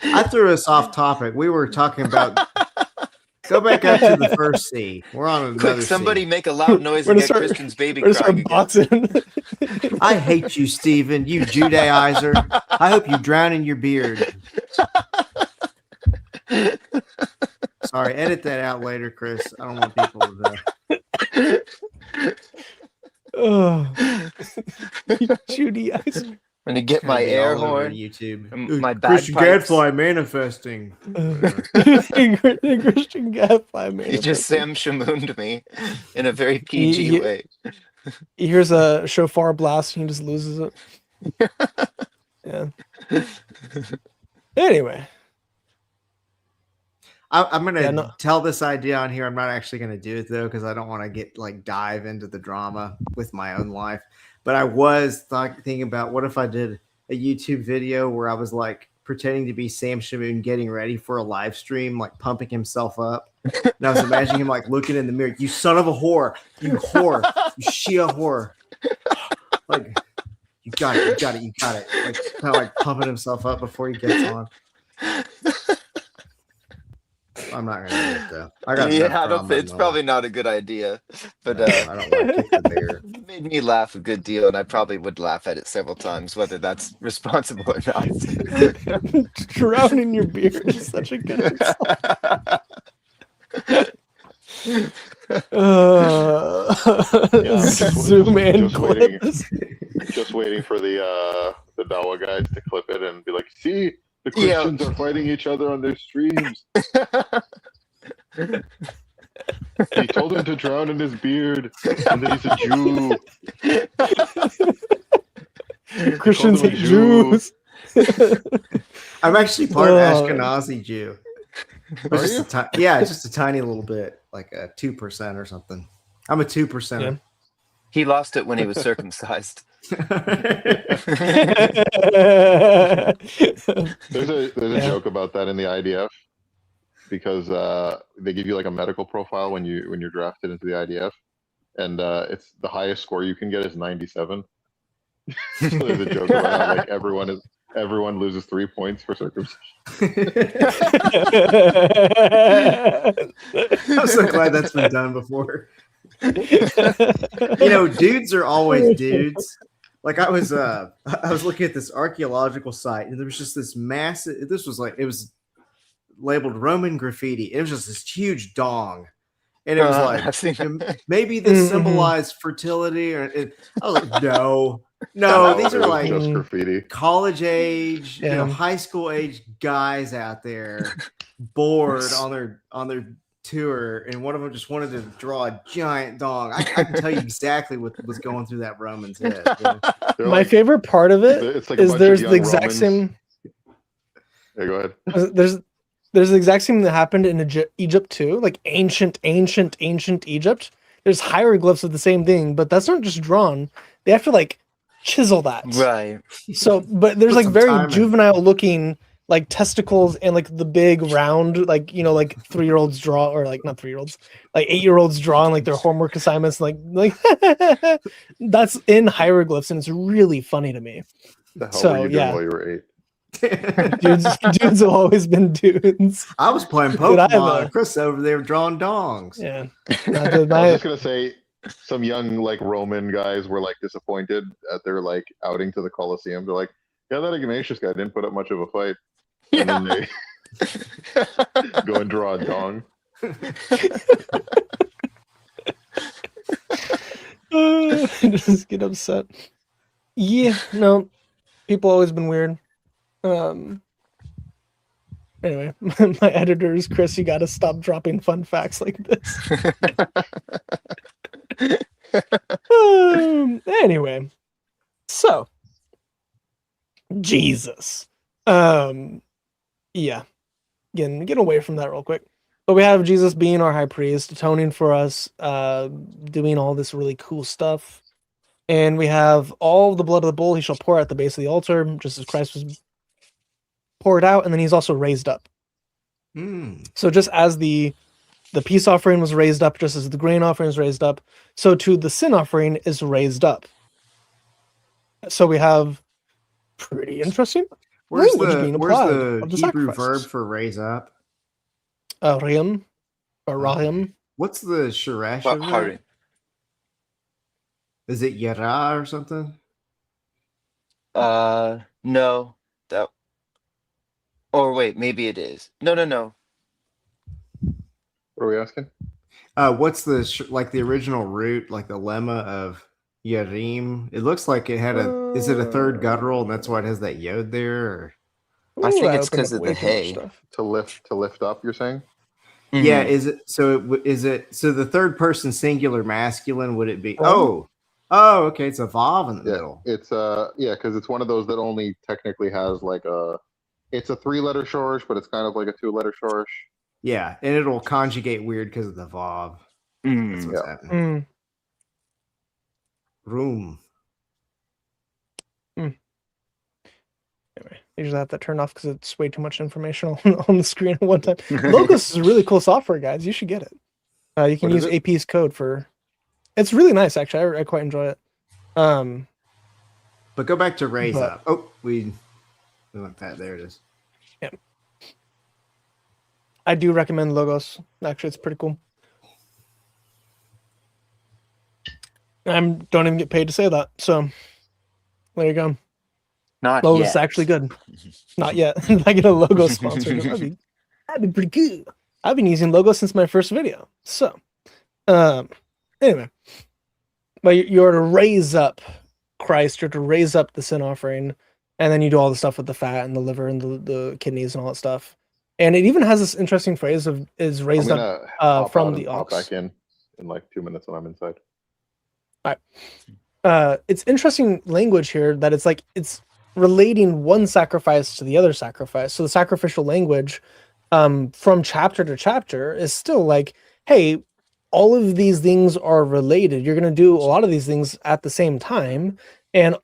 I threw us off topic. We were talking about. Go back up to the first C. We're on another Quick, somebody C. make a loud noise We're and gonna get start- Christian's baby we're gonna crying start again. boxing. I hate you, Stephen. You Judaizer. I hope you drown in your beard. Sorry, edit that out later, Chris. I don't want people to know. Oh, Judaizer. I'm gonna get my Gonna be air all over horn. YouTube. My Christian bagpipes. Gadfly manifesting. Christian Gadfly, man. You just Sam Shamooned me in a very PG way. He hears a shofar blast and he just loses it. Yeah. Anyway. I'm gonna tell this idea on here. I'm not actually gonna do it though, because I don't want to dive into the drama with my own life. But I was thinking about what if I did a YouTube video where I was like pretending to be Sam Shamoon getting ready for a live stream, like pumping himself up. And I was imagining him like looking in the mirror, you son of a whore, you whore, you Shia whore. Like, you got it. Like kind of like pumping himself up before he gets on. I'm not gonna do it though. I got it's probably not a good idea. But no, I don't want to kick the bear. it made me laugh a good deal, and I probably would laugh at it several times, whether that's responsible or not. Drowning your beard is such a good zoom in clip. Just waiting for the Dawa guys to clip it and be like, see, the Christians are fighting each other on their streams. He told him to drown in his beard, and that he's a Jew. Christians hate Jews. I'm actually part Ashkenazi Jew. Are you? Just a tiny little bit, like a 2% or something. I'm a 2%. Yeah. He lost it when he was circumcised. There's a joke about that in the IDF, because they give you like a medical profile when you're drafted into the IDF, and it's the highest score you can get is 97. So there's a joke about how like everyone loses 3 points for circumcision. I'm so glad that's been done before. Dudes are always dudes. Like I was looking at this archaeological site, and there was just this massive. It was labeled Roman graffiti. It was just this huge dong, and it was maybe this symbolized fertility, or I was like, no, these are like just graffiti. College age, high school age guys out there bored on their tour, and one of them just wanted to draw a giant dong. I can tell you exactly what was going through that Roman's head. My favorite part of it is there's the exact same. Yeah, go ahead. There's the exact same that happened in Egypt too, like ancient Egypt. There's hieroglyphs of the same thing, but that's not just drawn. They have to like chisel that. Right. So, but there's like very juvenile looking like testicles and like the big round, like 3-year-olds draw, or like not 3-year-olds, like 8-year-olds draw on like their homework assignments, like that's in hieroglyphs, and it's really funny to me. The hell were you doing while you were 8? dudes have always been dudes. I was playing Pokemon. Chris over there drawing dongs. Yeah. I was just gonna say, some young like Roman guys were like disappointed at their like outing to the Colosseum. They're like, yeah, that Ignatius guy didn't put up much of a fight. And then they go and draw a dong. Just get upset. Yeah, no. People always been weird. Anyway, my editor is Chris. You got to stop dropping fun facts like this. Anyway, so Jesus. Yeah. Again, get away from that real quick. But we have Jesus being our high priest, atoning for us, doing all this really cool stuff. And we have all the blood of the bull he shall pour at the base of the altar, just as Christ was poured out, and then he's also raised up. So just as the peace offering was raised up, just as the grain offering is raised up, so too the sin offering is raised up. So we have pretty interesting language being applied. Where's the Hebrew verb for raise up? Rahim, or Rahim. What's the Shirash of that? Is it Yara or something? No. That. Or wait, maybe it is. No. What are we asking? What's the original root, like the lemma of Yarim? It looks like it had is it a third guttural, and that's why it has that yod there? Or? I think it's because of the hay. To lift up, you're saying? Mm-hmm. Yeah, is it so the third person singular masculine, would it be okay, it's a vav in the middle. It's because it's one of those that only technically has like it's a 3-letter shorish, but it's kind of like a 2-letter shorish. Yeah, and it'll conjugate weird because of the vav. That's what's happening. Room. Anyway, I usually have to turn off because it's way too much information on the screen at one time. Logos is really cool software, guys. You should get it. You can use AP's code for. It's really nice, actually. I quite enjoy it. But go back to raise up. Oh, we went that. There it is. Yeah. I do recommend Logos. Actually, it's pretty cool. I don't even get paid to say that. So there you go. Not Logos yet. is actually good. Not yet. If I get a logo sponsor, that'd be pretty good. I've been using Logos since my first video. So anyway, but you're to raise up Christ, you're to raise up the sin offering, and then you do all the stuff with the fat and the liver and the kidneys and all that stuff. And it even has this interesting phrase of is raised up from the ox. Back in like 2 minutes when I'm inside. All right. It's interesting language here that it's relating one sacrifice to the other sacrifice. So the sacrificial language from chapter to chapter is still like, hey, all of these things are related. You're going to do a lot of these things at the same time. And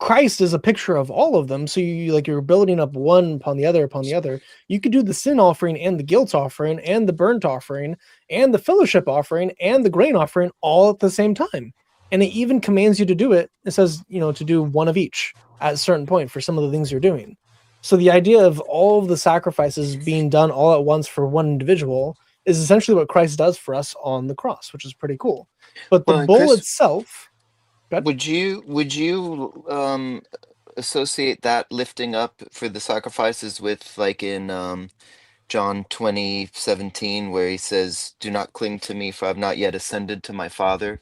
Christ is a picture of all of them. So you're building up one upon the other upon the other. You could do the sin offering and the guilt offering and the burnt offering and the fellowship offering and the grain offering all at the same time. And it even commands you to do it. It says, to do one of each at a certain point for some of the things you're doing. So the idea of all of the sacrifices being done all at once for one individual is essentially what Christ does for us on the cross, which is pretty cool. But the bull Chris, itself, would you associate that lifting up for the sacrifices with like in John 20:17, where he says, "Do not cling to me, for I've not yet ascended to my Father."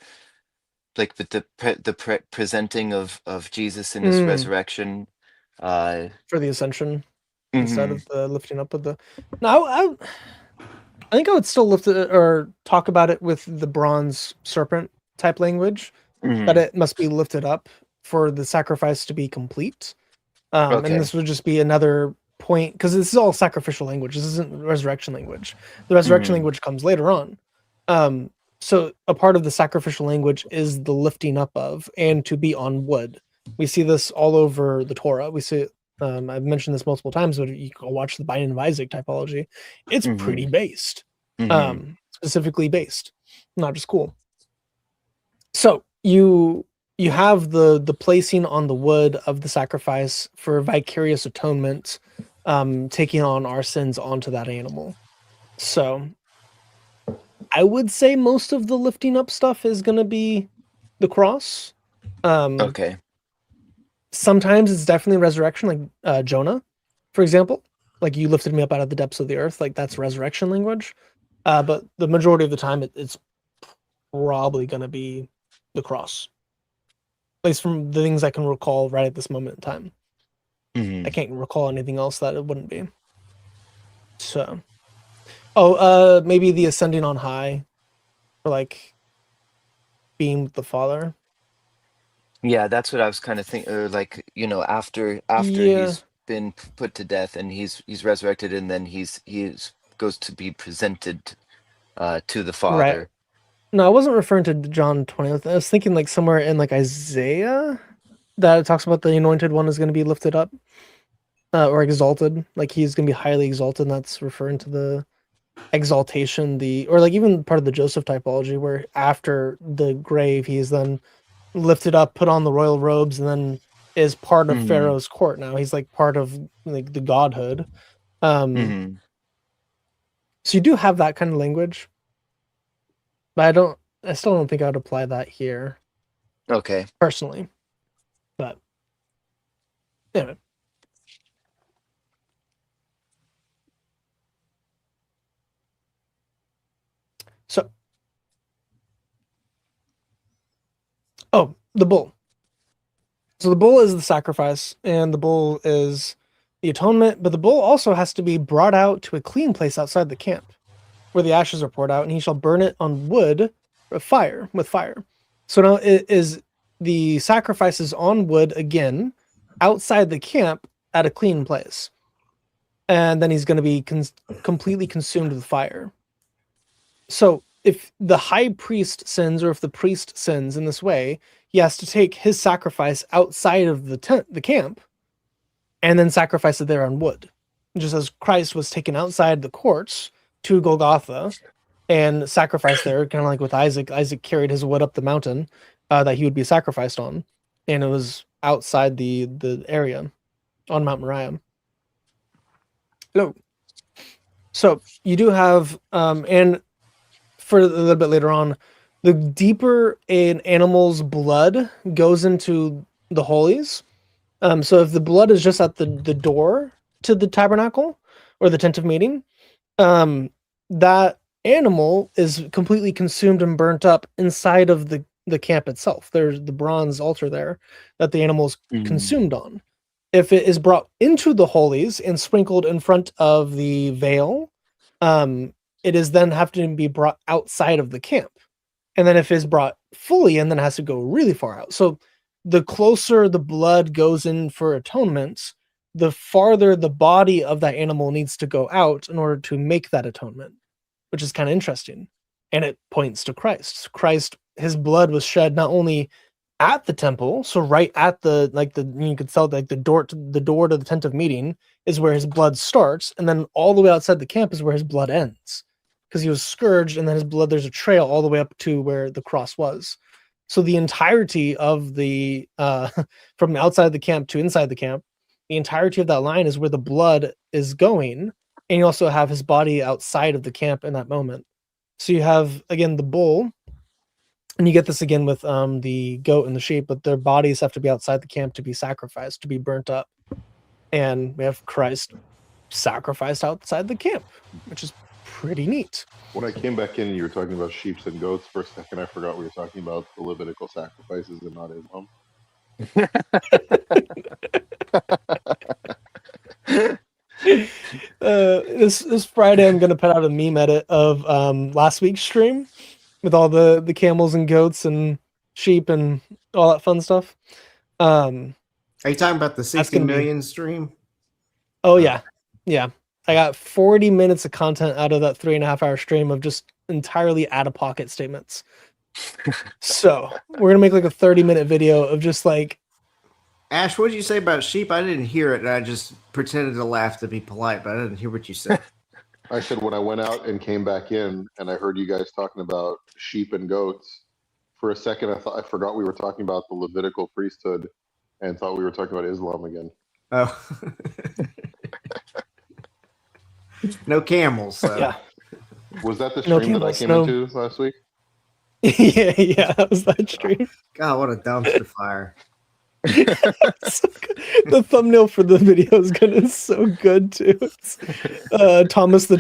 Like with the presenting of Jesus in his resurrection, for the ascension instead mhm. of the lifting up of the. No, I think I would still lift it or talk about it with the bronze serpent type language, that it must be lifted up for the sacrifice to be complete. And Okay. this would just be another point, because this is all sacrificial language. This isn't resurrection language. The resurrection language comes later on. So a part of the sacrificial language is the lifting up of and to be on wood. We see this all over the Torah. We see it, I've mentioned this multiple times, but you can watch the binding of Isaac typology. It's pretty based, specifically based, not just cool. So you have the placing on the wood of the sacrifice for vicarious atonement, taking on our sins onto that animal. So I would say most of the lifting up stuff is going to be the cross. Okay. Sometimes it's definitely resurrection, like Jonah, for example. Like, you lifted me up out of the depths of the earth. Like, that's resurrection language. But the majority of the time, it's probably going to be the cross. At least from the things I can recall right at this moment in time. I can't recall anything else that it wouldn't be. So, maybe the ascending on high, or like being with the Father. Yeah, that's what I was kind of thinking. Or like, after Yeah. he's been put to death and he's resurrected, and then he goes to be presented to the Father. Right. No, I wasn't referring to John 20. I was thinking like somewhere in like Isaiah that it talks about the anointed one is going to be lifted up, or exalted. Like, he's going to be highly exalted. And that's referring to the exaltation, or like even part of the Joseph typology, where after the grave, he is then lifted up, put on the royal robes, and then is part of Pharaoh's court. Now he's like part of like the godhood. So you do have that kind of language, but I still don't think I would apply that here. Okay. Personally. But anyway. So, the bull. So the bull is the sacrifice, and the bull is the atonement, but the bull also has to be brought out to a clean place outside the camp, where the ashes are poured out, and he shall burn it on wood with fire. So now it is the sacrifices on wood again, outside the camp at a clean place. And then he's going to be completely consumed with fire. So if the high priest sins, or if the priest sins in this way, he has to take his sacrifice outside of the camp, and then sacrifice it there on wood. Just as Christ was taken outside the courts to Golgotha and sacrificed there, kind of like with Isaac. Isaac carried his wood up the mountain that he would be sacrificed on, and it was outside the area on Mount Moriah. Hello. So you do have, and for a little bit later on, the deeper an animal's blood goes into the holies. So if the blood is just at the door to the tabernacle or the tent of meeting, that animal is completely consumed and burnt up inside of the camp itself. There's the bronze altar there that the animal is consumed on. If it is brought into the holies and sprinkled in front of the veil, it is then have to be brought outside of the camp. And then if it's brought fully in, then it has to go really far out. So the closer the blood goes in for atonement, the farther the body of that animal needs to go out in order to make that atonement, which is kind of interesting. And it points to Christ. Christ, his blood was shed not only at the temple, so right at you could tell like the door to the tent of meeting is where his blood starts, and then all the way outside the camp is where his blood ends, because he was scourged, and then his blood, there's a trail all the way up to where the cross was. So the entirety of the from outside the camp to inside the camp, the entirety of that line is where the blood is going, and you also have his body outside of the camp in that moment. So you have again the bull. And you get this again with the goat and the sheep, but their bodies have to be outside the camp to be sacrificed, to be burnt up. And we have Christ sacrificed outside the camp, which is pretty neat. When I came back in and you were talking about sheep and goats, for a second I forgot we were talking about the Levitical sacrifices and not Islam. This Friday, I'm going to put out a meme edit of last week's stream with all the camels and goats and sheep and all that fun stuff. Are you talking about the 60 million stream? Oh, yeah. Yeah. I got 40 minutes of content out of that 3.5-hour stream of just entirely out-of-pocket statements. So we're going to make like a 30-minute video of just like... Ash, what did you say about sheep? I didn't hear it, and I just pretended to laugh to be polite, but I didn't hear what you said. I said when I went out and came back in and I heard you guys talking about sheep and goats, for a second I forgot we were talking about the Levitical priesthood and thought we were talking about Islam again. Oh. No camels. So. Yeah. Was that the stream that I came into last week? yeah, that was that stream. God, what a dumpster fire. The thumbnail for the video is gonna be so good too. It's, Thomas the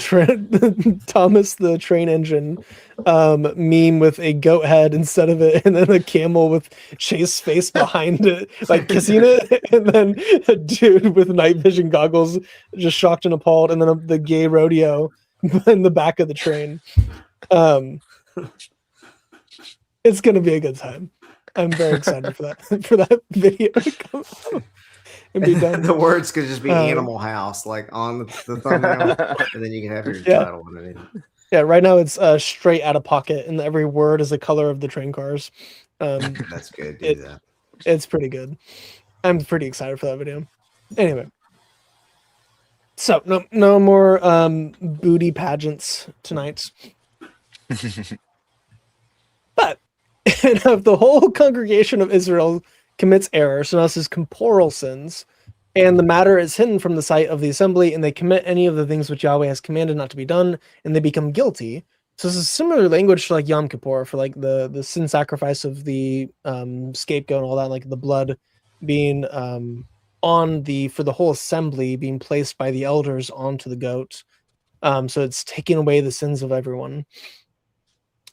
train engine meme with a goat head instead of it, and then a camel with Chase's face behind it, like kissing it, and then a dude with night vision goggles, just shocked and appalled, and then the gay rodeo in the back of the train. It's gonna be a good time. I'm very excited for that video to come out and be done. The words could just be Animal House, like on the thumbnail, and then you can have your title underneath. Yeah, right now it's straight out of pocket, and every word is the color of the train cars. That's good. Do that. It's pretty good. I'm pretty excited for that video. Anyway, so no more booty pageants tonight. But and if the whole congregation of Israel commits error, so now this is corporal sins, and the matter is hidden from the sight of the assembly, and they commit any of the things which Yahweh has commanded not to be done, and they become guilty. So this is similar language to like Yom Kippur for like the sin sacrifice of the scapegoat and all that, like the blood being for the whole assembly being placed by the elders onto the goat. So it's taking away the sins of everyone.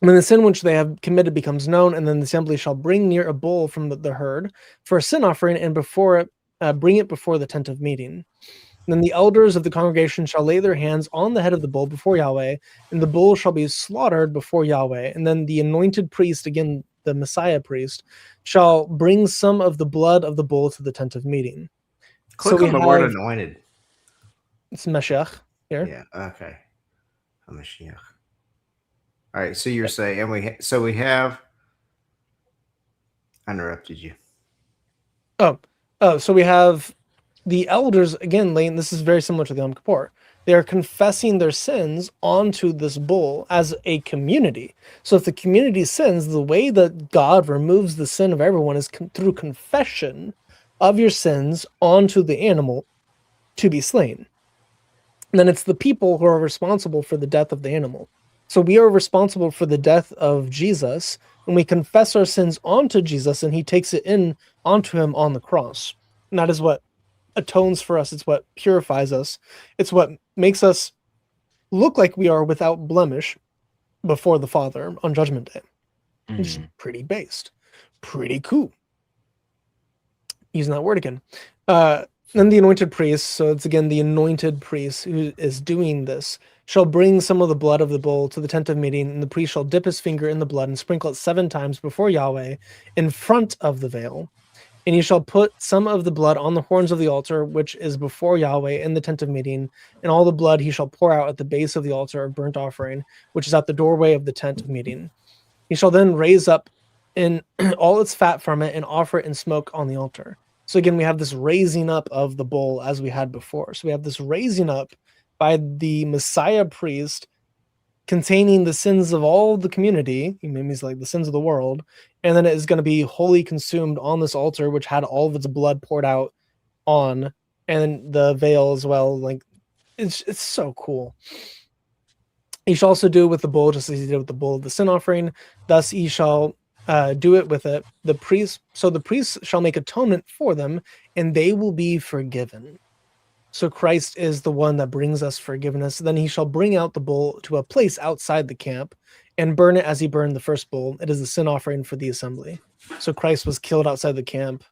When the sin which they have committed becomes known, and then the assembly shall bring near a bull from the herd for a sin offering, and bring it before the tent of meeting. And then the elders of the congregation shall lay their hands on the head of the bull before Yahweh, and the bull shall be slaughtered before Yahweh. And then the anointed priest, again the Messiah priest, shall bring some of the blood of the bull to the tent of meeting. Click on the word anointed. It's Mashiach here. Yeah. Okay. Mashiach. All right, so you're saying, and we have. I interrupted you. Oh, so we have the elders again. Lane, this is very similar to the Yom Kippur. They are confessing their sins onto this bull as a community. So if the community sins, the way that God removes the sin of everyone is through confession of your sins onto the animal to be slain. And then it's the people who are responsible for the death of the animal. So we are responsible for the death of Jesus, and we confess our sins onto Jesus, and he takes it in onto him on the cross. And that is what atones for us. It's what purifies us. It's what makes us look like we are without blemish before the Father on Judgment Day. Mm-hmm. Which is pretty based. Pretty cool. Using that word again. Then the anointed priest, so it's again the anointed priest who is doing this, shall bring some of the blood of the bull to the tent of meeting, and the priest shall dip his finger in the blood and sprinkle it 7 times before Yahweh in front of the veil. And he shall put some of the blood on the horns of the altar, which is before Yahweh in the tent of meeting, and all the blood he shall pour out at the base of the altar of burnt offering, which is at the doorway of the tent of meeting. He shall then raise up in all its fat from it and offer it in smoke on the altar. So again, we have this raising up of the bull as we had before. So we have this raising up by the Messiah priest containing the sins of all the community. He means like the sins of the world. And then it is going to be wholly consumed on this altar, which had all of its blood poured out on, and the veil as well. Like it's so cool. He shall also do it with the bull, just as he did with the bull of the sin offering. Thus he shall do it with it. The priest shall make atonement for them, and they will be forgiven. So Christ is the one that brings us forgiveness. Then he shall bring out the bull to a place outside the camp and burn it as he burned the first bull. It is a sin offering for the assembly. So Christ was killed outside the camp.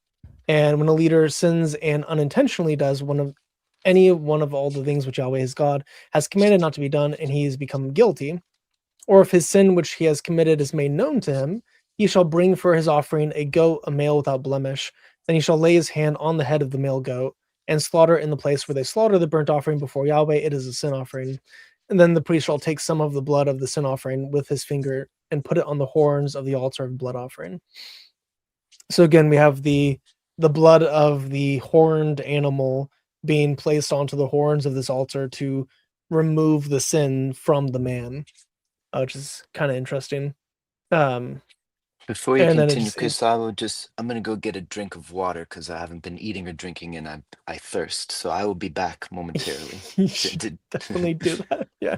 And when a leader sins and unintentionally does any one of all the things which Yahweh his God has commanded not to be done, and he has become guilty, or if his sin which he has committed is made known to him, he shall bring for his offering a goat, a male without blemish. Then he shall lay his hand on the head of the male goat and slaughter in the place where they slaughter the burnt offering before Yahweh. It is a sin offering. And then the priest shall take some of the blood of the sin offering with his finger and put it on the horns of the altar of blood offering. So again, we have the blood of the horned animal being placed onto the horns of this altar to remove the sin from the man, which is kind of interesting. Before you And then continue, it's- Chris, I'm gonna go get a drink of water because I haven't been eating or drinking, and I thirst. So I will be back momentarily. You should definitely do that. Yeah.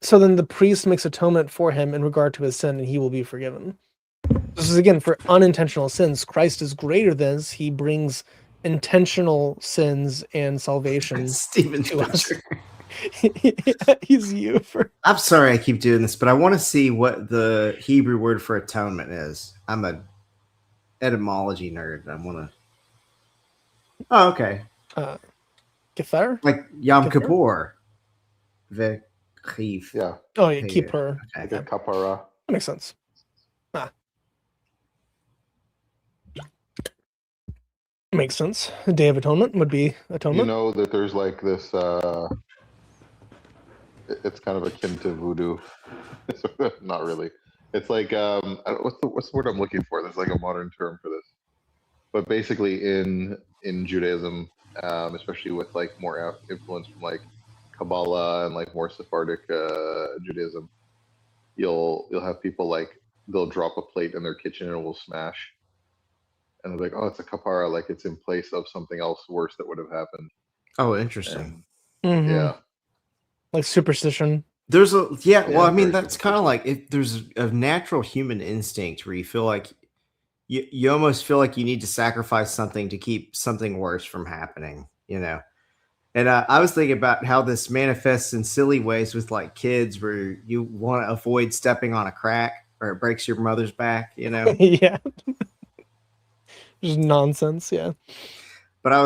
So then the priest makes atonement for him in regard to his sin, and he will be forgiven. This is again for unintentional sins. Christ is greater than this. He brings intentional sins and salvation Steven to us. Spencer. He's you for. I'm sorry I keep doing this, but I want to see what the Hebrew word for atonement is. I'm a etymology nerd. I want to. Oh, okay. Kefer? Like Yom Kippur? Kippur. Vechiv. Yeah, Oh yeah, Yeah, keep her. like a kapara. That makes sense. Makes sense. The Day of Atonement would be atonement. You know that there's like this. It's kind of akin to voodoo. Not really. It's like what's the word I'm looking for? There's like a modern term for this. But basically, in Judaism, especially with like more influence from like Kabbalah and like more Sephardic Judaism, you'll have people like they'll drop a plate in their kitchen and it will smash, and they're like, "Oh, it's a kapara, like it's in place of something else worse that would have happened." Oh, interesting. Mhm. Yeah, Like superstition. There's a well, Yeah, I mean, very that's kind of like if there's a natural human instinct where you feel like you almost feel like you need to sacrifice something to keep something worse from happening, you know. And I was thinking about how this manifests in silly ways with like kids, where you want to avoid stepping on a crack or it breaks your mother's back, you know. Yeah. Just nonsense. Yeah. But I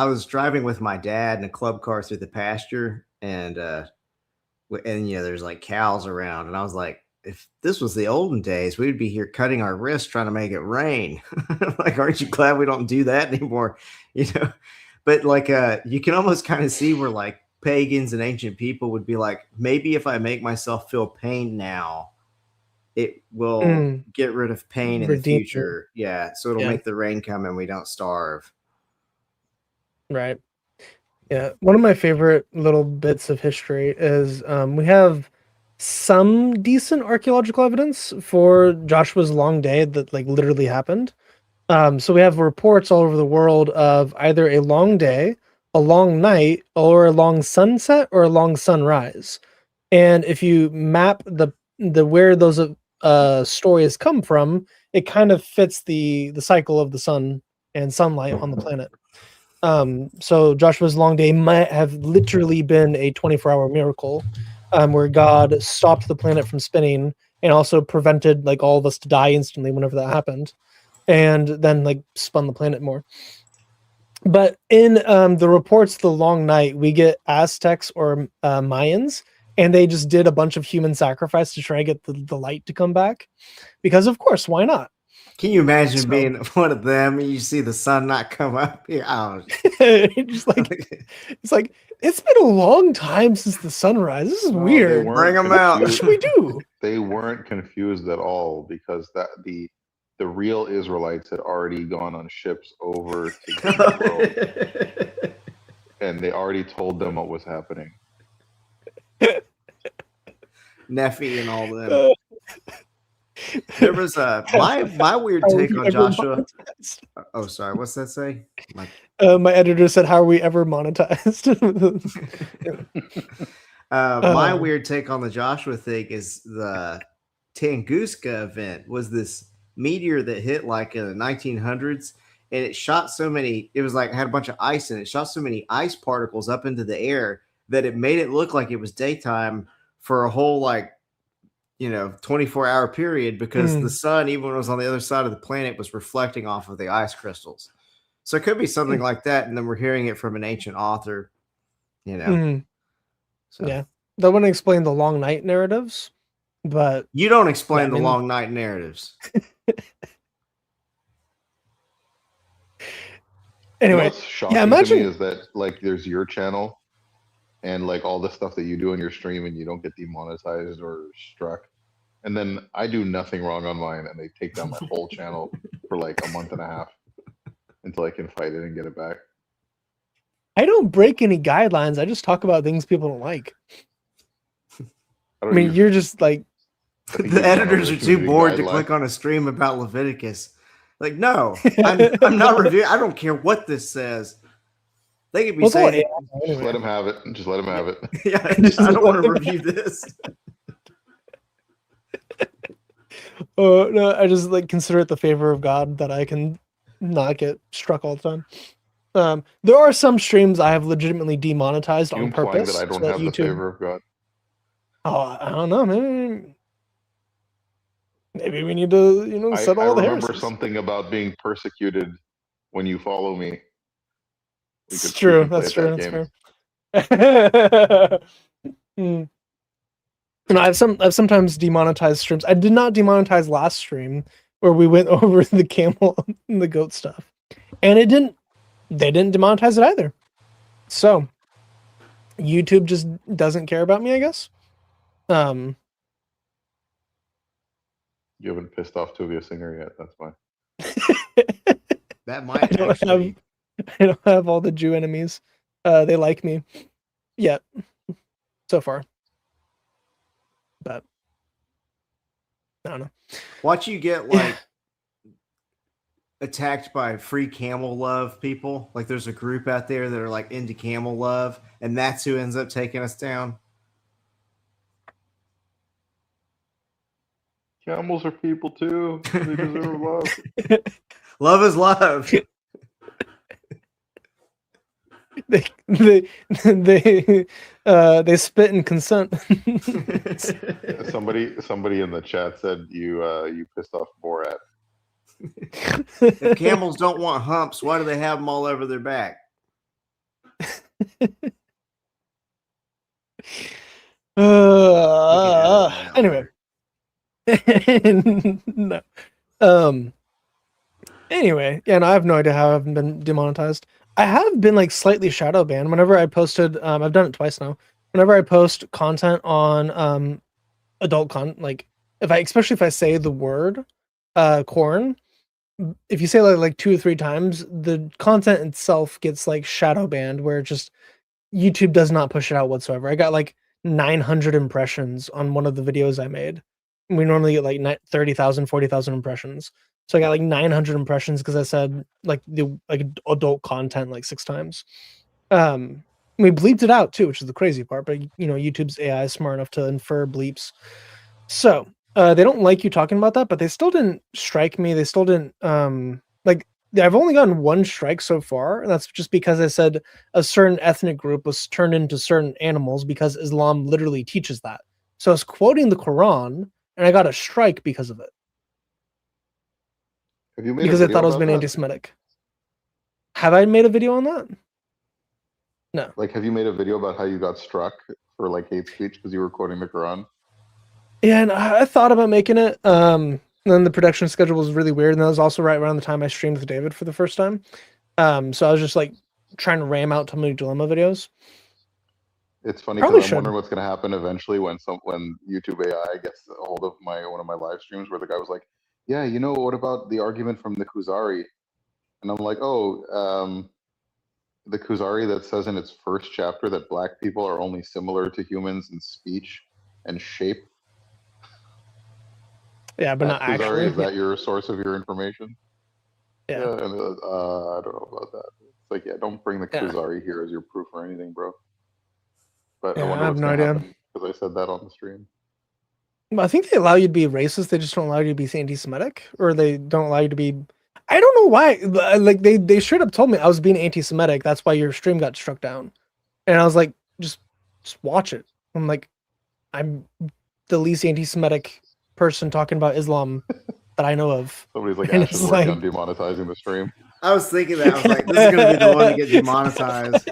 was driving with my dad in a club car through the pasture, and you know there's like cows around, and I was like, if this was the olden days, we'd be here cutting our wrists trying to make it rain. Like, aren't you glad we don't do that anymore? You know. But like you can almost kind of see where like pagans and ancient people would be like, maybe if I make myself feel pain now, it will get rid of pain in the Redeem it. future. Yeah, so it'll Yeah. make the rain come and we don't starve. Right. Yeah. One of my favorite little bits of history is we have some decent archaeological evidence for Joshua's long day that like literally happened. So we have reports all over the world of either a long day, a long night, or a long sunset or a long sunrise. And if you map the where those stories come from, it kind of fits the cycle of the sun and sunlight on the planet. So Joshua's long day might have literally been a 24-hour miracle, where God stopped the planet from spinning and also prevented like all of us to die instantly whenever that happened, and then like spun the planet more. But in the reports of the long night, we get Aztecs or Mayans, and they just did a bunch of human sacrifice to try to get the light to come back, because of course, why not? Can you imagine So- being one of them and you see the sun not come up? Yeah, oh, Just like it's like it's been a long time since the sunrise. This is No, weird. they Bring 'em gonna out. What choose- should we do? they weren't confused at all because the real Israelites had already gone on ships over to the world, and they already told them what was happening. Nephi and all them. There was my weird take on Joshua. Monetized? Oh, sorry. What's that say? My editor said, "How are we ever monetized?" My weird take on the Joshua thing is the Tunguska event was this meteor that hit like in the 1900s, and it shot so many. It was like had a bunch of ice in it. It shot so many ice particles up into the air that it made it look like it was daytime for a whole 24-hour period because the sun, even when it was on the other side of the planet, was reflecting off of the ice crystals. So it could be something like that, and then we're hearing it from an ancient author. So. Yeah, that wouldn't explain the long night narratives, but you don't explain the long night narratives. Anyway, what's shocking to me is that like there's your channel and like all the stuff that you do in your stream and you don't get demonetized or struck. And then I do nothing wrong on mine and they take down my whole channel for like a month and a half until I can fight it and get it back. I don't break any guidelines. I just talk about things people don't like. I mean, you're just like... The editors are too bored to click on a stream about Leviticus. Like, no, I'm not reviewing. I don't care what this says. They could be saying... Just let them have it. Just let them have it. Yeah, I don't want to review this. No, I just like consider it the favor of God that I can not get struck all the time. There are some streams I have legitimately demonetized on purpose. That I don't have the favor of God. Oh, I don't know. Maybe we need to, settle all the heresies. I remember something about being persecuted when you follow me. It's true. That's true. That's fair. I've sometimes demonetized streams. I did not demonetize last stream where we went over the camel and the goat stuff, and they didn't demonetize it either. So YouTube just doesn't care about me, I guess. You haven't pissed off Tuvia Singer yet. That's why. That might actually. I don't have all the Jew enemies. They like me yet, so far. But I don't know. Watch you get like attacked by free camel love people. Like there's a group out there that are like into camel love, and that's who ends up taking us down. Camels are people too. They deserve love. Love is love. They spit in consent. Somebody in the chat said you pissed off Borat. If camels don't want humps, why do they have them all over their back? Anyway. No. Anyway, yeah, no, I have no idea how I've been demonetized. I have been like slightly shadow banned whenever I posted. I've done it twice now. Whenever I post content on adult content, like especially if I say the word corn, if you say like 2 or 3 times, the content itself gets like shadow banned, where just YouTube does not push it out whatsoever. I got like 900 impressions on one of the videos I made. We normally get like 30,000, 40,000 impressions. So I got like 900 impressions because I said like the adult content like 6 times. We bleeped it out too, which is the crazy part. But YouTube's AI is smart enough to infer bleeps. So they don't like you talking about that, but they still didn't strike me. They still didn't I've only gotten 1 strike so far, and that's just because I said a certain ethnic group was turned into certain animals because Islam literally teaches that. So I was quoting the Quran, and I got a strike because of it. Because I thought I was being anti-Semitic. Have I made a video on that? No. Like, have you made a video about how you got struck for like hate speech because you were quoting the Quran? Yeah, and I thought about making it. And then the production schedule was really weird, and that was also right around the time I streamed with David for the first time. So I was just like trying to ram out Talmudic Dilemma videos. It's funny Probably because I'm should. wondering what's going to happen eventually when YouTube AI gets a hold of one of my live streams where the guy was like, "Yeah, what about the argument from the Kuzari?" And I'm like, "Oh, the Kuzari that says in its first chapter that black people are only similar to humans in speech and shape." Yeah, but not Kuzari, actually. is that your source of your information? Yeah. And I don't know about that. It's like, yeah, don't bring the Yeah. Kuzari here as your proof or anything, bro. But I Yeah, I wonder have what's no going to idea. happen because I said that on the stream. I think they allow you to be racist. They just don't allow you to be anti-Semitic, or they don't allow you to be. I don't know why. Like they should have told me I was being anti-Semitic. That's why your stream got struck down. And I was like, just watch it. I'm like, I'm the least anti-Semitic person talking about Islam that I know of. Somebody's like, And Ash is it's working like, on demonetizing the stream. I was thinking that. I was like, this is going to be the one to get demonetized.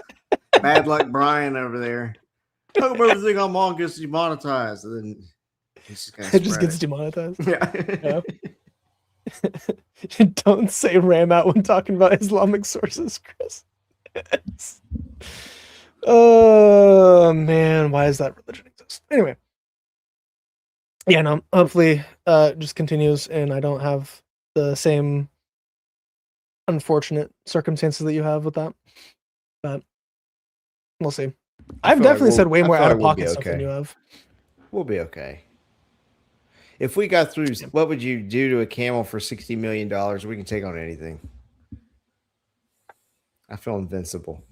Bad luck Brian over there. How come everything I'm on gets demonetized? And then it just gets demonetized. Yeah. Don't say ram out when talking about Islamic sources, Chris. Oh man, why does that religion exist? Anyway. Yeah, no, hopefully just continues and I don't have the same unfortunate circumstances that you have with that. But we'll see. I've definitely said way more out of pocket stuff than you have. We'll be okay. If we got through, what would you do to a camel for $60 million? We can take on anything. I feel invincible.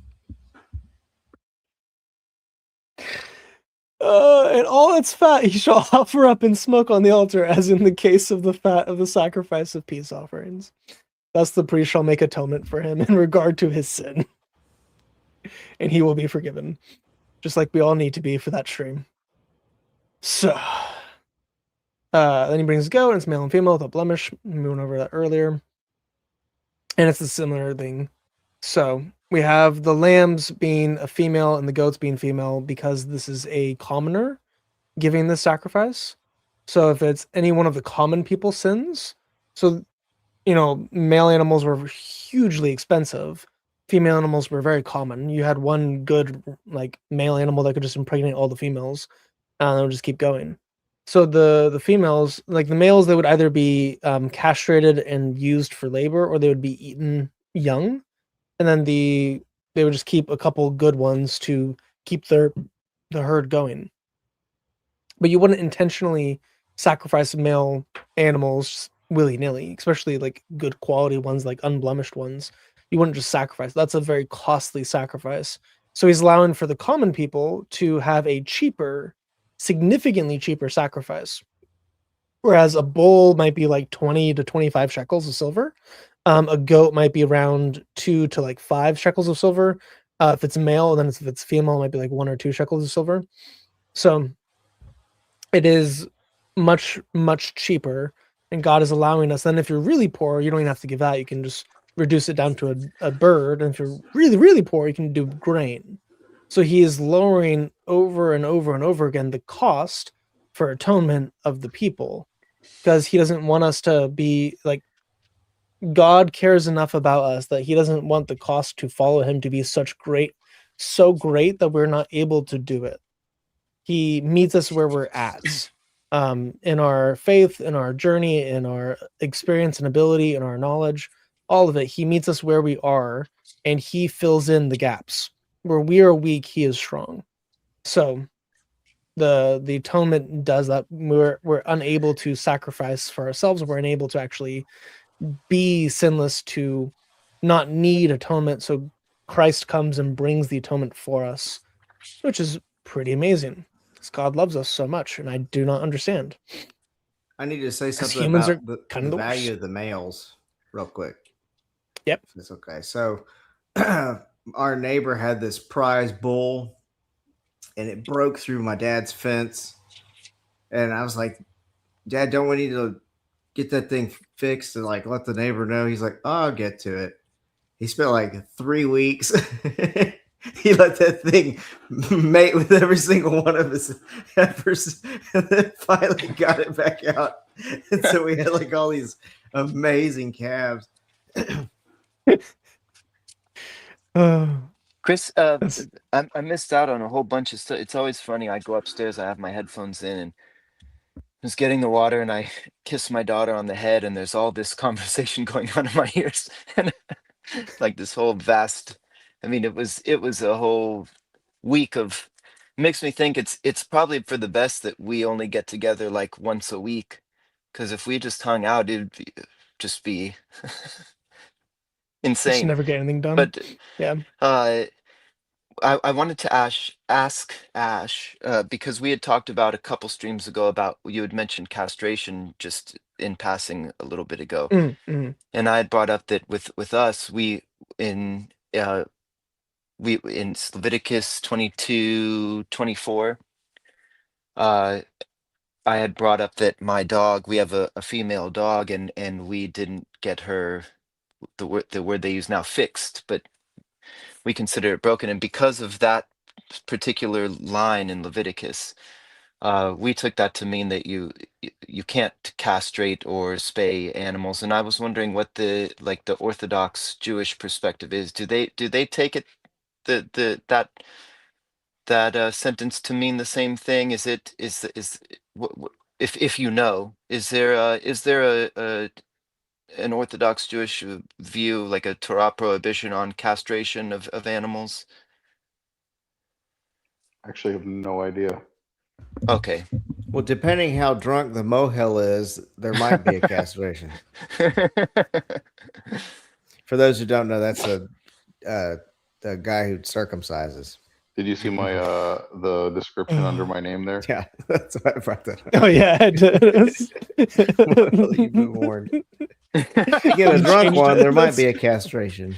And all its fat he shall offer up in smoke on the altar, as in the case of the fat of the sacrifice of peace offerings. Thus the priest shall make atonement for him in regard to his sin. And he will be forgiven. Just like we all need to be for that stream. So then he brings a goat, and it's male and female without blemish. We went over that earlier. And it's a similar thing. So we have the lambs being a female and the goats being female because this is a commoner giving this sacrifice. So if it's any one of the common people's sins, so male animals were hugely expensive. Female animals were very common. You had one good male animal that could just impregnate all the females, and it would just keep going. So the females, like the males, they would either be castrated and used for labor, or they would be eaten young, and then they would just keep a couple good ones to keep the herd going. But you wouldn't intentionally sacrifice male animals willy-nilly, especially like good quality ones, like unblemished ones. You wouldn't just sacrifice. That's a very costly sacrifice. So he's allowing for the common people to have a cheaper, significantly cheaper sacrifice. Whereas a bull might be like 20 to 25 shekels of silver. A goat might be around 2 to 5 shekels of silver. If it's male, then if it's female, it might be like 1 or 2 shekels of silver. So it is much, much cheaper, and God is allowing us. Then if you're really poor, you don't even have to give that. You can just reduce it down to a bird. And if you're really, really poor, you can do grain. So he is lowering over and over and over again the cost for atonement of the people, because he doesn't want us to be like, God cares enough about us that he doesn't want the cost to follow him to be so great that we're not able to do it. He meets us where we're at, in our faith, in our journey, in our experience and ability, in our knowledge, all of it. He meets us where we are, and he fills in the gaps. Where we are weak, he is strong. So the atonement does that. We're unable to sacrifice for ourselves. We're unable to actually be sinless to not need atonement. So Christ comes and brings the atonement for us, which is pretty amazing. Because God loves us so much, and I do not understand. I need to say something about the value worst. of the males real quick. Yep. It's okay. So our neighbor had this prize bull, and it broke through my dad's fence. And I was like, Dad, don't we need to get that thing fixed and let the neighbor know? He's like, oh, I'll get to it. He spent 3 weeks. He let that thing mate with every single one of his heifers, and then finally got it back out. And so we had all these amazing calves. Chris, That's I missed out on a whole bunch of stuff. It's always funny. I go upstairs, I have my headphones in, and was getting the water, and I kiss my daughter on the head, and there's all this conversation going on in my ears, and like this whole vast. I mean, it was a whole week of. Makes me think it's probably for the best that we only get together like once a week, because if we just hung out, just be just insane. never get anything done. But Yeah. I wanted to ask Ash, because we had talked about a couple streams ago about you had mentioned castration just in passing a little bit ago, Mm. and I had brought up that with us in we in Leviticus 22:24, I had brought up that my dog, we have a female dog, and we didn't get her the word they use now, fixed, but we consider it broken, and because of that particular line in Leviticus, we took that to mean that you can't castrate or spay animals, and I was wondering what the Orthodox Jewish perspective is. Do they take it that sentence to mean the same thing? If you know, is there an Orthodox Jewish view, like a Torah prohibition on castration of animals? Actually, have no idea. Okay. Well, depending how drunk the mohel is, there might be a castration. For those who don't know, that's the guy who circumcises. Did you see my the description under my name there? Yeah, that's why I brought that up. Oh yeah, it does. Well, you've been warned. You get a drunk Changed one, it. there might be a castration.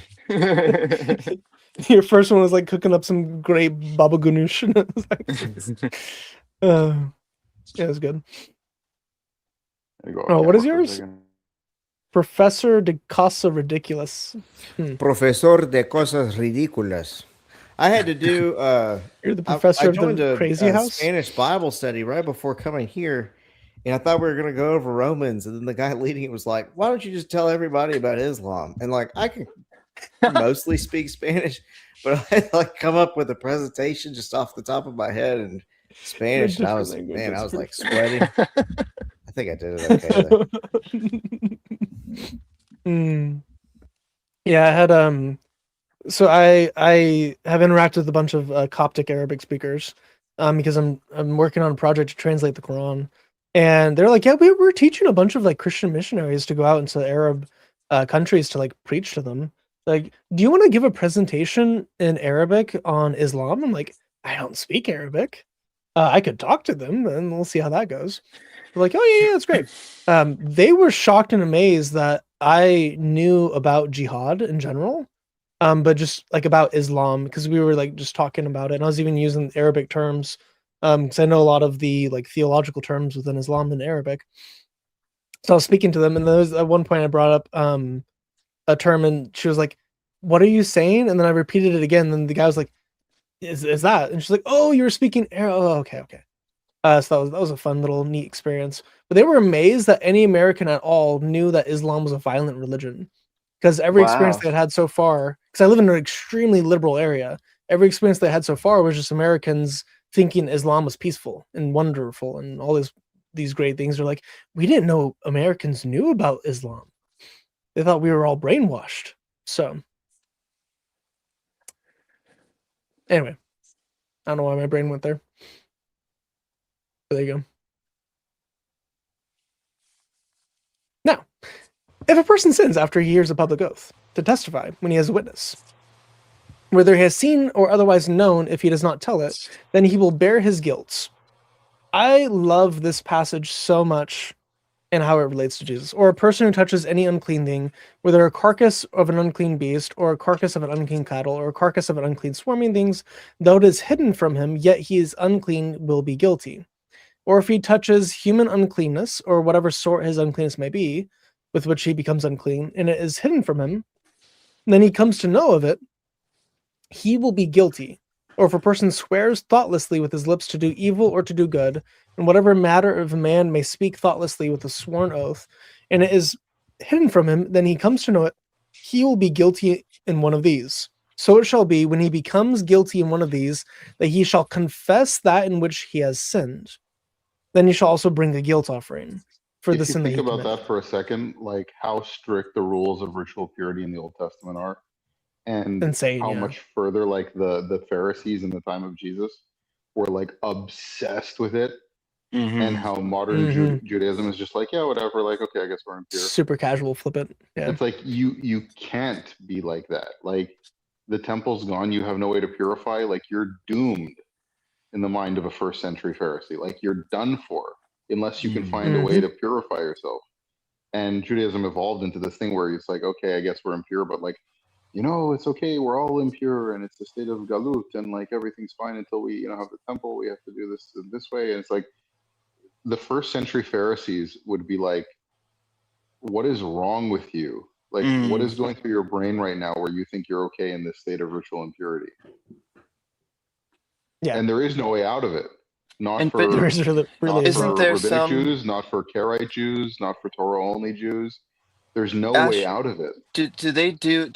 Your first one was like cooking up some great baba ganoush. Yeah, it was good. There you go. Oh, what is Camera for a yours? second. Professor de Casa Ridiculous. Profesor de cosas ridiculas. I had to do. You're the professor I of joined the crazy house. Spanish Bible study right before coming here, and I thought we were going to go over Romans, and then the guy leading it was like, "Why don't you just tell everybody about Islam?" And like, I can mostly speak Spanish, but I like come up with a presentation just off the top of my head in Spanish, and I was like sweating. I think I did it okay though. Yeah, I had so I have interacted with a bunch of Coptic Arabic speakers because I'm working on a project to translate the Quran, and they're like, yeah, we're teaching a bunch of like Christian missionaries to go out into Arab countries to like preach to them. Like, do you want to give a presentation in Arabic on Islam? I'm like, I don't speak Arabic. I could talk to them, and we'll see how that goes. They're like, oh yeah, that's great. They were shocked and amazed that I knew about jihad in general. But just like about Islam, because we were like just talking about it, and I was even using Arabic terms, because I know a lot of the like theological terms within Islam in Arabic. So I was speaking to them, and there was at one point I brought up a term, and she was like, "What are you saying?" And then I repeated it again, and the guy was like, "Is that?" And she's like, "Oh, you were speaking Arabic. Oh, okay." So that was a fun little neat experience. But they were amazed that any American at all knew that Islam was a violent religion. Because every experience they had so far, because I live in an extremely liberal area, every experience they had so far was just Americans thinking Islam was peaceful and wonderful and all these great things. They're like, we didn't know Americans knew about Islam. They thought we were all brainwashed. So anyway, I don't know why my brain went there. But there you go. Now, if a person sins after he hears a public oath to testify when he has a witness, whether he has seen or otherwise known, if he does not tell it, then he will bear his guilt. I love this passage so much and how it relates to Jesus. Or a person who touches any unclean thing, whether a carcass of an unclean beast, or a carcass of an unclean cattle, or a carcass of an unclean swarming things, though it is hidden from him, yet he is unclean, will be guilty. Or if he touches human uncleanness, or whatever sort his uncleanness may be, with which he becomes unclean, and it is hidden from him, then he comes to know of it, he will be guilty. Or if a person swears thoughtlessly with his lips to do evil or to do good, and whatever matter of a man may speak thoughtlessly with a sworn oath, and it is hidden from him, then he comes to know it, he will be guilty in one of these. So it shall be when he becomes guilty in one of these that he shall confess that in which he has sinned. Then he shall also bring a guilt offering for the If you sin that think he about committed. that for a second, like how strict the rules of ritual purity in the Old Testament are, and Insane, how yeah. much further like the Pharisees in the time of Jesus were like obsessed with it, and how modern Judaism is just like, yeah, whatever, like, okay, I guess we're impure. Super casual, flip it. Yeah. It's like you can't be like that. Like the temple's gone, you have no way to purify, like you're doomed in the mind of a first century Pharisee. Like you're done for unless you can find a way to purify yourself. And Judaism evolved into this thing where it's like, okay, I guess we're impure, but like, it's okay, we're all impure and it's the state of galut and like everything's fine until we, have the temple, we have to do this way. And it's like the first century Pharisees would be like, what is wrong with you? Like, what is going through your brain right now where you think you're okay in this state of ritual impurity? Yeah. And there is no way out of it. Not for isn't there rabbinic Jews, not for Karaite Jews, not for Torah only Jews. There's no way out of it. Do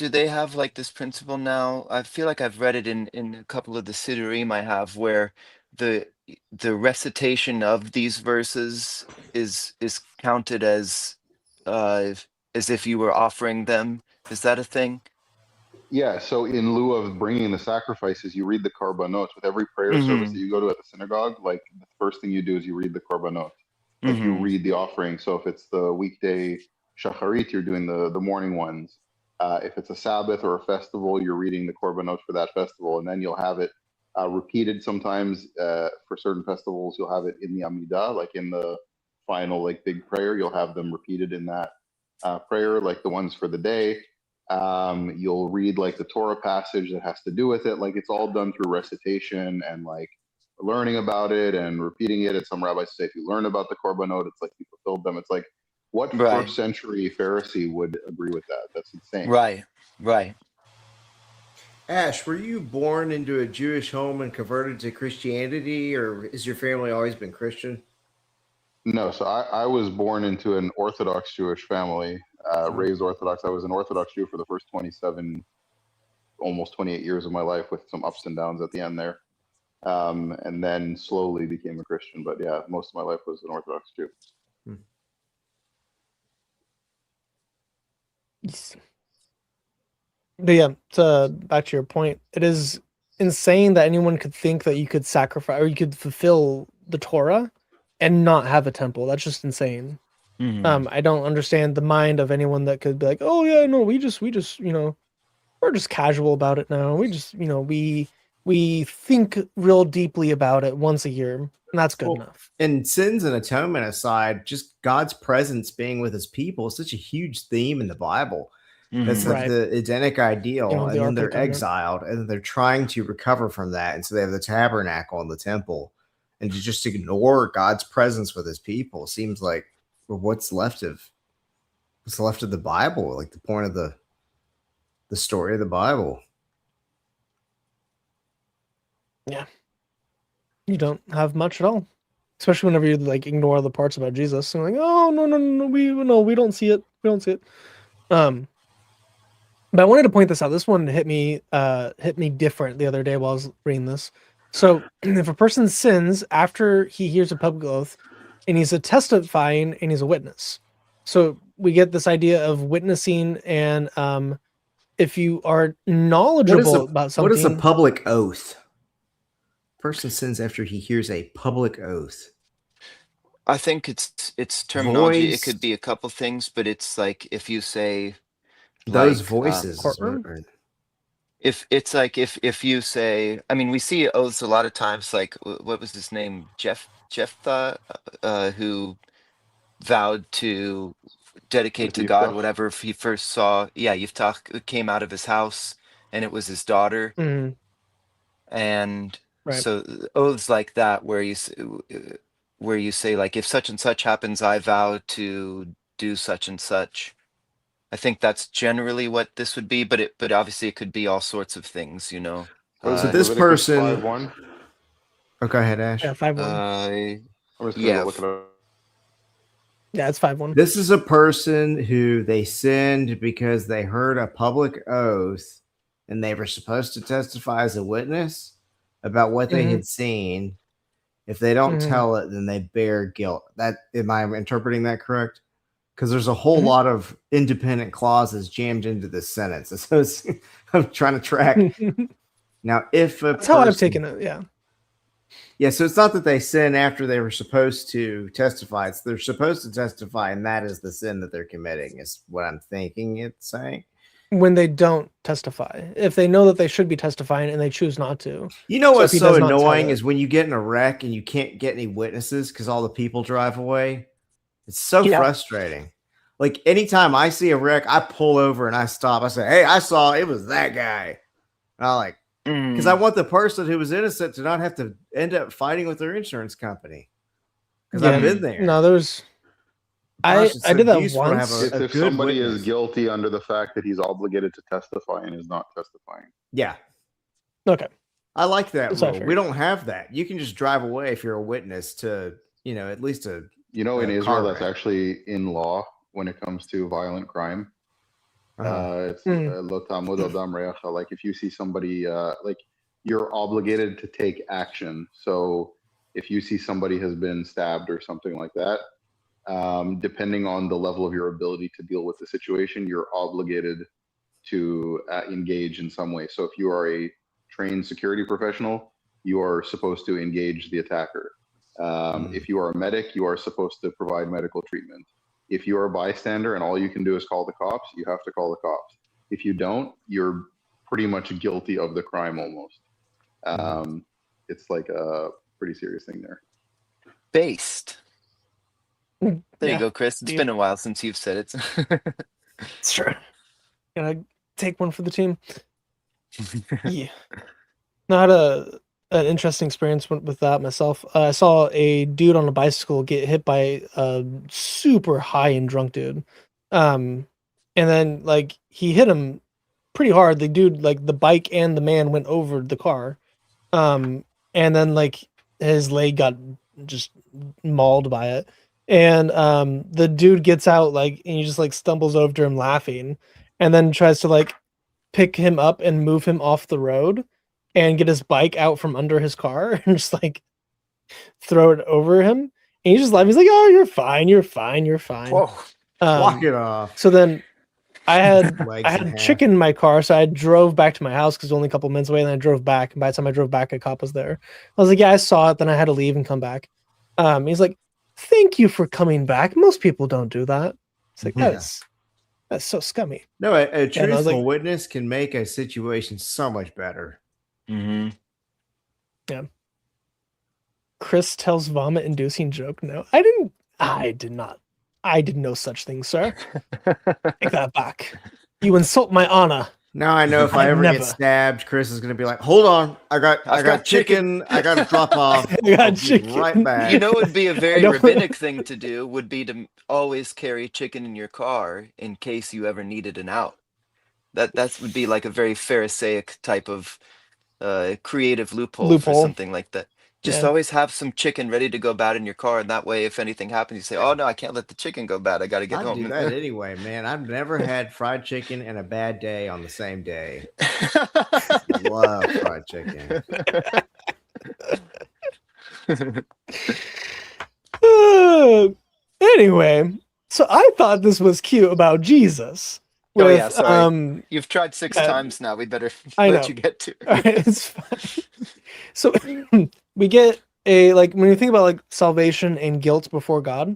they have like this principle now? I feel like I've read it in a couple of the Siddurim I have, where the recitation of these verses is counted as if you were offering them. Is that a thing? Yeah, so in lieu of bringing the sacrifices, you read the korbanot. With every prayer service that you go to at the synagogue, like the first thing you do is you read the korbanot. Like you read the offering. So if it's the weekday shacharit, you're doing the morning ones. If it's a Sabbath or a festival, you're reading the korbanot for that festival, and then you'll have it repeated sometimes for certain festivals. You'll have it in the Amidah, like in the final like big prayer. You'll have them repeated in that prayer, like the ones for the day. You'll read like the Torah passage that has to do with it. Like it's all done through recitation and like learning about it and repeating it. And some rabbis say if you learn about the korbanot, it's like you fulfilled them. It's like what first century Pharisee would agree with that? That's insane. Right. Ash, were you born into a Jewish home and converted to Christianity, or has your family always been Christian? No, so I was born into an Orthodox Jewish family, raised Orthodox. I was an Orthodox Jew for the first 27, almost 28 years of my life with some ups and downs at the end there. And then slowly became a Christian. But yeah, most of my life was an Orthodox Jew. But yeah, back to your point, it is insane that anyone could think that you could sacrifice or you could fulfill the Torah and not have a temple. That's just insane. I don't understand the mind of anyone that could be like, oh yeah, no, we just, we're just casual about it now. We just, we think real deeply about it once a year, and that's good enough. And sins and atonement aside, just God's presence being with his people is such a huge theme in the Bible. That's like the Edenic ideal, and then they're exiled, and they're trying to recover from that, and so they have the tabernacle and the temple, and to just ignore God's presence with his people seems like what's left of the Bible, like the point of the story of the Bible. Yeah, you don't have much at all, especially whenever you like ignore the parts about Jesus and like, oh no, we don't see it, But I wanted to point this out. This one hit me different the other day while I was reading this. So if a person sins after he hears a public oath and he's a testifying and he's a witness. So we get this idea of witnessing, and if you are knowledgeable about something. What is a public oath? Person sins after he hears a public oath. I think it's terminology. It could be a couple things, but it's like if you say those voices. If it's like if you say, I mean, we see oaths a lot of times. Like what was his name, Jephthah, who vowed to dedicate to God whatever if he first saw. Yeah, Yiftach came out of his house, and it was his daughter. And so oaths like that, where you say like, if such and such happens, I vow to do such and such. I think that's generally what this would be, but obviously it could be all sorts of things, So this person. 5:1? Oh, go ahead, Ash. Yeah, 5:1. I'm just gonna look it up. Yeah, it's 5:1. This is a person who they sinned because they heard a public oath and they were supposed to testify as a witness about what they had seen. If they don't tell it, then they bear guilt. Am I interpreting that correct? Because there's a whole lot of independent clauses jammed into this sentence. So I'm trying to track. Now, if that's how I've taken it, yeah. Yeah, so it's not that they sin after they were supposed to testify. It's they're supposed to testify, and that is the sin that they're committing, is what I'm thinking it's saying. When they don't testify. If they know that they should be testifying and they choose not to. You know what's so annoying is when you get in a wreck and you can't get any witnesses because all the people drive away. It's so frustrating. Like anytime I see a wreck, I pull over and I stop. I say, hey, I saw it was that guy. And I like, because I want the person who was innocent to not have to end up fighting with their insurance company. Because I've been there. No, there's I did that once. If somebody is guilty under the fact that he's obligated to testify and is not testifying. Yeah. Okay. I like that rule. We don't have that. You can just drive away if you're a witness to, at least a. In Israel, that's actually in law when it comes to violent crime. It's like if you see somebody, like you're obligated to take action. So if you see somebody has been stabbed or something like that, depending on the level of your ability to deal with the situation, you're obligated to engage in some way. So if you are a trained security professional, you are supposed to engage the attacker. If you are a medic, you are supposed to provide medical treatment. If you are a bystander and all you can do is call the cops, you have to call the cops. If you don't, you're pretty much guilty of the crime almost. It's like a pretty serious thing there. Based. There you go, Chris. It's been a while since you've said it. It's true. Gonna take one for the team. Yeah. No, I had an interesting experience with that myself. I saw a dude on a bicycle get hit by a super high and drunk dude. And then like he hit him pretty hard. The dude, like the bike and the man went over the car. And then like his leg got just mauled by it. And the dude gets out like and he just like stumbles over to him laughing and then tries to like pick him up and move him off the road and get his bike out from under his car and just like throw it over him. And he's just laughing. He's like, oh, you're fine. You're fine. You're fine. Whoa. Walk it off. So then I had chicken in my car. So I drove back to my house because it was only a couple minutes away. And then I drove back. And by the time I drove back, a cop was there. I was like, yeah, I saw it. Then I had to leave and come back. He's like, thank you for coming back. Most people don't do that. It's like, that's so scummy. No, a truthful witness can make a situation so much better. Yeah. Chris tells vomit-inducing joke. No, I did not. I did no such thing, sir. Take that back. You insult my honor. Now I know if I ever get stabbed, Chris is going to be like, "Hold on, I got chicken. I got to drop off. I got chicken. Right back." It would be a very rabbinic thing to do. Would be to always carry chicken in your car in case you ever needed an out. That would be like a very Pharisaic type of creative loophole for something like that. Just always have some chicken ready to go bad in your car, and that way, if anything happens, you say, "Oh no, I can't let the chicken go bad. I got to get home." I do that anyway, man. I've never had fried chicken and a bad day on the same day. Love fried chicken. Anyway, so I thought this was cute about Jesus. Sorry. You've tried 6 times now. We better let you get to it. All right, it's fine. So we get when you think about like salvation and guilt before God,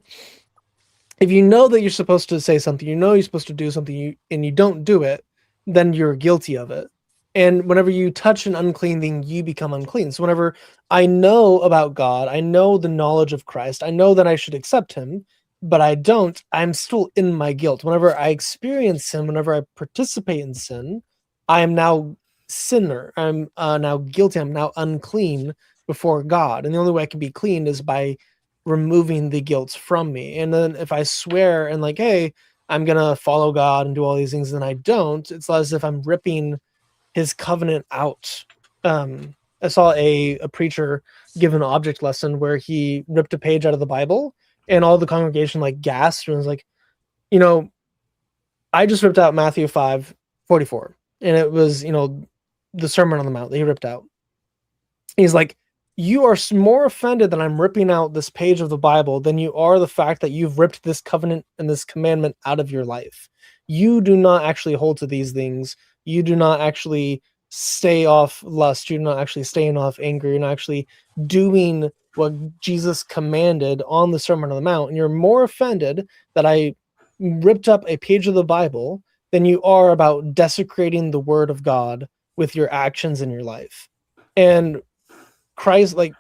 if you know that you're supposed to say something, you know you're supposed to do something, and you don't do it, then you're guilty of it. And whenever you touch an unclean thing, you become unclean. So whenever I know about God, I know the knowledge of Christ, I know that I should accept him, but I don't, I'm still in my guilt. Whenever I experience sin, whenever I participate in sin, I am now sinner. I'm now guilty. I'm now unclean before God. And the only way I can be clean is by removing the guilt from me. And then if I swear and like, hey, I'm going to follow God and do all these things, and I don't, it's as if I'm ripping his covenant out. I saw a preacher give an object lesson where he ripped a page out of the Bible, and all the congregation like gasped and was like, I just ripped out Matthew 5:44. and it was, the Sermon on the Mount that he ripped out. He's like, you are more offended that I'm ripping out this page of the Bible than you are the fact that you've ripped this covenant and this commandment out of your life. You do not actually hold to these things. You do not actually stay off lust. You're not actually staying off anger. You're not actually doing what Jesus commanded on the Sermon on the Mount. And you're more offended that I ripped up a page of the Bible than you are about desecrating the word of God with your actions in your life. And Christ, like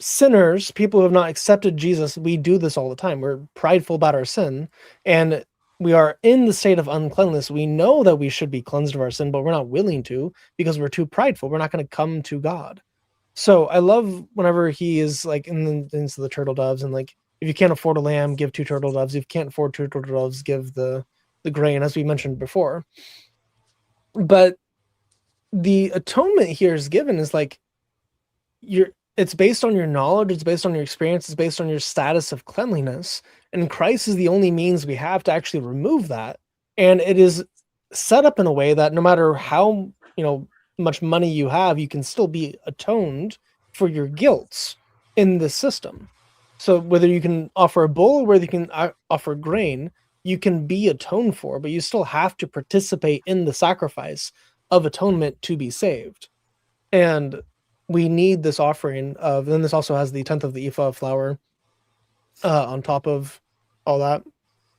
sinners, people who have not accepted Jesus, we do this all the time. We're prideful about our sin, and we are in the state of uncleanness. We know that we should be cleansed of our sin, but we're not willing to because we're too prideful. We're not going to come to God. So I love whenever he is like into the turtle doves, and like, if you can't afford a lamb, give 2 turtle doves. If you can't afford 2 turtle doves, give the grain, as we mentioned before. But the atonement here is given is like, it's based on your knowledge, it's based on your experience, it's based on your status of cleanliness, and Christ is the only means we have to actually remove that. And it is set up in a way that no matter how much money you have, you can still be atoned for your guilt in this system. So whether you can offer a bull or whether you can offer grain, you can be atoned for, but you still have to participate in the sacrifice of atonement to be saved. And we need this offering of, then this also has the 10th of the ephah of flour on top of all that.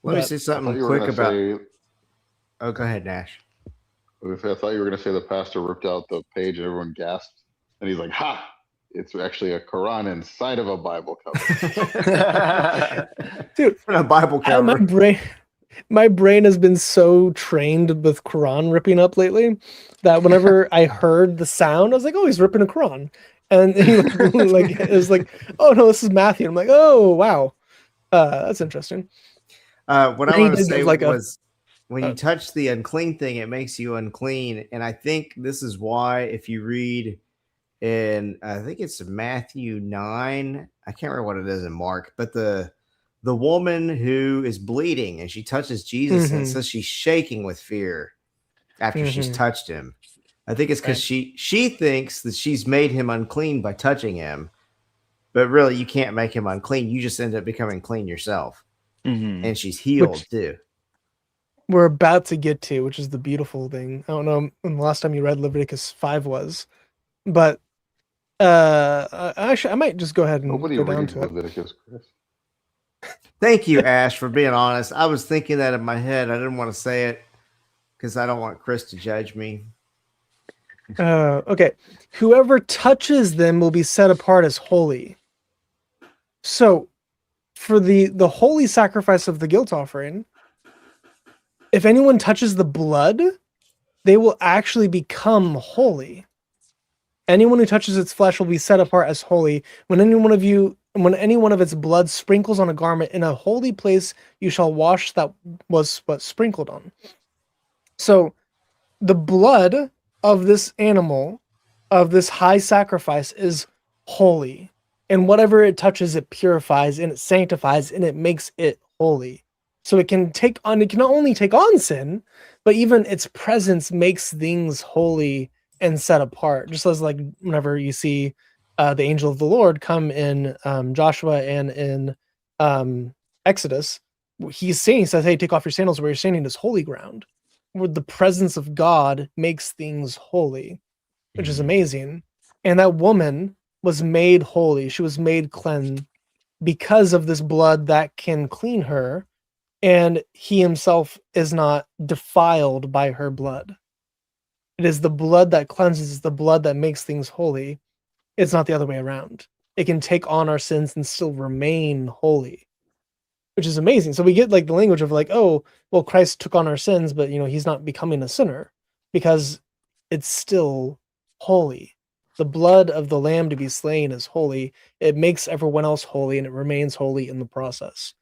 Let me say something quick about. Oh, go ahead, Nash. I thought you were going to say the pastor ripped out the page and everyone gasped. And he's like, ha! It's actually a Quran inside of a Bible cover. Dude, a Bible cover. My brain has been so trained with Quran ripping up lately that whenever I heard the sound, I was like, oh, he's ripping a Quran. And he it was like, oh no, this is Matthew. I'm like, oh wow. That's interesting. What I want to say was when you touch the unclean thing, it makes you unclean. And I think this is why if you read in, I think it's Matthew 9, I can't remember what it is in Mark, but the woman who is bleeding and she touches Jesus and it says she's shaking with fear after she's touched him. I think it's because she thinks that she's made him unclean by touching him, but really you can't make him unclean. You just end up becoming clean yourself. And she's healed too. We're about to get to, which is the beautiful thing. I don't know when the last time you read Leviticus 5 was, but actually I might just go ahead and Nobody go down to Leviticus, Chris. Thank you, Ash, for being honest. I was thinking that in my head. I didn't want to say it because I don't want Chris to judge me. Okay. Whoever touches them will be set apart as holy. So for the holy sacrifice of the guilt offering, if anyone touches the blood, they will actually become holy. Anyone who touches its flesh will be set apart as holy. When any one of its blood sprinkles on a garment in a holy place, you shall wash that was what sprinkled on. So the blood of this animal, of this high sacrifice, is holy. And whatever it touches, it purifies and it sanctifies and it makes it holy. So it can not only take on sin, but even its presence makes things holy and set apart. Just as like whenever you see the angel of the Lord come in Joshua and in Exodus, he says, hey, take off your sandals, where you're standing is holy ground, where the presence of God makes things holy, which is amazing. And that woman was made holy. She was made clean because of this blood that can clean her, and he himself is not defiled by her blood. It is the blood that cleanses, the blood that makes things holy. It's not the other way around. It can take on our sins and still remain holy, which is amazing. So we get like the language of like, oh, well, Christ took on our sins, but he's not becoming a sinner because it's still holy. The blood of the lamb to be slain is holy. It makes everyone else holy and it remains holy in the process.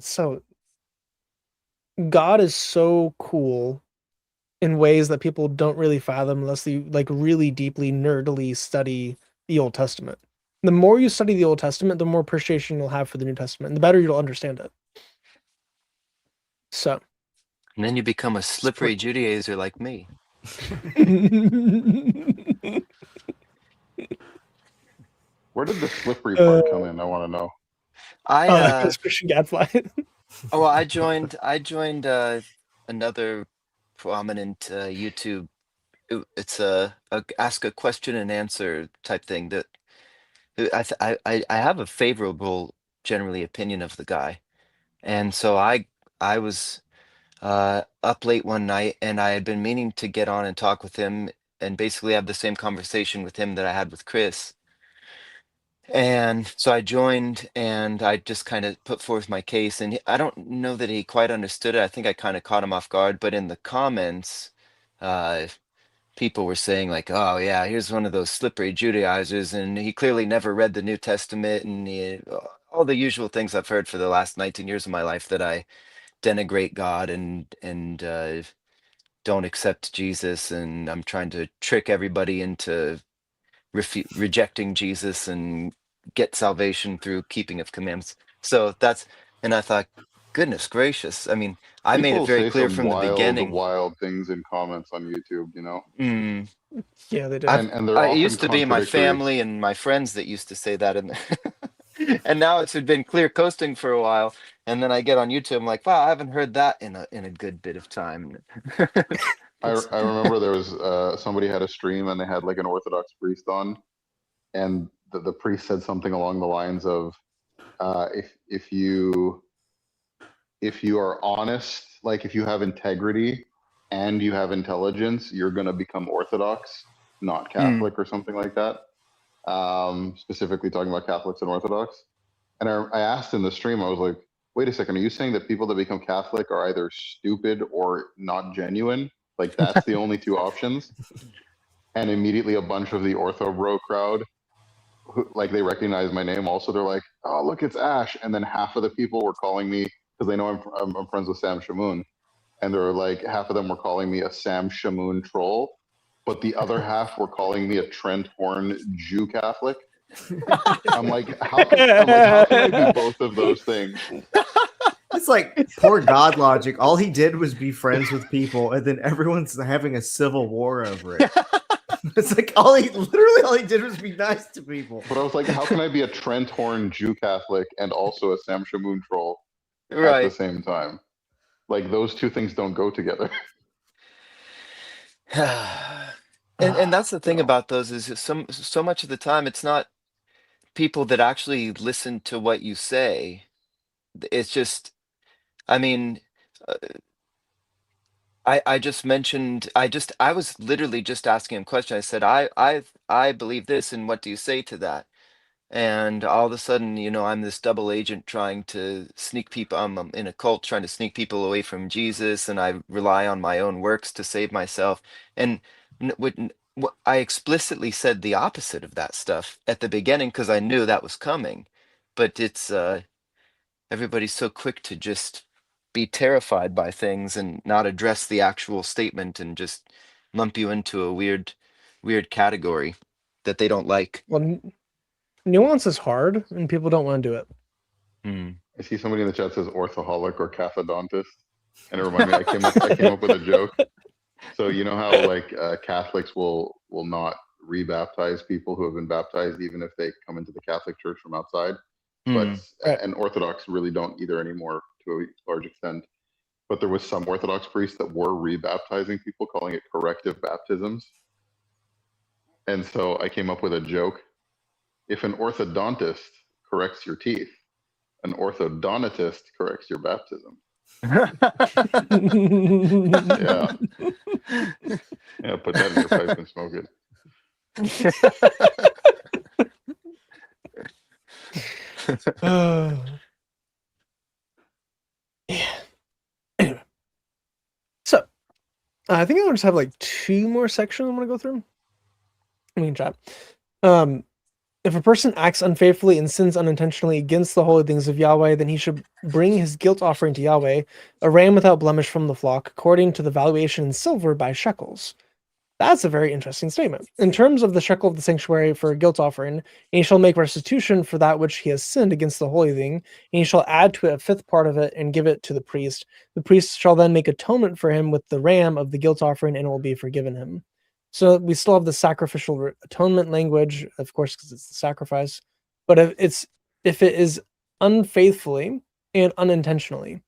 So God is so cool in ways that people don't really fathom unless you like really deeply nerdily study the Old Testament. The more you study the Old Testament, the more appreciation you'll have for the New Testament, and the better you'll understand it. So And then you become a slippery Judaizer like me. Where did the slippery part come in? I want to know. Because Christian Gadfly. Well, I joined another prominent YouTube. It's a ask a question and answer type thing that I have a favorable generally opinion of the guy. And so I was up late one night and I had been meaning to get on and talk with him and basically have the same conversation with him that I had with Chris. And so I joined and I just kind of put forth my case. And I don't know that he quite understood it. I think I kind of caught him off guard. But in the comments, uh, people were saying, like, oh, yeah, here's one of those slippery Judaizers. And he clearly never read the New Testament. And all the usual things I've heard for the last 19 years of my life, that I denigrate God and don't accept Jesus. And I'm trying to trick everybody into rejecting Jesus and get salvation through keeping of commandments. So and I thought, goodness gracious. I mean, I made it People very say clear some from the wild, beginning. wild things in comments on YouTube, you know? Yeah, they do. And they're It often used to be my contradictory. family and my friends that used to say that, and now it's been clear coasting for a while. And then I get on YouTube, I'm like, wow, I haven't heard that in a good bit of time. I remember there was somebody had a stream and they had like an Orthodox priest on, and the priest said something along the lines of, if you are honest, like if you have integrity and you have intelligence, you're going to become Orthodox, not Catholic, or something like that. Specifically talking about Catholics and Orthodox. And I asked in the stream, I was like, wait a second, are you saying that people that become Catholic are either stupid or not genuine? Like that's the only two options? And immediately a bunch of the Ortho Bro crowd, like they recognize my name also, they're like, oh, look, it's Ash. And then half of the people were calling me, because they know I'm friends with Sam Shamoon. And they're like, half of them were calling me a Sam Shamoon troll, but the other half were calling me a Trent Horn Jew Catholic. I'm like, how can I be both of those things? It's like poor God logic. All he did was be friends with people, and then everyone's having a civil war over it. It's like all he did was be nice to people. But I was like, how can I be a Trent Horn Jew Catholic and also a Sam Shamoon troll Right. at the same time? Like those two things don't go together. And that's the thing about those, is so much of the time it's not people that actually listen to what you say. It's just, I mean, uh, I just mentioned, I was literally just asking him a question. I said, I believe this, and what do you say to that? And all of a sudden, I'm this double agent trying to sneak people. I'm in a cult trying to sneak people away from Jesus, and I rely on my own works to save myself. And I explicitly said the opposite of that stuff at the beginning because I knew that was coming. But it's everybody's so quick to just be terrified by things and not address the actual statement and just lump you into a weird category that they don't like. Well, nuance is hard, and people don't want to do it. I see somebody in the chat says orthoholic or cathodontist, and it reminded me, I came up with a joke. So you know how like Catholics will not rebaptize people who have been baptized even if they come into the Catholic Church from outside, but and Orthodox really don't either anymore to a large extent. But there was some Orthodox priests that were rebaptizing people, calling it corrective baptisms. And so I came up with a joke. If an orthodontist corrects your teeth, an orthodontist corrects your baptism. Yeah. Yeah, put that in your pipe and smoke it. Yeah. Anyway. So, I think I just have like 2 more sections I'm going to go through. We can chat. If a person acts unfaithfully and sins unintentionally against the holy things of Yahweh, then he should bring his guilt offering to Yahweh, a ram without blemish from the flock, according to the valuation in silver by shekels. That's a very interesting statement. In terms of the shekel of the sanctuary for a guilt offering, and he shall make restitution for that which he has sinned against the holy thing, and he shall add to it a fifth part of it and give it to the priest. The priest shall then make atonement for him with the ram of the guilt offering, and it will be forgiven him. So we still have the sacrificial atonement language, of course, because it's the sacrifice. But if it is unfaithfully and unintentionally,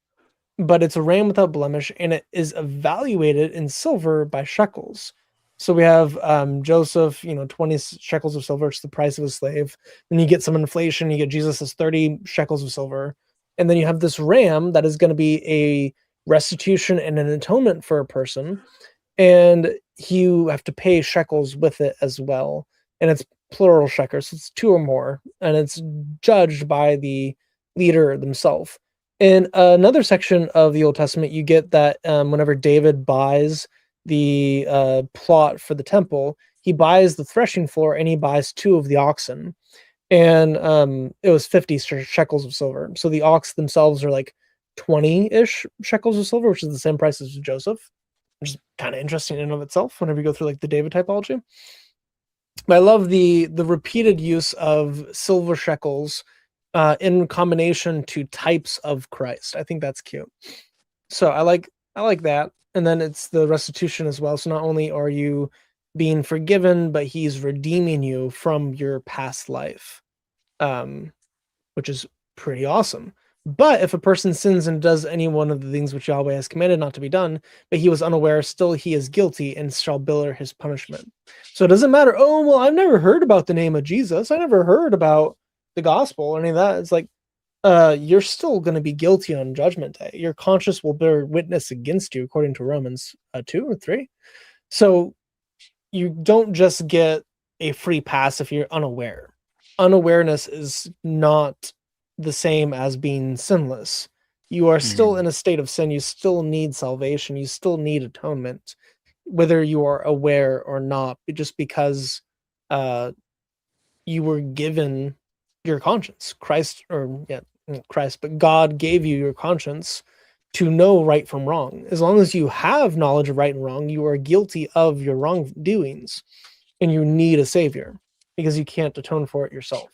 but it's a ram without blemish, and it is evaluated in silver by shekels. So we have Joseph, 20 shekels of silver, it's the price of a slave. Then you get some inflation, you get Jesus as 30 shekels of silver. And then you have this ram that is going to be a restitution and an atonement for a person. And you have to pay shekels with it as well. And it's plural shekels, so it's 2 or more. And it's judged by the leader themselves. In another section of the Old Testament, you get that whenever David buys the plot for the temple, he buys the threshing floor and he buys 2 of the oxen. And it was 50 shekels of silver. So the ox themselves are like 20-ish shekels of silver, which is the same price as Joseph, which is kind of interesting in and of itself whenever you go through like the David typology. But I love the repeated use of silver shekels in combination to types of Christ. I think that's cute. So I like that. And then it's the restitution as well. So not only are you being forgiven, but he's redeeming you from your past life, which is pretty awesome. But if a person sins and does any one of the things which Yahweh has commanded not to be done, but he was unaware, still he is guilty and shall bear his punishment. So it doesn't matter, oh, well, I've never heard about the name of Jesus. I never heard about the gospel or any of that. It's like, you're still going to be guilty on judgment day. Your conscience will bear witness against you, according to Romans 2 or 3. So you don't just get a free pass if you're unaware. Unawareness is not the same as being sinless. You are still in a state of sin. You still need salvation. You still need atonement, whether you are aware or not, just because you were given your conscience. But God gave you your conscience to know right from wrong. As long as you have knowledge of right and wrong, you are guilty of your wrongdoings, and you need a savior because you can't atone for it yourself.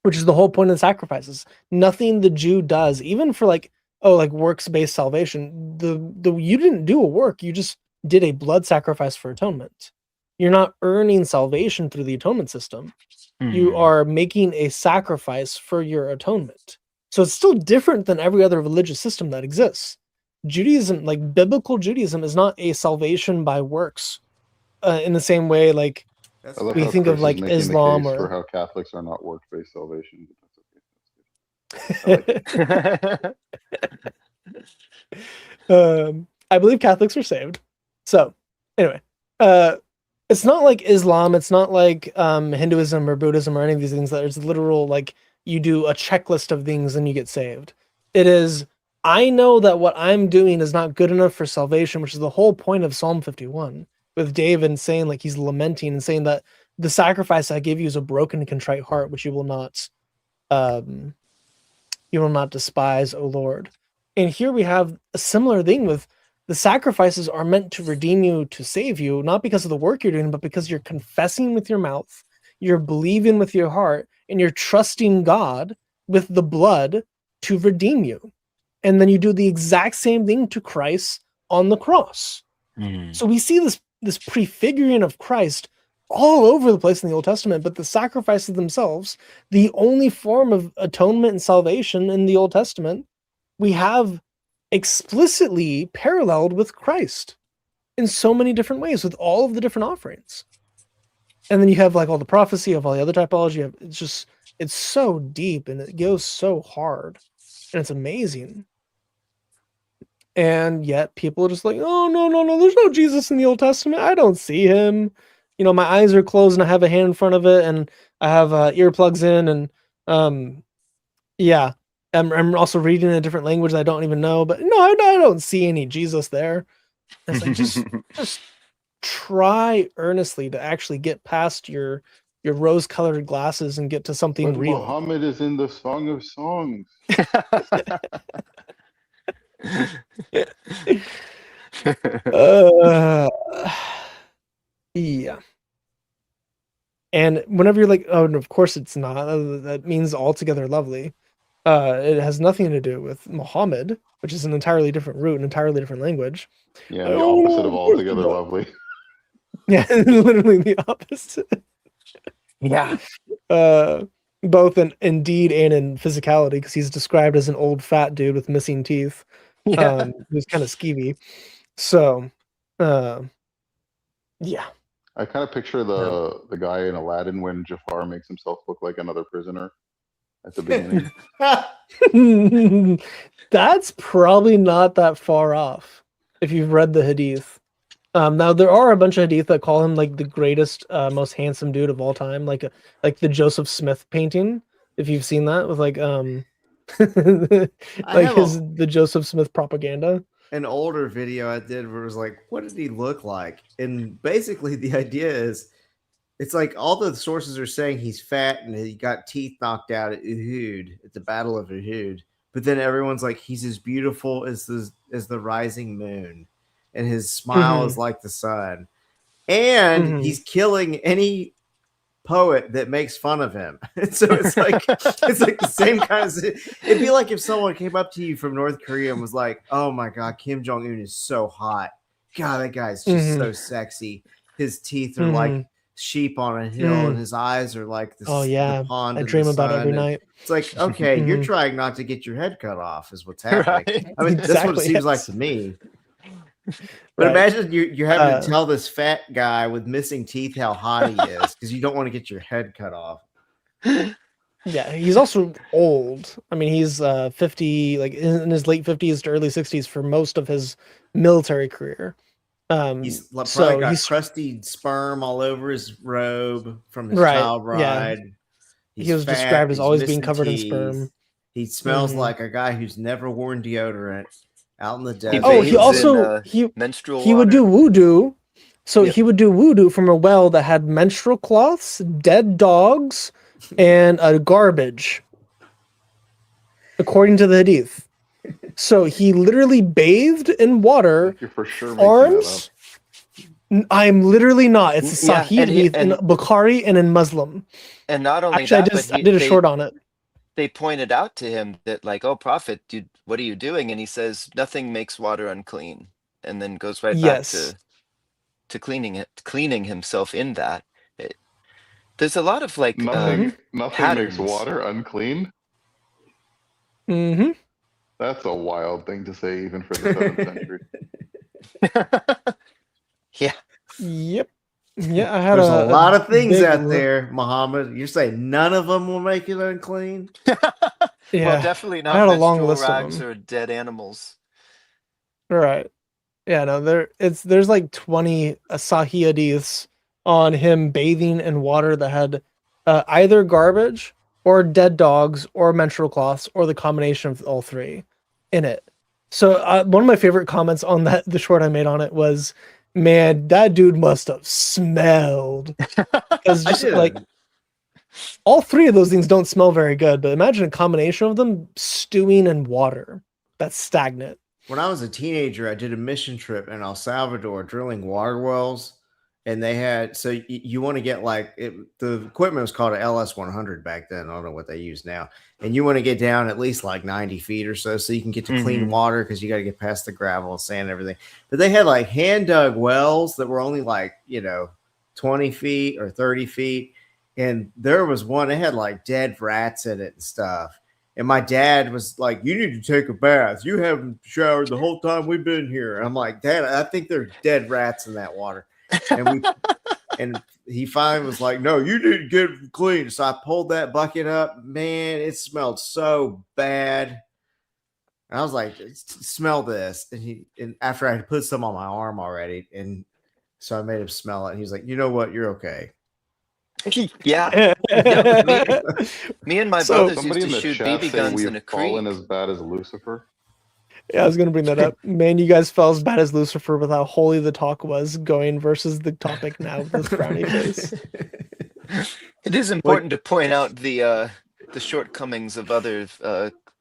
Which is the whole point of the sacrifices. Nothing the Jew does, even for works-based salvation, you didn't do a work, you just did a blood sacrifice for atonement. You're not earning salvation through the atonement system. You are making a sacrifice for your atonement. So it's still different than every other religious system that exists. Judaism, like biblical Judaism, is not a salvation by works in the same way like we think of like Islam or... for how Catholics are not work-based salvation. But that's okay. I believe Catholics are saved. So anyway, it's not like Islam. It's not like Hinduism or Buddhism or any of these things that is literal, like you do a checklist of things and you get saved. It is, I know that what I'm doing is not good enough for salvation, which is the whole point of Psalm 51 with David saying, like, he's lamenting and saying that the sacrifice I give you is a broken and contrite heart, which you will not despise, O Lord. And here we have a similar thing with the sacrifices are meant to redeem you, to save you, not because of the work you're doing, but because you're confessing with your mouth, you're believing with your heart, and you're trusting God with the blood to redeem you. And then you do the exact same thing to Christ on the cross. So we see this prefiguring of Christ all over the place in the Old Testament, but the sacrifices themselves, the only form of atonement and salvation in the Old Testament, we have explicitly paralleled with Christ in so many different ways with all of the different offerings. And then you have like all the prophecy of all the other typology. It's so deep and it goes so hard and it's amazing. And yet people are just like, oh, no, there's no Jesus in the Old Testament. I don't see him. You know, my eyes are closed and I have a hand in front of it and I have earplugs in and yeah. I'm also reading in a different language that I don't even know, but no, I don't see any Jesus there. It's like, just try earnestly to actually get past your rose-colored glasses and get to something real. Muhammad is in the Song of Songs. Yeah. And whenever you're like, oh, and of course it's not, that means altogether lovely. It has nothing to do with Muhammad, which is an entirely different root, an entirely different language. Yeah, the opposite of altogether lovely. Yeah, literally the opposite. Yeah. Both in deed and in physicality, because he's described as an old fat dude with missing teeth. Yeah. Who's kind of skeevy. So, yeah. I kind of picture the guy in Aladdin when Jafar makes himself look like another prisoner at the beginning. That's probably not that far off if you've read the Hadith. Now there are a bunch of Hadith that call him like the greatest, most handsome dude of all time, like the Joseph Smith painting. If you've seen that with like the Joseph Smith propaganda. An older video I did where it was like, what did he look like? And basically the idea is it's like all the sources are saying he's fat and he got teeth knocked out at Uhud, at the Battle of Uhud. But then everyone's like, he's as beautiful as the rising moon, and his smile is like the sun. And he's killing any poet that makes fun of him. So it's like the same kind of. It'd be like if someone came up to you from North Korea and was like, "Oh my God, Kim Jong-un is so hot. God, that guy's just so sexy. His teeth are like sheep on a hill, and his eyes are like the pond. I dream about it every night. It's like, okay, you're trying not to get your head cut off, is what's happening. Right. I mean, that's what it seems like to me. But imagine you're having to tell this fat guy with missing teeth how hot he is because you don't want to get your head cut off. Yeah, he's also old. I mean, he's 50, like in his late 50s to early 60s for most of his military career. He's probably got crusty sperm all over his robe from his child bride. Yeah. He was described as always being covered in sperm. He smells like a guy who's never worn deodorant. Out in the desert. He also menstrual. He would do wudu. So he would do wudu from a well that had menstrual cloths, dead dogs, and garbage, according to the Hadith. So he literally bathed in water. You're for sure arms. I'm literally not. It's a Sahih Hadith in Bukhari and in Muslim. And not only I did a short on it. They pointed out to him that, like, oh, Prophet, dude, what are you doing? And he says, nothing makes water unclean, and then goes right back to cleaning himself in that. There's a lot of like nothing patterns. makes water unclean. That's a wild thing to say, even for the 7th century. Yeah. Yep. Yeah, I had There's a lot of things out there, Muhammad. You're saying none of them will make it unclean? Well, definitely not. I had a long list rags of them. Or dead animals. Right. Yeah, no, there's like 20 Sahih hadiths on him bathing in water that had either garbage or dead dogs or menstrual cloths or the combination of all three in it. So one of my favorite comments on the short I made on it was, man, that dude must have smelled. Because just like all three of those things don't smell very good, but imagine a combination of them stewing in water that's stagnant. When I was a teenager, I did a mission trip in El Salvador drilling water wells. And they had, so you want to get like, the equipment was called an LS100 back then. I don't know what they use now. And you want to get down at least like 90 feet or so you can get to clean water because you got to get past the gravel and sand and everything. But they had like hand dug wells that were only like, 20 feet or 30 feet. And there was one, it had like dead rats in it and stuff. And my dad was like, you need to take a bath. You haven't showered the whole time we've been here. And I'm like, Dad, I think there are dead rats in that water. And he finally was like, no, you need to get clean. So I pulled that bucket up. Man, it smelled so bad. And I was like, smell this. And after I had put some on my arm already, and so I made him smell it. And he's like, you know what? You're okay. Yeah. Me and my brothers used to shoot BB guns in a creek. Fallen as bad as Lucifer. Yeah, I was going to bring that up. Man, you guys fell as bad as Lucifer with how holy the talk was going versus the topic now with this frowny face. It is important to point out the shortcomings of other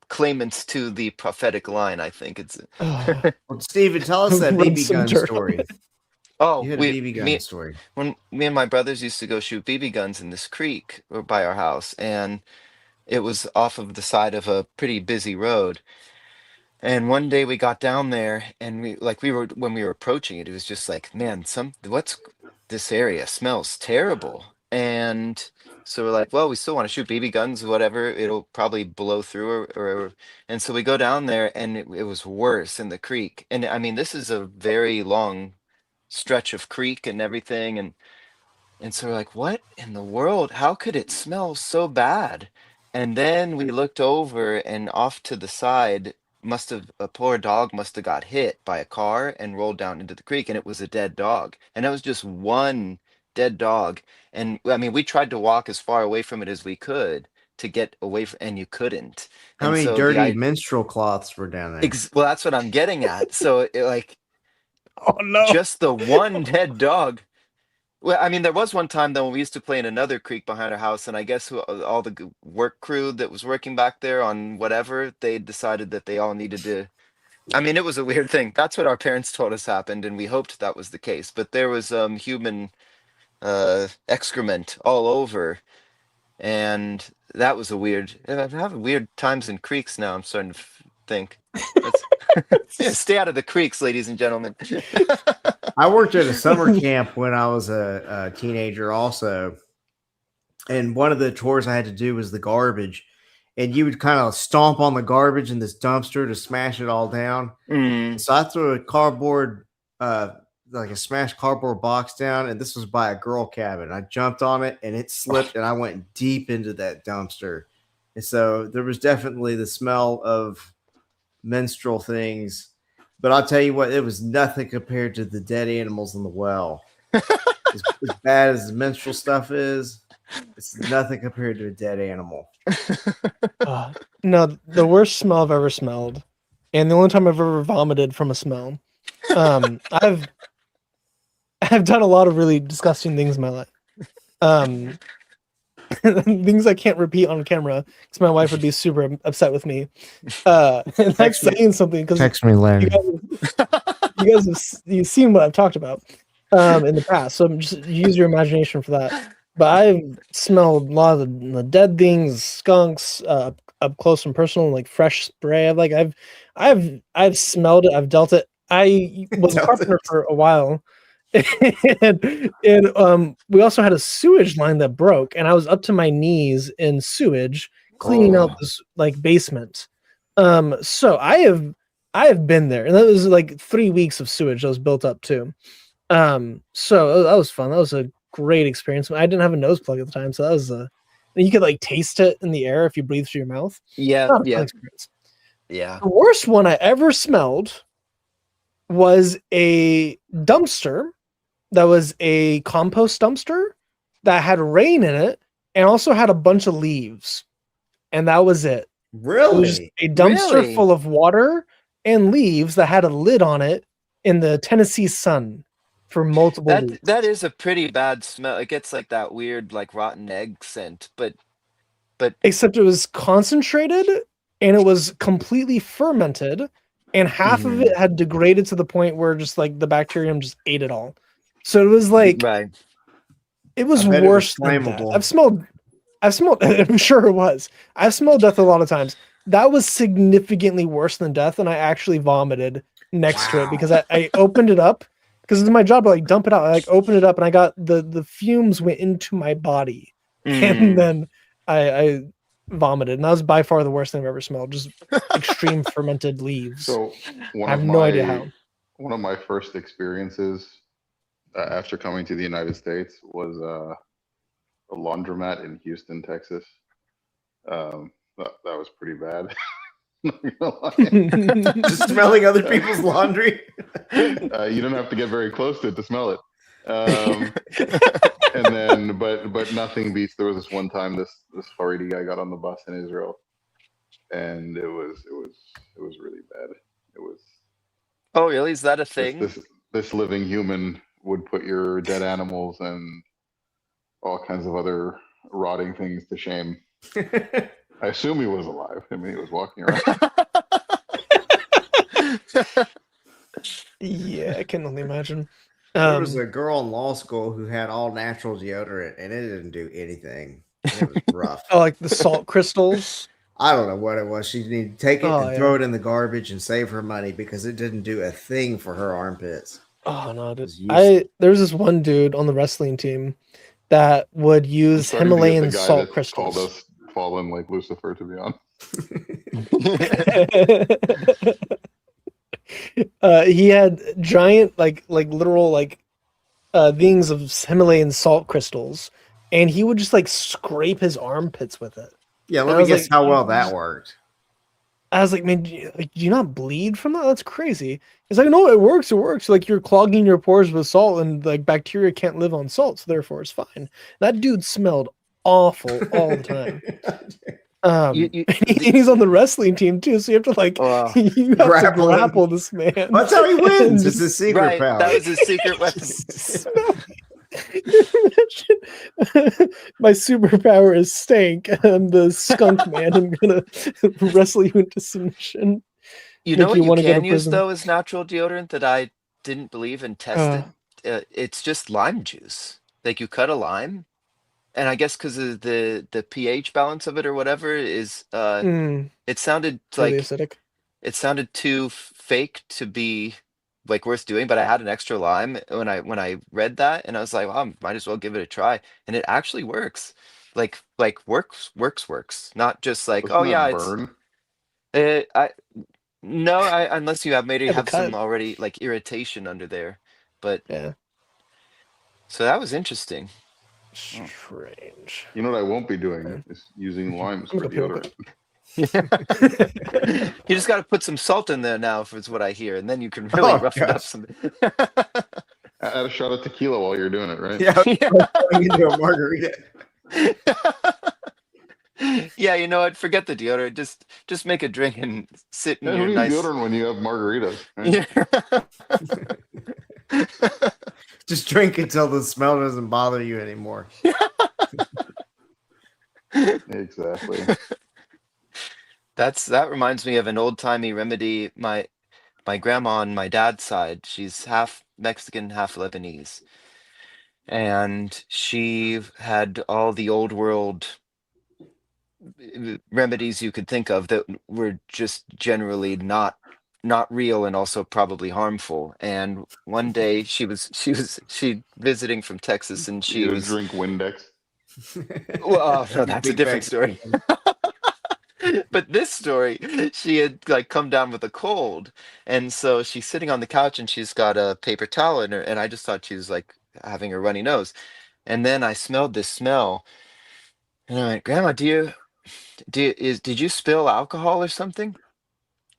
claimants to the prophetic line, I think. It's Well, Steven, tell us that BB gun story. Oh, You had a BB gun story. when me and my brothers used to go shoot BB guns in this creek or by our house, and it was off of the side of a pretty busy road. And one day we got down there, and we were when we were approaching it, it was just like, man, this area smells terrible. And so we're like, well, we still want to shoot BB guns, whatever. It'll probably blow through, and so we go down there, and it was worse in the creek. And I mean, this is a very long stretch of creek and everything, and so we're like, what in the world? How could it smell so bad? And then we looked over, and off to the side, a poor dog must have got hit by a car and rolled down into the creek, and it was a dead dog. And that was just one dead dog. And I mean, we tried to walk as far away from it as we could to get away from, and you couldn't. How And many so dirty menstrual cloths were down there? well, that's what I'm getting at. So like Oh no! just the one dead dog. Well, I mean, there was one time though when we used to play in another creek behind our house, and I guess all the work crew that was working back there on whatever, they decided that they all needed to. I mean, it was a weird thing. That's what our parents told us happened, and we hoped that was the case. But there was human excrement all over, and that was a weird. I'm having weird times in creeks now. I'm starting to think. Yeah, stay out of the creeks, ladies and gentlemen. I worked at a summer camp when I was a teenager also. And one of the chores I had to do was the garbage. And you would kind of stomp on the garbage in this dumpster to smash it all down. Mm. So I threw a cardboard, like a smashed cardboard box down. And this was by a girl cabin. I jumped on it and it slipped and I went deep into that dumpster. And so there was definitely the smell of menstrual things. But I'll tell you what, it was nothing compared to the dead animals in the well. as bad as the menstrual stuff is, it's nothing compared to a dead animal. No, the worst smell I've ever smelled, and the only time I've ever vomited from a smell. I've done a lot of really disgusting things in my life. Things I can't repeat on camera because my wife would be super upset with me. And that's saying something because text me later. You guys you've seen what I've talked about in the past, so just use your imagination for that. But I've smelled a lot of the dead things, skunks, up close and personal, like fresh spray. I've smelled it. I've dealt it. I was a carpenter for a while. and we also had a sewage line that broke, and I was up to my knees in sewage cleaning out this like basement. So I have been there, and that was like 3 weeks of sewage that was built up too. So that was fun. That was a great experience. I didn't have a nose plug at the time, so that was you could like taste it in the air if you breathe through your mouth. Yeah, Not a fun experience. The worst one I ever smelled was a dumpster that was a compost dumpster that had rain in it and also had a bunch of leaves. And that was it. Really? It was just a dumpster full of water and leaves that had a lid on it in the Tennessee sun for multiple weeks. That is a pretty bad smell. It gets like that weird, like rotten egg scent, but except it was concentrated and it was completely fermented, and half of it had degraded to the point where just like the bacterium just ate it all. So it was like, it was worse than death. I've smelled, I'm sure it was. I've smelled death a lot of times. That was significantly worse than death, and I actually vomited next to it because I opened it up because it's my job to like dump it out. I like opened it up and I got the fumes went into my body, and then I vomited, and that was by far the worst thing I've ever smelled. Just extreme fermented leaves. So I have no idea how. One of my first experiences after coming to the United States was a laundromat in Houston, Texas. That was pretty bad. Not gonna lie. Just smelling other people's laundry. You don't have to get very close to it to smell it. And then, but nothing beats. There was this one time this Harvey guy got on the bus in Israel, and it was really bad. It was. Oh, really? Is that a thing? This living human would put your dead animals and all kinds of other rotting things to shame. I assume he was alive. I mean, he was walking around. Yeah, I can only imagine. There was a girl in law school who had all natural deodorant, and it didn't do anything. And it was rough. Oh, like the salt crystals. I don't know what it was. She needed to take it Oh, and throw it in the garbage and save her money because it didn't do a thing for her armpits. Oh no, dude. was useless. There was this one dude on the wrestling team that would I'm use starting to get Himalayan the guy salt that crystals. called us fallen like Lucifer, to be honest. He had giant, like literal, things of Himalayan salt crystals, and he would just like scrape his armpits with it. Yeah, And let I me was guess like, how well that worked. I was like, man, do you not bleed from that? That's crazy. He's like, no, it works. It works. Like you're clogging your pores with salt, and like bacteria can't live on salt, so therefore it's fine. That dude smelled awful all the time. He's on the wrestling team too, so you have to like you have to grapple this man. That's how he wins. It's his secret power. That was his secret weapon. My superpower is stank. I'm the skunk man. I'm gonna wrestle you into submission. You know what you wanna go can to use prison. though as natural deodorant that I didn't believe and tested? It's just lime juice. Like you cut a lime, and I guess because of the pH balance of it or whatever is it sounded really like acidic. it sounded too fake to be like worth doing, but I had an extra lime when I read that, and I was like, well, I might as well give it a try, and it actually works. Like works. Not just like, Doesn't oh that yeah, it's burn? I no, unless you have maybe Yeah, the have some cut. already like irritation under there, but Yeah, so that was interesting. strange. You know what I won't be doing is using limes I'm for gonna go pee real deodorant. You just got to put some salt in there now, is what I hear, and then you can really rough it up some. Add a shot of tequila while you're doing it, right? Yeah, Yeah. turning into a margarita. Yeah, you know what? Forget the deodorant. Just make a drink and sit in Yeah, your who needs nice. deodorant when you have margaritas? Right? Yeah. Just drink until the smell doesn't bother you anymore. Exactly. That reminds me of an old-timey remedy. My grandma on my dad's side, she's half Mexican, half Lebanese. And she had all the old world remedies you could think of that were just generally not real and also probably harmful. And one day she visiting from Texas, and she You was drink Windex. well, no, that's a different story. But this story, she had like come down with a cold, and so she's sitting on the couch and she's got a paper towel in her, and I just thought she was like having a runny nose. And then I smelled this smell, and I went, Grandma, did you spill alcohol or something?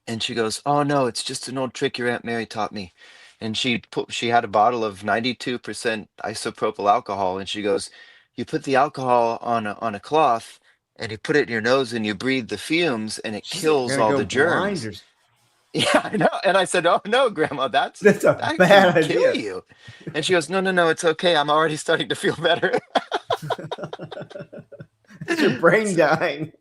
And she goes, oh no, it's just an old trick your Aunt Mary taught me. And she had a bottle of 92% isopropyl alcohol, and she goes, you put the alcohol on a cloth and you put it in your nose and you breathe the fumes and it kills all the germs. Yeah, I know. And I said, oh no, Grandma, That's a that bad can kill idea. you. And she goes, no, it's okay. I'm already starting to feel better. It's your brain dying.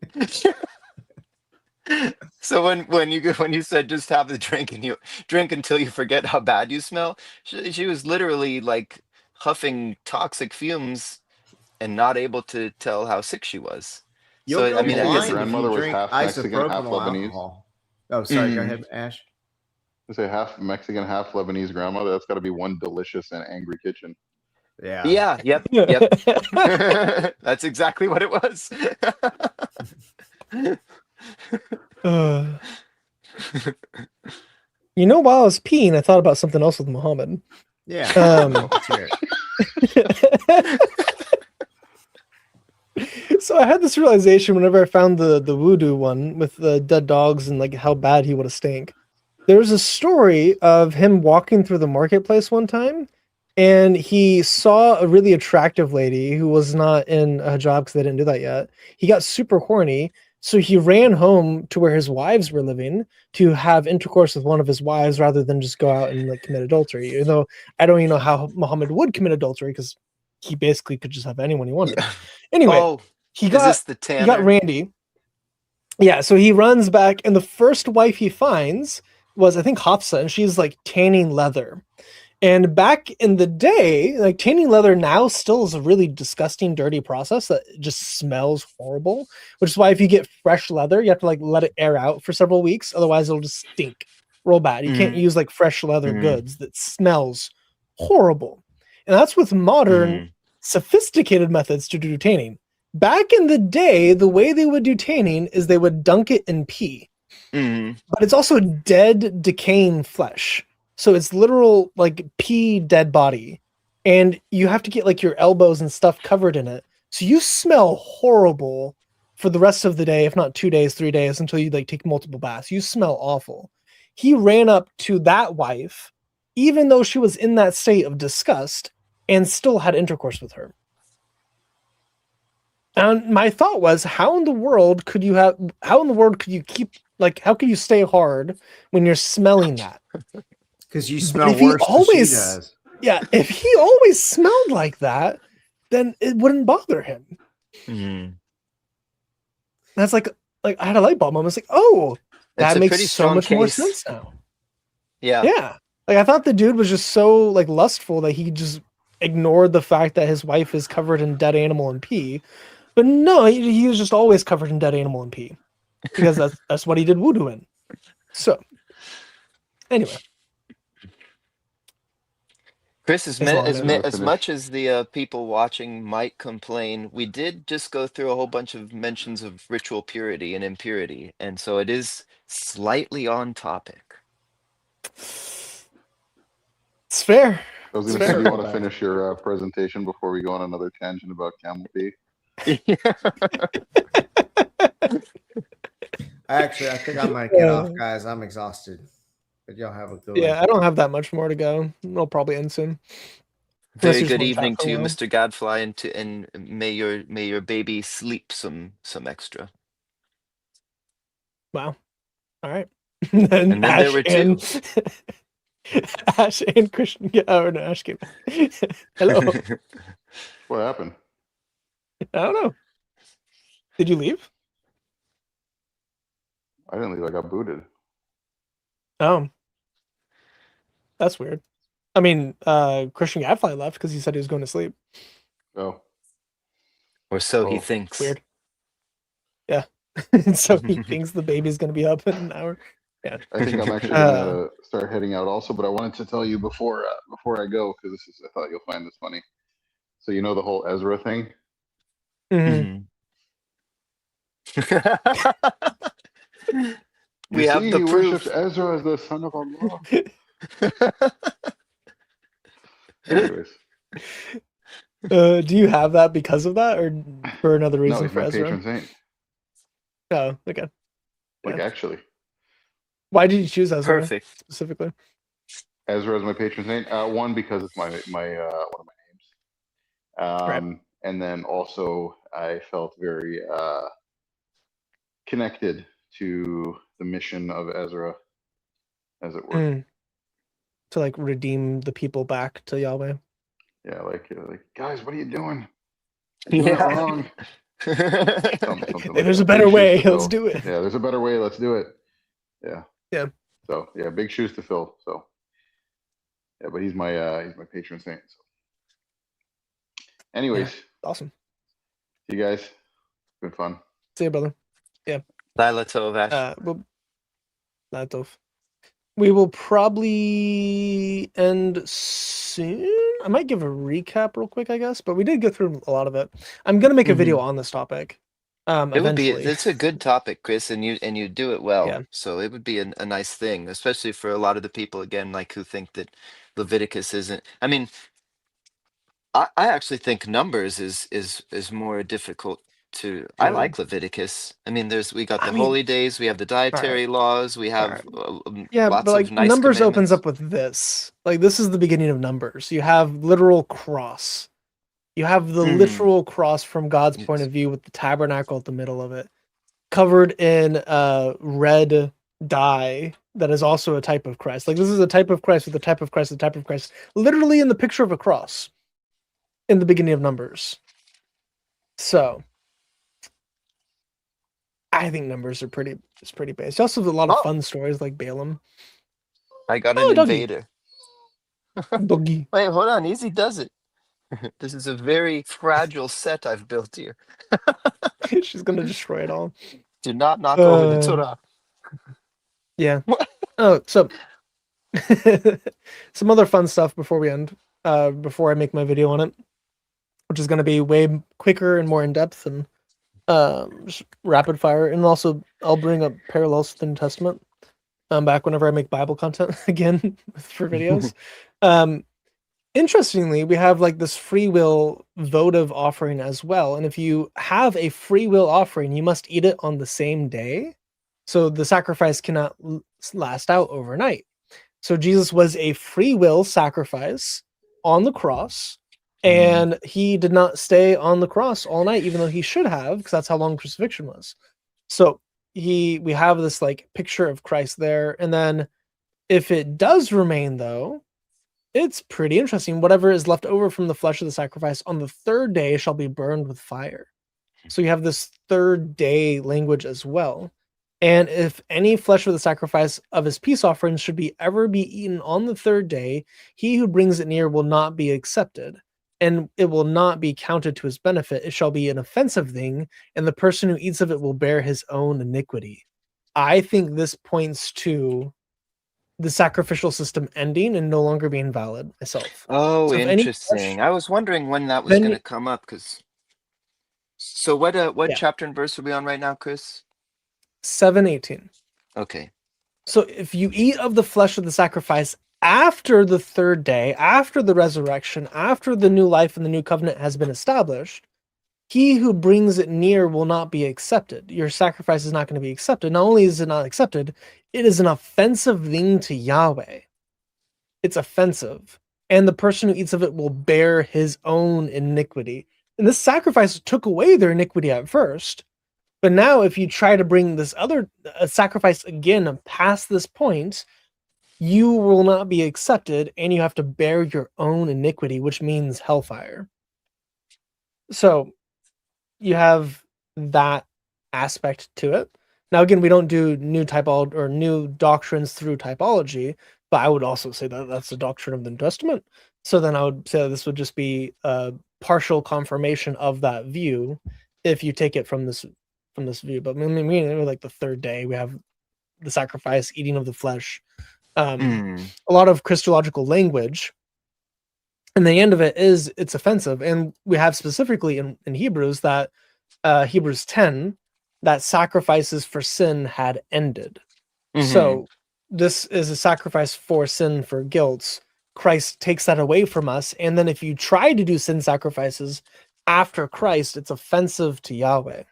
So when you said just have the drink and you drink until you forget how bad you smell, she was literally like huffing toxic fumes and not able to tell how sick she was. You'll go I mean, I guess blind if grandmother you was drink half Mexican, half isopropyl Lebanese. alcohol. Oh, sorry. Go Mm. ahead, Ash. I say half Mexican, half Lebanese grandmother. That's got to be one delicious and angry kitchen. Yeah. Yep. That's exactly what it was. You know, while I was peeing, I thought about something else with Muhammad. Yeah. Let's hear it. So I had this realization whenever I found the voodoo one with the dead dogs and like how bad he would have stank. There's a story of him walking through the marketplace one time, and he saw a really attractive lady who was not in a hijab because they didn't do that yet. He got super horny, so he ran home to where his wives were living to have intercourse with one of his wives rather than just go out and like commit adultery. Even though I don't even know how Muhammad would commit adultery because he basically could just have anyone he wanted. Anyway, he got Randy. Yeah, so he runs back, and the first wife he finds was, I think, Hafsa, and she's like tanning leather. And back in the day, like tanning leather now still is a really disgusting, dirty process that just smells horrible. Which is why if you get fresh leather, you have to like let it air out for several weeks. Otherwise, it'll just stink real bad. You can't use like fresh leather goods that smells horrible. And that's with modern, sophisticated methods to do tanning. Back in the day, the way they would do tanning is they would dunk it in pee. But it's also dead, decaying flesh. So it's literal like pee dead body. And you have to get like your elbows and stuff covered in it. So you smell horrible for the rest of the day, if not 2 days, 3 days, until you like take multiple baths. You smell awful. He ran up to that wife, even though she was in that state of disgust, and still had intercourse with her. And my thought was, how in the world could you keep, like, how could you stay hard when you're smelling that? Because you smell worse than she does. Yeah, if he always smelled like that, then it wouldn't bother him. That's like I had a light bulb moment. It's like, oh, that makes so much more sense now. Yeah. Like I thought the dude was just so like lustful that he just ignored the fact that his wife is covered in dead animal and pee. But no, he was just always covered in dead animal and pee. Because that's what he did voodoo in. So anyway. Chris, as much as the people watching might complain, we did just go through a whole bunch of mentions of ritual purity and impurity, and so it is slightly on topic. It's fair. I was going to say, do you want to finish your presentation before we go on another tangent about camel pee? Actually, I think I might get off, guys. I'm exhausted. But y'all have a good one. I don't have that much more to go. It'll probably end soon. Very good evening to you, Mr. Gadfly, and may your baby sleep some extra. Wow. All right. And then there were two. Ash and Christian. Oh no, Ash came back. Hello. What happened? I don't know. Did you leave? I didn't leave. I got booted. Oh. That's weird. I mean, Christian Gadfly left because he said he was going to sleep. Oh. Or so he thinks. Weird. Yeah. So he thinks the baby's going to be up in an hour. Yeah. I think I'm actually going to start heading out also, but I wanted to tell you before I go, because I thought you'll find this funny. So you know the whole Ezra thing? We have the proof. Worships Ezra as the son of Allah. Anyways. Do you have that because of that, or for another reason? No, he's for my Ezra? patron saint. Oh, okay. Like actually. Why did you choose Ezra? Perfect. Specifically? Ezra is my patron saint. One, because it's my one of my names. Right. And then also I felt very connected to the mission of Ezra, as it were. To like redeem the people back to Yahweh. Yeah, like guys, what are you doing? You're doing it wrong. Something There's a better way. Let's do it. Yeah, there's a better way. Let's do it. Yeah. Yeah. So yeah, big shoes to fill. So yeah, but he's my patron saint. So. Anyways, awesome. See you guys. It's been fun. See you, brother. Yeah. Laila Tov, Ash. Laila Tov. We will probably end soon. I might give a recap real quick, I guess, but we did go through a lot of it. I'm gonna make a video on this topic. It's a good topic, Chris, and you do it well. Yeah. So it would be a nice thing, especially for a lot of the people again, like who think that Leviticus isn't. I mean, I actually think Numbers is more difficult to. I like Leviticus. I mean, we got the holy days, we have the dietary laws, we have lots but like of nice Numbers opens commandments. up with this. Like this is the beginning of Numbers. You have literal cross. You have the literal cross from God's point of view with the tabernacle at the middle of it, covered in red dye that is also a type of Christ. Like this is a type of Christ with a type of Christ, a type of Christ, literally in the picture of a cross in the beginning of Numbers. So I think Numbers are pretty base. You also have a lot of fun stories like Balaam. I got an invader. Doggy. Wait, hold on. Easy does it. This is a very fragile set I've built here. She's gonna destroy it all. Do not knock over the Torah. Yeah. What? Oh, so some other fun stuff before we end. Before I make my video on it, which is gonna be way quicker and more in depth and just rapid fire, and also I'll bring up parallels to the New Testament. Back whenever I make Bible content again for videos. Interestingly, we have like this free will votive offering as well. And if you have a free will offering, you must eat it on the same day. So the sacrifice cannot last out overnight. So Jesus was a free will sacrifice on the cross, and he did not stay on the cross all night, even though he should have, because that's how long crucifixion was. So we have this like picture of Christ there. And then if it does remain, though, it's pretty interesting. Whatever is left over from the flesh of the sacrifice on the third day shall be burned with fire. So you have this third day language as well. And if any flesh of the sacrifice of his peace offerings should be ever be eaten on the third day, he who brings it near will not be accepted, and it will not be counted to his benefit. It shall be an offensive thing, and the person who eats of it will bear his own iniquity. I think this points to the sacrificial system ending and no longer being valid myself. Oh, So if any flesh, interesting. I was wondering when that was then going to come up, because. So what chapter and verse are we on right now, Chris? 7:18. Okay. So if you eat of the flesh of the sacrifice after the third day, after the resurrection, after the new life and the new covenant has been established, he who brings it near will not be accepted. Your sacrifice is not going to be accepted. Not only is it not accepted, it is an offensive thing to Yahweh. It's offensive. And the person who eats of it will bear his own iniquity. And this sacrifice took away their iniquity at first. But now if you try to bring this other sacrifice again past this point, you will not be accepted, and you have to bear your own iniquity, which means hellfire. So you have that aspect to it. Now, again, we don't do new typology or new doctrines through typology, but I would also say that that's the doctrine of the New Testament. So then I would say this would just be a partial confirmation of that view if you take it from this view. But meaning like the third day, we have the sacrifice, eating of the flesh, a lot of Christological language. And the end of it is it's offensive. And we have specifically in Hebrews that Hebrews 10, that sacrifices for sin had ended. So this is a sacrifice for sin, for guilt. Christ takes that away from us. And then if you try to do sin sacrifices after Christ, it's offensive to Yahweh.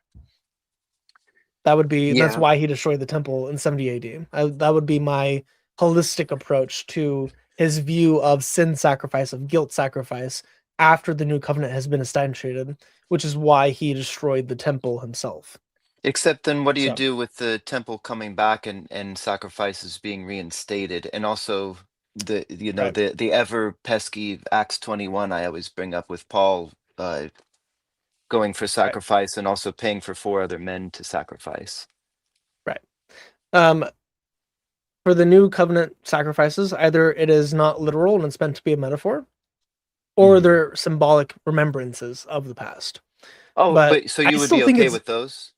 That would be, that's why he destroyed the temple in 70 AD. That would be my holistic approach to his view of sin sacrifice, of guilt sacrifice after the new covenant has been instantiated, which is why he destroyed the temple himself. Except then what do you do with the temple coming back and sacrifices being reinstated, and also the the ever pesky Acts 21 I always bring up with Paul going for sacrifice and also paying for 4 other men to sacrifice. Right. For the new covenant sacrifices, either it is not literal and it's meant to be a metaphor, or they're symbolic remembrances of the past. Oh, but so you would be okay with those?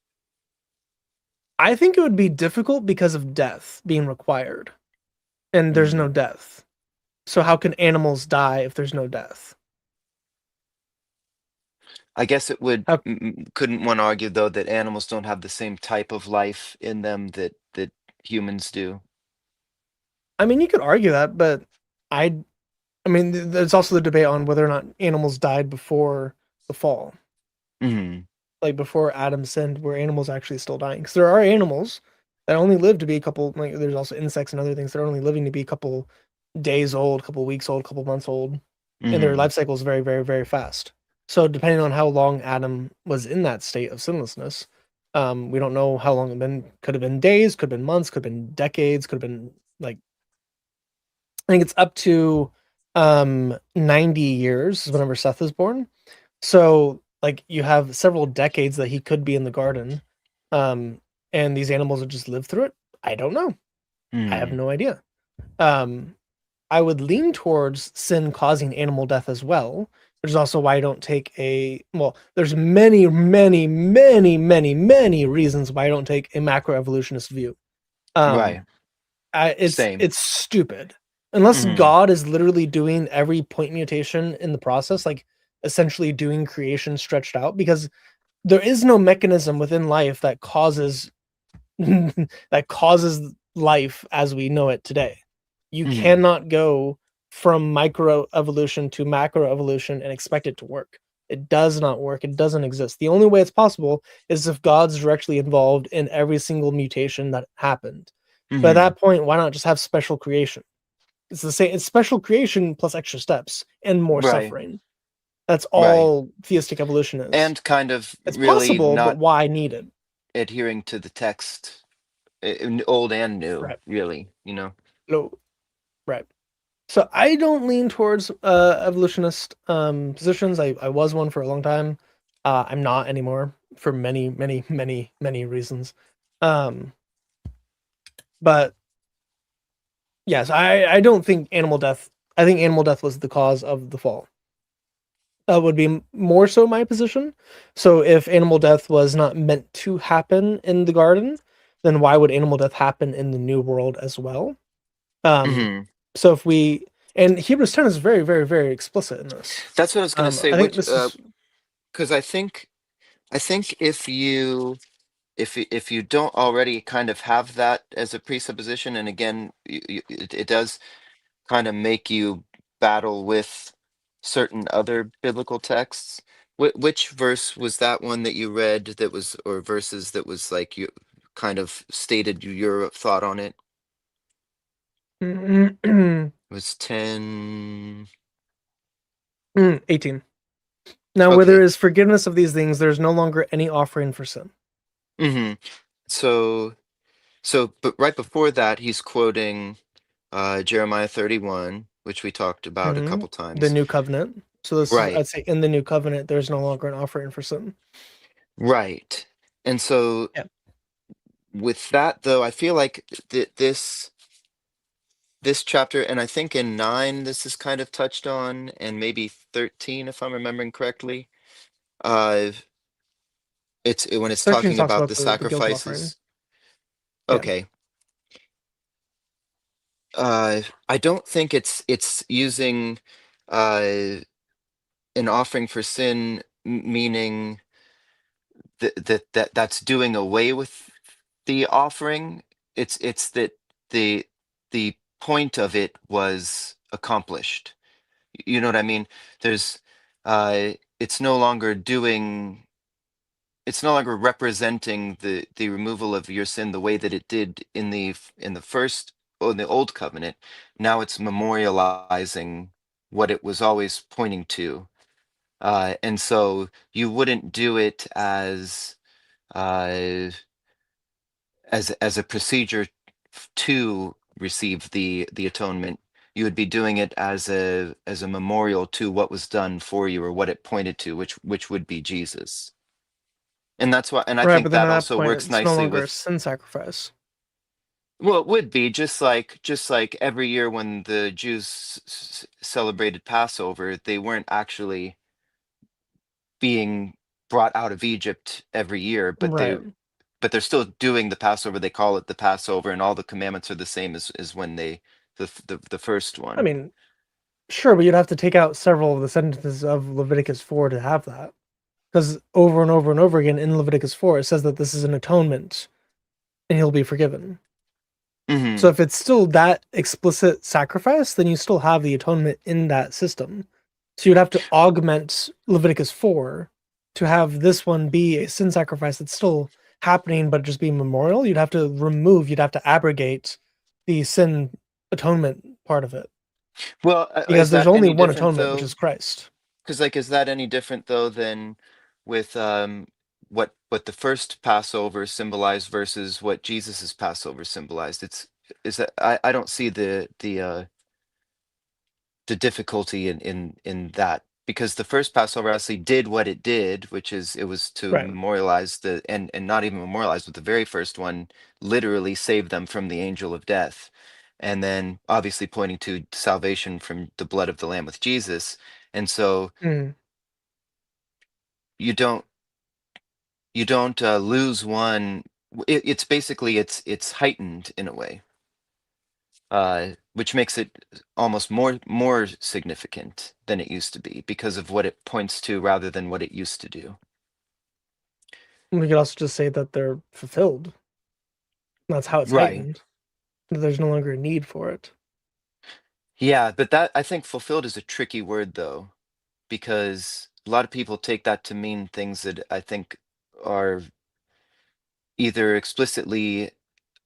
I think it would be difficult because of death being required, and there's no death. So how can animals die if there's no death? I guess it would. Couldn't one argue though that animals don't have the same type of life in them that humans do? I mean, you could argue that, but I mean, there's also the debate on whether or not animals died before the fall. Like before Adam sinned, were animals actually still dying? Because there are animals that only live to be a couple, like there's also insects and other things that are only living to be a couple days old, couple weeks old, couple months old, and their life cycle is very, very, very fast. So depending on how long Adam was in that state of sinlessness, we don't know how long it been. Could have been days, could have been months, could have been decades, could have been like, I think it's up to 90 years is whenever Seth is born. So like you have several decades that he could be in the garden, and these animals would just live through it. I don't know. I have no idea. I would lean towards sin causing animal death as well, which is also why I don't take there's many, many, many, many, many reasons why I don't take a macroevolutionist view. Right. Same. It's stupid. Unless Mhm. God is literally doing every point mutation in the process, like essentially doing creation stretched out, because there is no mechanism within life that causes that causes life as we know it today. You Mhm. cannot go from microevolution to macroevolution and expect it to work. It does not work. It doesn't exist. The only way it's possible is if God's directly involved in every single mutation that happened. But at Mhm. that point, why not just have special creation? It's the same. It's special creation plus extra steps and more Right. suffering. That's Right. all theistic evolution is. And kind of It's really possible, but not why needed? adhering to the text, old and new, Right. really, you know. No. Right. So I don't lean towards evolutionist positions. I was one for a long time. I'm not anymore for many, many, many, many reasons. But yes, I don't think animal death. I think animal death was the cause of the fall. That would be more so my position. So if animal death was not meant to happen in the garden, then why would animal death happen in the new world as well? Mhm. So if we and Hebrews 10 is very, very, very explicit in this. That's what I was going to say. I think Which, this is because I think if you don't already kind of have that as a presupposition, and again, it does kind of make you battle with certain other biblical texts. Which verse was that one that you read that was, or verses that was like you kind of stated your thought on it? It was 10. 18. Now, where there Okay. is forgiveness of these things, there's no longer any offering for sin. Mm-hmm. So, but right before that, he's quoting Jeremiah 31, which we talked about a couple The times. new covenant. So this is, Right, I'd say, in the new covenant, there's no longer an offering for sin. right. And so Yeah. with that, though, I feel like this chapter, and I think in 9, this is kind of touched on, and maybe 13, if I'm remembering correctly. Uh, when it's 13 talking talks about about the the guilt offering. sacrifices. Yeah. Okay. I don't think it's using uh an offering for sin, meaning that's doing away with the offering. It's that the the point of it was accomplished. You know what I mean? There's it's no longer doing, it's no longer representing the removal of your sin the way that it did in the first, or in the old covenant. Now it's memorializing what it was always pointing to. And so you wouldn't do it uh, as a procedure to receive the atonement. You would be doing it as a memorial to what was done for you, or what it pointed to, which would be Jesus. And that's why, and I Right, think but then that at that also point, works it's no nicely longer a with, sin sacrifice. well, it would be just like every year when the Jews celebrated Passover, they weren't actually being brought out of Egypt every year, Right. but they're still doing the Passover. They call it the Passover, and all the commandments are the same as when they the first I one. mean, sure, but you'd have to take out several of the sentences of Leviticus 4 to have that. Because over and over and over again in Leviticus 4, it says that this is an atonement and he'll be forgiven. Hmm. So if it's still that explicit sacrifice, then you still have the atonement in that system. So you'd have to augment Leviticus 4 to have this one be a sin sacrifice that's still happening, but just be memorial. You'd have to abrogate the sin atonement part of it Well, because is there's that only any one different atonement, which though? is Christ. Because like, is that any different though than with what the first Passover symbolized versus what Jesus's Passover symbolized? It's is that I don't see the difficulty in that, because the first Passover actually did what it did, which is it was to Right. memorialize and not even memorialize, but the very first one literally saved them from the angel of death. and then obviously pointing to salvation from the blood of the Lamb with Jesus. And so Mm. you don't lose one. It's basically it's heightened in a way, which makes it almost more significant than it used to be because of what it points to rather than what it used to do. We could also just say that they're fulfilled. That's how it's Right. heightened. There's no longer a need for it. Yeah, but that, I think fulfilled is a tricky word though, because a lot of people take that to mean things that I think are either explicitly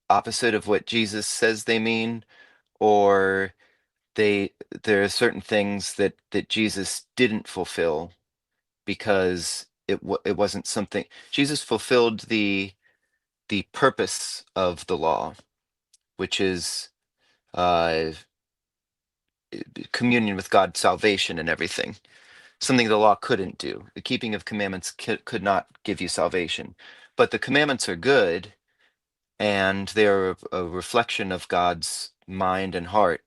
opposite of what Jesus says they mean, or they there are certain things that Jesus didn't fulfill because it wasn't something. Jesus fulfilled the purpose of the law, which is uh communion with God, salvation and everything. Something the law couldn't do. The keeping of commandments could not give you salvation. But the commandments are good, and they're a reflection of God's mind and heart.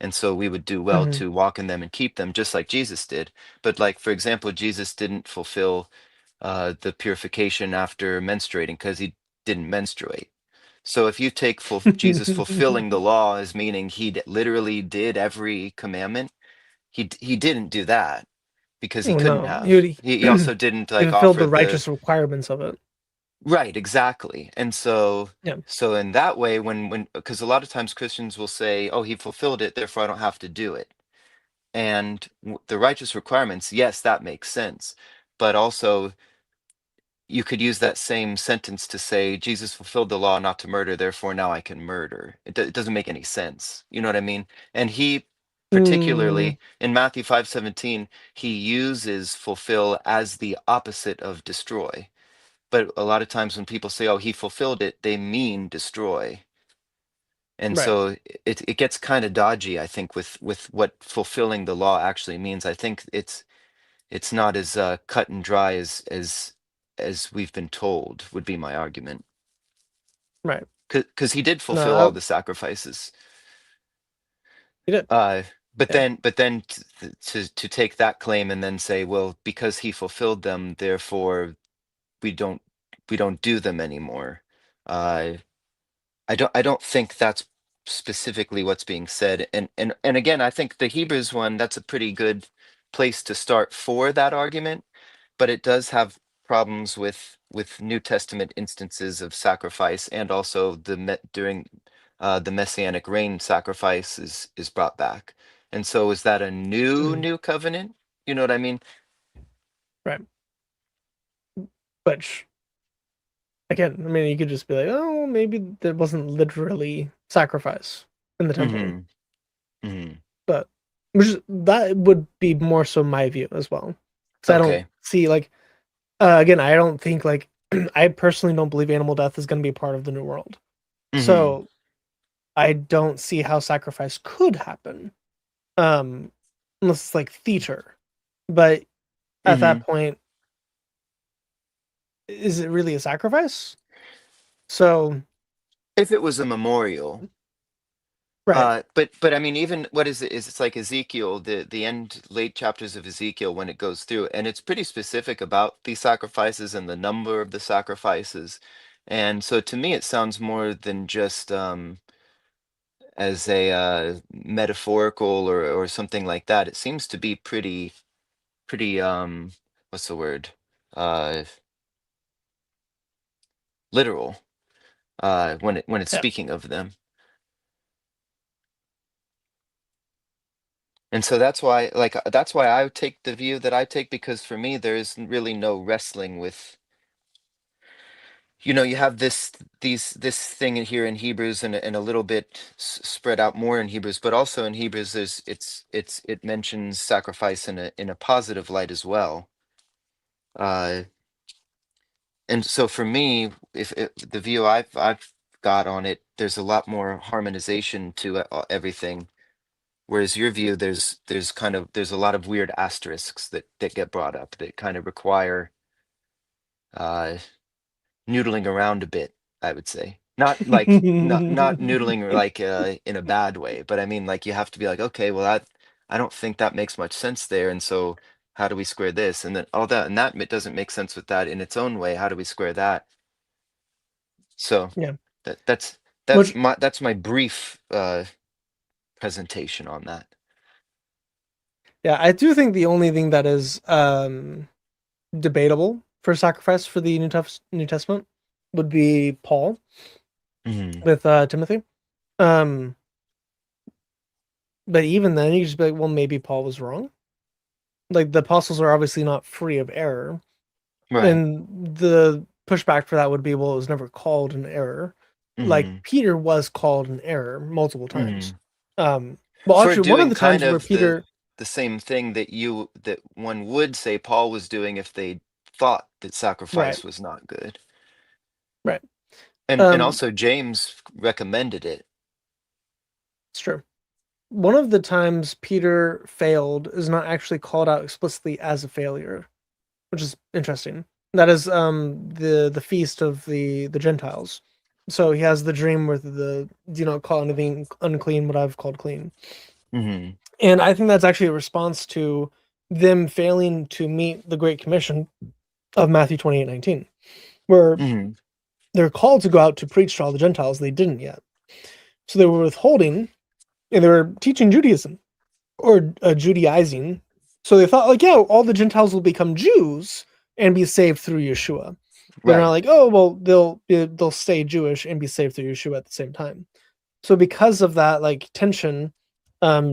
And so we would do well Mhm. to walk in them and keep them, just like Jesus did. But, like, for example, Jesus didn't fulfill the purification after menstruating because he didn't menstruate. So if you take Jesus fulfilling the law as meaning literally did every commandment, he didn't do that because he Well, couldn't no, have. He he also didn't like fulfilled offer the the righteous requirements of it. right, exactly. And so Yeah. so in that way, when because a lot of times Christians will say, "Oh, he fulfilled it, therefore I don't have to do it." And the righteous requirements, yes, that makes sense. But also you could use that same sentence to say Jesus fulfilled the law not to murder, therefore now I can murder. It doesn't make any sense. You know what I mean? And he Mm, particularly in Matthew 5:17, he uses fulfill as the opposite of destroy. But a lot of times when people say, "Oh, he fulfilled it," they mean destroy. And right. so it gets kind of dodgy, I think, with what fulfilling the law actually means. I think it's not as cut and dry as we've been told, would be my argument. Right. Because he did No, fulfill all the sacrifices. he did. Uh, but Yeah. then to take that claim and then say, well, because he fulfilled them, therefore we don't we don't do them anymore. Uh, I don't think that's specifically what's being said. And again, I think the Hebrews one, that's a pretty good place to start for that argument, but it does have problems with New Testament instances of sacrifice, and also during the Messianic reign, sacrifice is brought back. And so is that a Mhm. new covenant? You know what I mean? Right. Which, again, I mean, you could just be like, oh, maybe there wasn't literally sacrifice in the temple, Hmm. Hmm. but that would be more so my view as well. Because I don't Okay. see like, again, I don't think like I personally don't believe animal death is going to be a part of the new world. Hmm. So I don't see how sacrifice could happen, um, unless it's like theater. But at that Hmm. point, is it really a sacrifice? So, If it was a memorial. right. But I mean, even what is it? Is it's like Ezekiel, the end late chapters of Ezekiel when it goes through, and it's pretty specific about these sacrifices and the number of the sacrifices. And so to me, it sounds more than just as a metaphorical or something like that. It seems to be pretty what's the word? Uh, literal when it's Yeah. speaking of them. And so that's why I would take the view that I take, because for me there is really no wrestling with, you have this thing in here in Hebrews, and a little bit spread out more in Hebrews, but also in Hebrews it mentions sacrifice in a positive light as well. Uh, and so for me, if the view I've got on it, there's a lot more harmonization to everything. Whereas your view, there's a lot of weird asterisks that get brought up that kind of require uh, noodling around a bit, I would say. Not like not noodling like in a bad way, but I mean like you have to be like, okay, well that I don't think that makes much sense there, and so how do we square this? And then all that and that doesn't make sense with that in its own way. How do we square that? So Yeah. that's Which, that's my brief presentation on that. yeah, I do think the only thing that is debatable for sacrifice for the New Testament would be Paul Mhm. with Timothy. But even then, you just be like, well, maybe Paul was wrong. Like the apostles are obviously not free of error, Right. and the pushback for that would be, well, it was never called an error. Like Mhm. Peter was called an error multiple times. Mhm. Well, For actually, one of doing the kind times where of Peter, the same thing that one would say Paul was doing if they thought that right, sacrifice was not good. right, And um, also James recommended it. it's true. One of the times Peter failed is not actually called out explicitly as a failure, which is interesting. That is the feast of the Gentiles. So he has the dream where the do not call anything unclean what I've called clean. Mhm. And I think that's actually a response to them failing to meet the Great Commission of Matthew 28:19, where Mhm. they're called to go out to preach to all the Gentiles. They didn't yet. So they were withholding and they were teaching Judaism or Judaizing. So they thought, like, yeah, all the Gentiles will become Jews and be saved through Yeshua. They're not Right. like, oh, well, they'll stay Jewish and be saved through Yeshua at the same time. So because of that, like tension,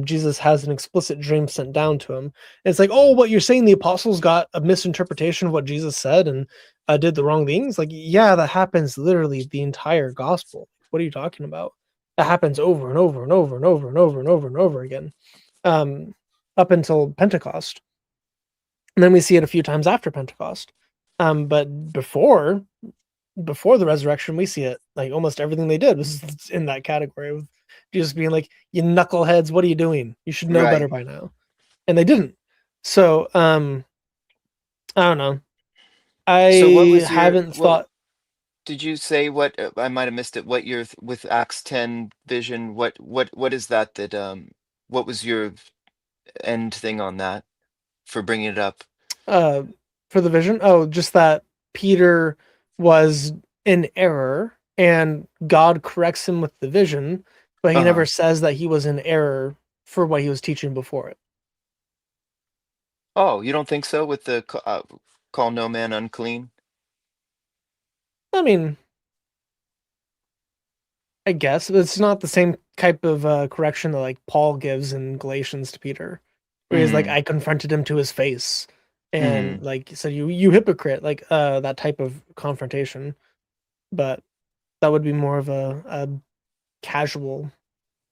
Jesus has an explicit dream sent down to him. It's like, oh, what you're saying? The apostles got a misinterpretation of what Jesus said and did the wrong things. Like, yeah, that happens literally the entire gospel. What are you talking about? That happens over and over and over and over and over and over and over again, um, up until Pentecost. And then we see it a few times after Pentecost. But before the resurrection, we see it like almost everything they did was in that category of just being like, "You knuckleheads, what are you doing? You should know better Right. by now," and they didn't. So, I don't know. So I haven't what thought. did you say what I might have missed it what your with Acts 10 vision what is that what was your end thing on that for bringing it up? uh for the vision. Oh, just that Peter was in error and God corrects him with the vision, but he never Uh-huh. says that he was in error for what he was teaching before it. Oh, you don't think so with the call no man unclean? I mean, I guess it's not the same type of correction that like Paul gives in Galatians to Peter, where he's like, Mhm. "I confronted him to his face," and Mhm. like said, "You hypocrite," like that type of confrontation. But that would be more of a casual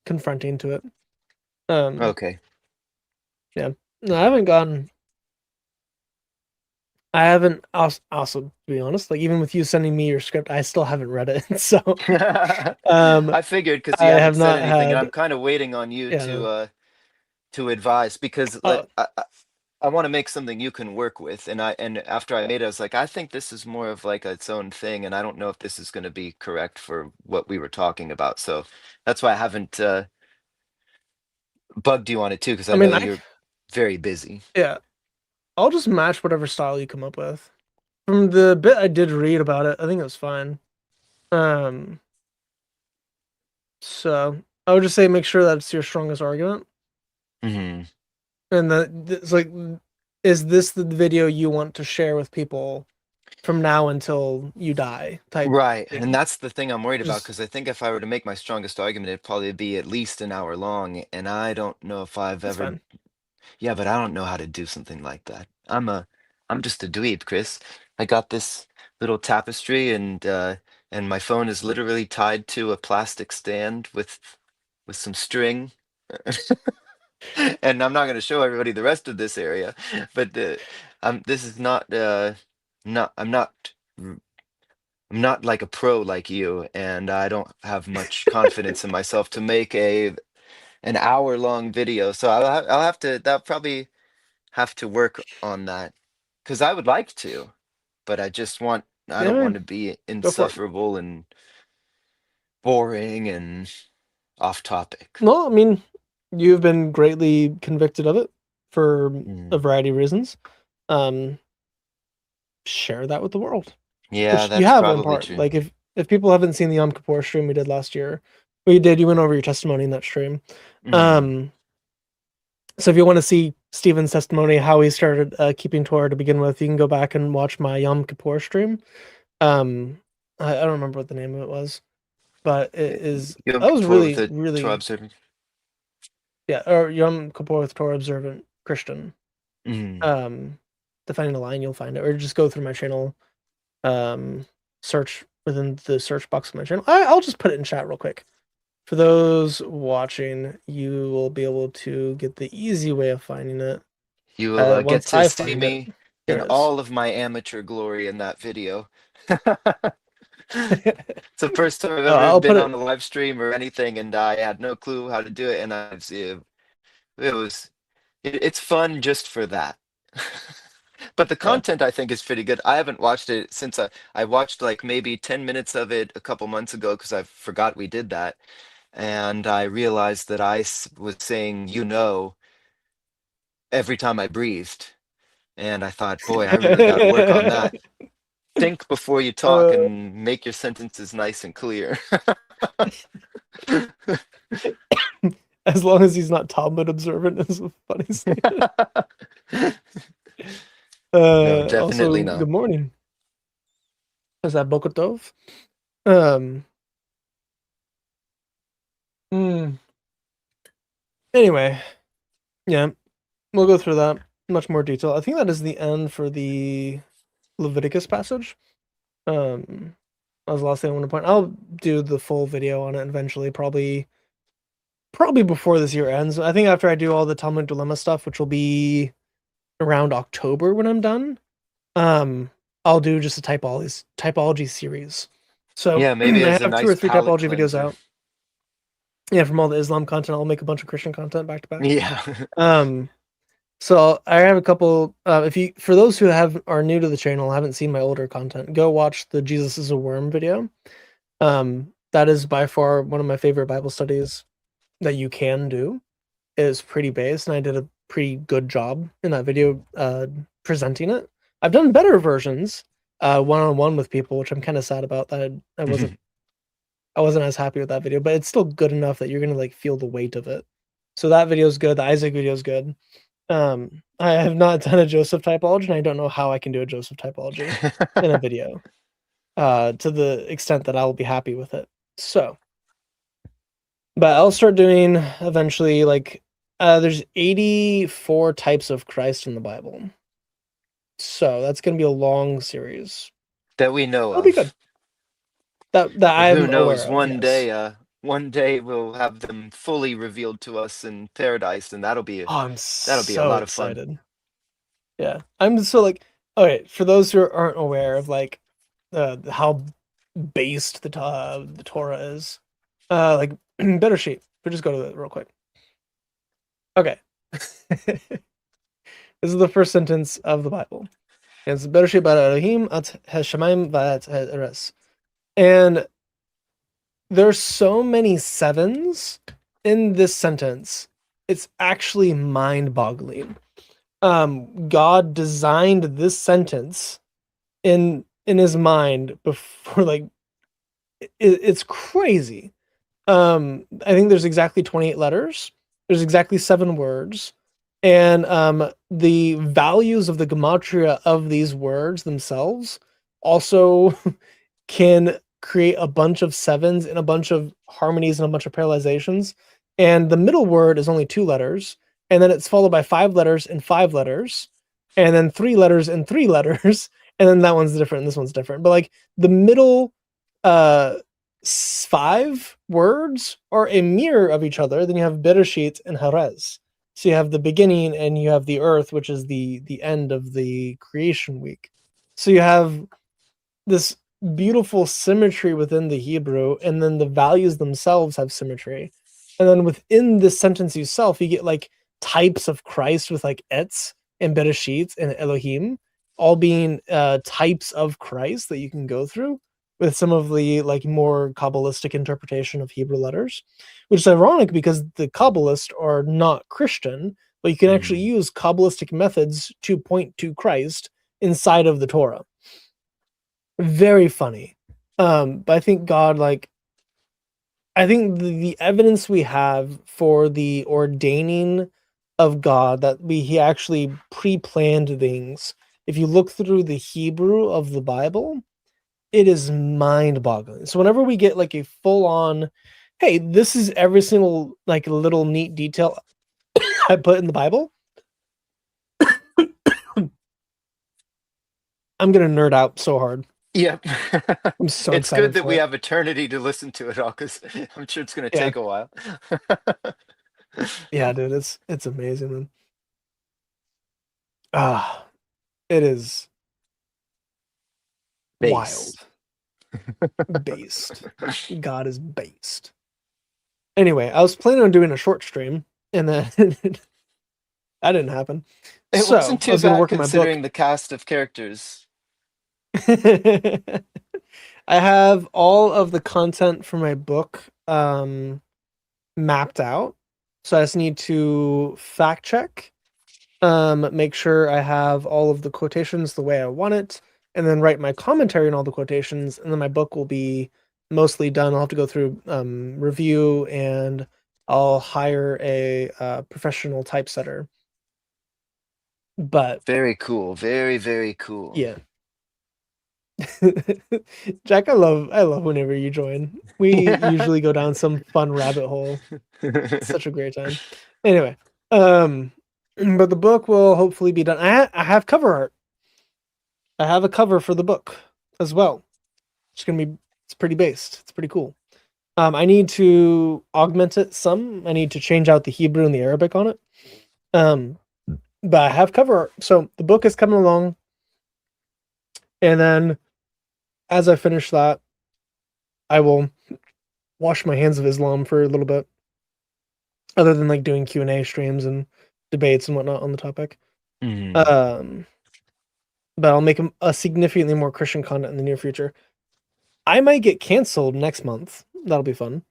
confronting to it. Um, Okay. yeah, no, I haven't gotten. I haven't also to be honest, like even with you sending me your script, I still haven't read it. So um, I figured because I you have haven't said not anything, and I'm had. kind of waiting on you Yeah, no. to advise because Uh, I want to make something you can work with, and after I made it, I was like, I think this is more of like its own thing, and I don't know if this is going to be correct for what we were talking about. So that's why I haven't bugged you on it too, because I I know mean, you're very busy. yeah, I'll just match whatever style you come up with. From the bit I did read about it, I think it was fine. Um, so I would just say make sure that's your strongest argument, Hmm. and that it's like, is this the video you want to share with people from now until you die? Type Right, and thing. that's the thing I'm worried about Just because I think if I were to make my strongest argument, it'd probably be at least an hour long, and I don't know if I've it's ever. fine. Yeah, but I don't know how to do something like that. I'm just a dweeb, Chris. I got this little tapestry and my phone is literally tied to a plastic stand with some string. And I'm not going to show everybody the rest of this area, but this is not r- I'm not like a pro like you, and I don't have much confidence in myself to make a an hour long video. So I'll have to that probably have to work on that because I would like to, but I Yeah, don't want man, to be go for it. insufferable and boring and off topic. No, I mean, you've been greatly convicted of it for a variety of reasons. Share that with the world, Yeah, which you that's have in probably part. true. Like if people haven't seen the Yom Kippur stream we did last year, we did. You went over your testimony in that stream. So if you want to see Stephen's testimony, how he started keeping Torah to begin with, you can go back and watch my Yom Kippur stream. I don't remember what the name of it was, but it is Yom that was Kippur really with the really Torah observant. yeah, or Yom Kippur with Torah observant Christian. Mm. Defining the line, you'll find it, or just go through my channel, search within the search box of my channel. I'll just put it in chat real quick. For those watching, you will be able to get the easy way of finding it. You will get Once to I see find me Here in it is. all of my amateur glory in that video. It's the first time I've ever I'll been put on a live stream or anything, and I had no clue how to do it, and it's fun just for that. But the content I think is pretty good. I haven't watched it since I watched like maybe 10 minutes of it a couple months ago because I forgot we did that. And I realized that was saying, every time I breathed. And I thought, boy, I really got to work on that. Think before you talk and make your sentences nice and clear. As long as he's not Talmud observant is a funny statement. No, definitely also, not. good morning. Is that Boker Tov? Anyway, yeah, we'll go through that in much more detail. I think that is the end for the Leviticus passage. That was the last thing I want to point. I'll do the full video on it eventually, probably before this year ends. I think after I do all the Talmud Dilemma stuff, which will be around October when I'm done, I'll do just a typology series. So Yeah, maybe I as a have 2 nice or 3 palate typology videos cleanser. out. Yeah, from all the Islam content, I'll make a bunch of Christian content back to back. Yeah. So I have a couple. For those who are new to the channel, haven't seen my older content, go watch the Jesus is a Worm video. That is by far one of my favorite Bible studies that you can do. It is pretty based, and I did a pretty good job in that video presenting it. I've done better versions one-on-one with people, which I'm kind of sad about. That I wasn't as happy with that video, but it's still good enough that you're gonna like feel the weight of it. So that video is good. The Isaac video is good. I have not done a Joseph typology, and I don't know how I can do a Joseph typology in a video to the extent that I will be happy with it. So, but I'll start doing eventually, like, there's 84 types of Christ in the Bible. So that's going to be a long series. That we know That'll be good. That I'm who knows, aware of, one day we'll have them fully revealed to us in paradise, and that'll be a lot of fun. Yeah, I'm so like, okay, for those who aren't aware of like how based the Torah is, like better sheet. We'll just go to it real quick. Okay. This is the first sentence of the Bible. It's better sheet bara Elohim at hashamayim va'at ha'eretz. And there's so many sevens in this sentence. It's actually mind-boggling. God designed this sentence in his mind before, like, it's crazy. I think there's exactly 28 letters. There's exactly 7 words. And the values of the gematria of these words themselves also can create a bunch of sevens and a bunch of harmonies and a bunch of parallelizations. And the middle word is only 2 letters. And then it's followed by 5 letters and 5 letters. And then 3 letters and 3 letters. And then that one's different and this one's different. But like the middle 5 words are a mirror of each other. Then you have Bereshit and Harez. So you have the beginning and you have the earth, which is the end of the creation week. So you have this beautiful symmetry within the Hebrew, and then the values themselves have symmetry. And then within this sentence itself, you get like types of Christ with like Etz and Bereshit and Elohim, all being types of Christ that you can go through. with some of the like more Kabbalistic interpretation of Hebrew letters, which is ironic because the Kabbalists are not Christian, but you can actually use Kabbalistic methods to point to Christ inside of the Torah. Very funny. But I think God, like, I think the evidence we have for the ordaining of God, that he actually pre-planned things. If you look through the Hebrew of the Bible, it is mind-boggling. So whenever we get like a full-on, hey, this is every single like little neat detail I put in the Bible, I'm gonna nerd out so hard. Yep. I'm so It's excited good that for we it. have eternity to listen to it all, because I'm sure it's going to Yeah. take a while. Yeah, dude, it's amazing, man. Ah, it is wild. Base. Based. God is based. Anyway, I was planning on doing a short stream, and then that didn't happen. It So wasn't I too was gonna bad work on my book. considering the cast of characters. I have all of the content for my book mapped out. So I just need to fact check, make sure I have all of the quotations the way I want it, and then write my commentary on all the quotations, and then my book will be mostly done. I'll have to go through review, and I'll hire a professional typesetter. But Very cool. Very, very cool. yeah. Jack, I love whenever you join. We usually go down some fun rabbit hole. It's such a great time. Anyway, but the book will hopefully be done. I have cover art. I have a cover for the book as well. It's pretty based. It's pretty cool. I need to augment it some. I need to change out the Hebrew and the Arabic on it. But I have cover art. So the book is coming along. And then as I finish that, I will wash my hands of Islam for a little bit, other than like doing Q&A streams and debates and whatnot on the topic. But I'll make a significantly more Christian content in the near future. I might get canceled next month. That'll be fun.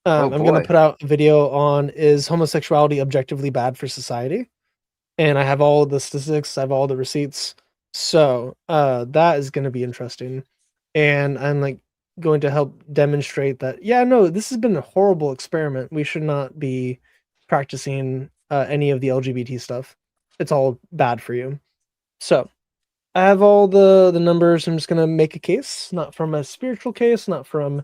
I'm going to put out a video on, is homosexuality objectively bad for society? And I have all the statistics. I have all the receipts. So that is going to be interesting. And I'm like going to help demonstrate that, yeah, no, this has been a horrible experiment. We should not be practicing any of the LGBT stuff. It's all bad for you. So I have all the numbers. I'm just going to make a case, not from a spiritual case, not from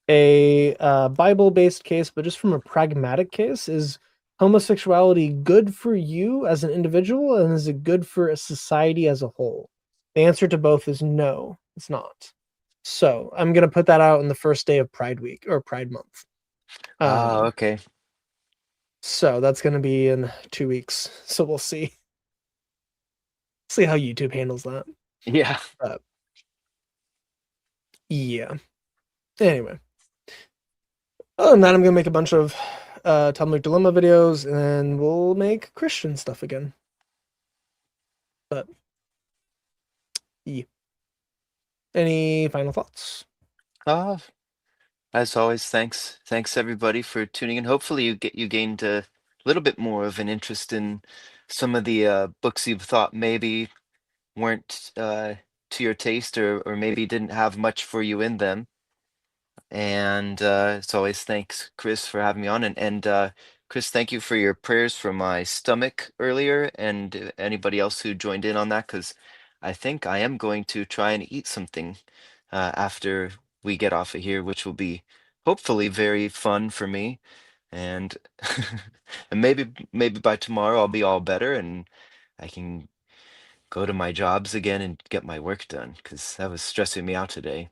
a Bible-based case, but just from a pragmatic case. Is homosexuality good for you as an individual, and is it good for a society as a whole? The answer to both is no, it's not. So I'm going to put that out on the first day of Pride Week or Pride Month. Okay. So that's going to be in 2 weeks. So we'll see. See how YouTube handles that. Yeah. Yeah. Anyway. Other than that, I'm going to make a bunch of Talmudic Dilemma videos, and we'll make Christian stuff again. But, yeah. Any final thoughts? As always, thanks everybody for tuning in. Hopefully you gained a little bit more of an interest in some of the books you thought maybe weren't to your taste, or maybe didn't have much for you in them. And as always, thanks Chris for having me on, and Chris, thank you for your prayers for my stomach earlier, and anybody else who joined in on that, because I think I am going to try and eat something after we get off of here, which will be hopefully very fun for me. And and maybe by tomorrow I'll be all better and I can go to my jobs again and get my work done, because that was stressing me out today.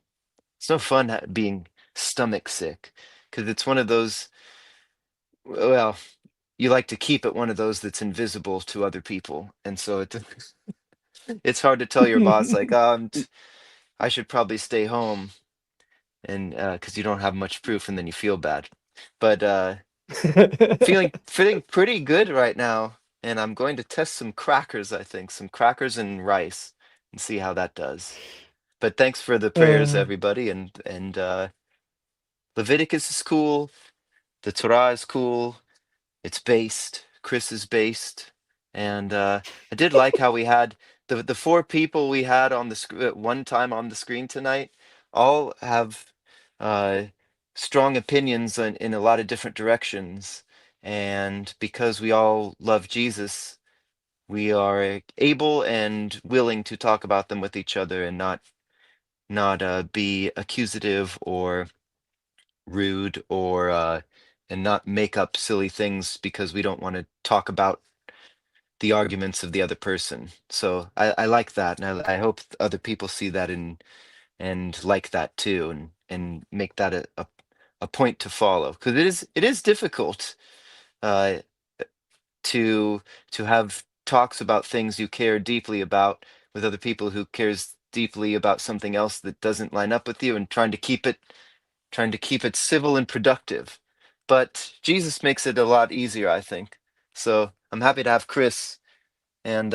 It's no fun being stomach sick, because it's one of those, well, you like to keep it one of those that's invisible to other people, and so it's hard to tell your boss like, I should probably stay home, and because you don't have much proof, and then you feel bad. But feeling pretty good right now, and I'm going to test some crackers. I think some crackers and rice, and see how that does. But thanks for the prayers, everybody. And Leviticus is cool. The Torah is cool. It's based. Chris is based. And I did like how we had the 4 people we had on the at one time on the screen tonight all have strong opinions in a lot of different directions. And because we all love Jesus, we are able and willing to talk about them with each other and not be accusative or rude or and not make up silly things because we don't want to talk about the arguments of the other person. So I like that, and I hope other people see that and like that too, and make that a point to follow, because it is difficult uh, to have talks about things you care deeply about with other people who cares deeply about something else that doesn't line up with you, and trying to keep it civil and productive. But Jesus makes it a lot easier, I think. So I'm happy to have Chris, and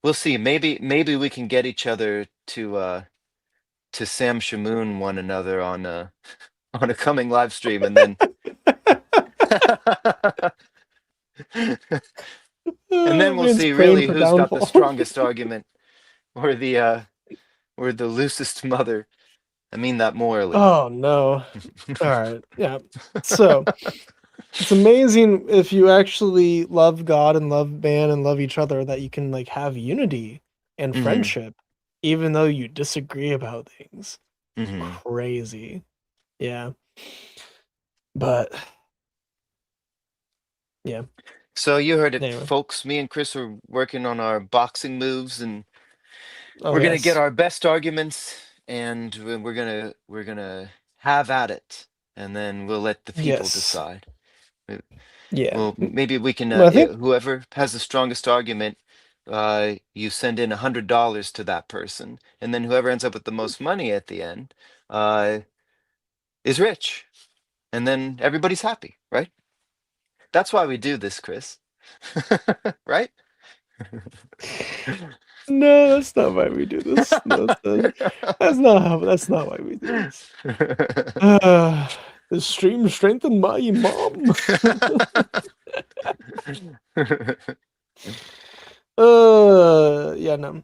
we'll see. Maybe we can get each other to Sam Shamoon one another on a on a coming live stream, and then and then we'll Man's see praying really for who's got the downfall. strongest argument, or the loosest mother. I mean that morally. Oh no. All right. Yeah. So it's amazing if you actually love God and love man and love each other that you can like have unity and Hmm. friendship, even though you disagree about things. Hmm. Crazy. Yeah. But yeah. So you heard it, Anyway. folks. Me and Chris are working on our boxing moves, and Oh we're gonna get yes. our best arguments, and we're gonna have at it, and then we'll let the people Yes. decide. Uh, Yeah. Well, maybe we can. Well, I think Whoever has the strongest argument, you send in $100 to that person, and then whoever ends up with the most money at the end, uh, is rich, and then everybody's happy, right? That's why we do this, Chris. Right? no, that's not why we do this. No, that's not why we do this. The stream strengthened my mom. Yeah, no.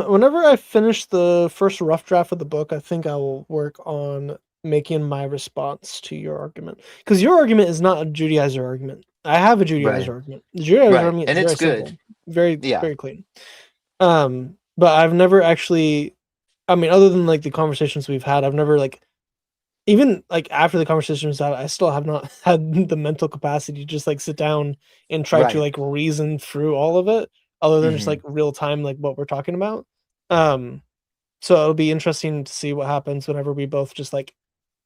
Whenever I finish the first rough draft of the book, I think I will work on making my response to your argument. Because your argument is not a Judaizer argument. I have a Judaizer Right, argument. The Judaizer right, argument is and very it's simple, good. very, Yeah. very clean. But I've never actually, I mean, other than like the conversations we've had, I've never like, even like after the conversations out, I still have not had the mental capacity to just like sit down and try to Right. like reason through all of it, other than just Hmm. like real time, like what we're talking about. Um, so it'll be interesting to see what happens whenever we both just like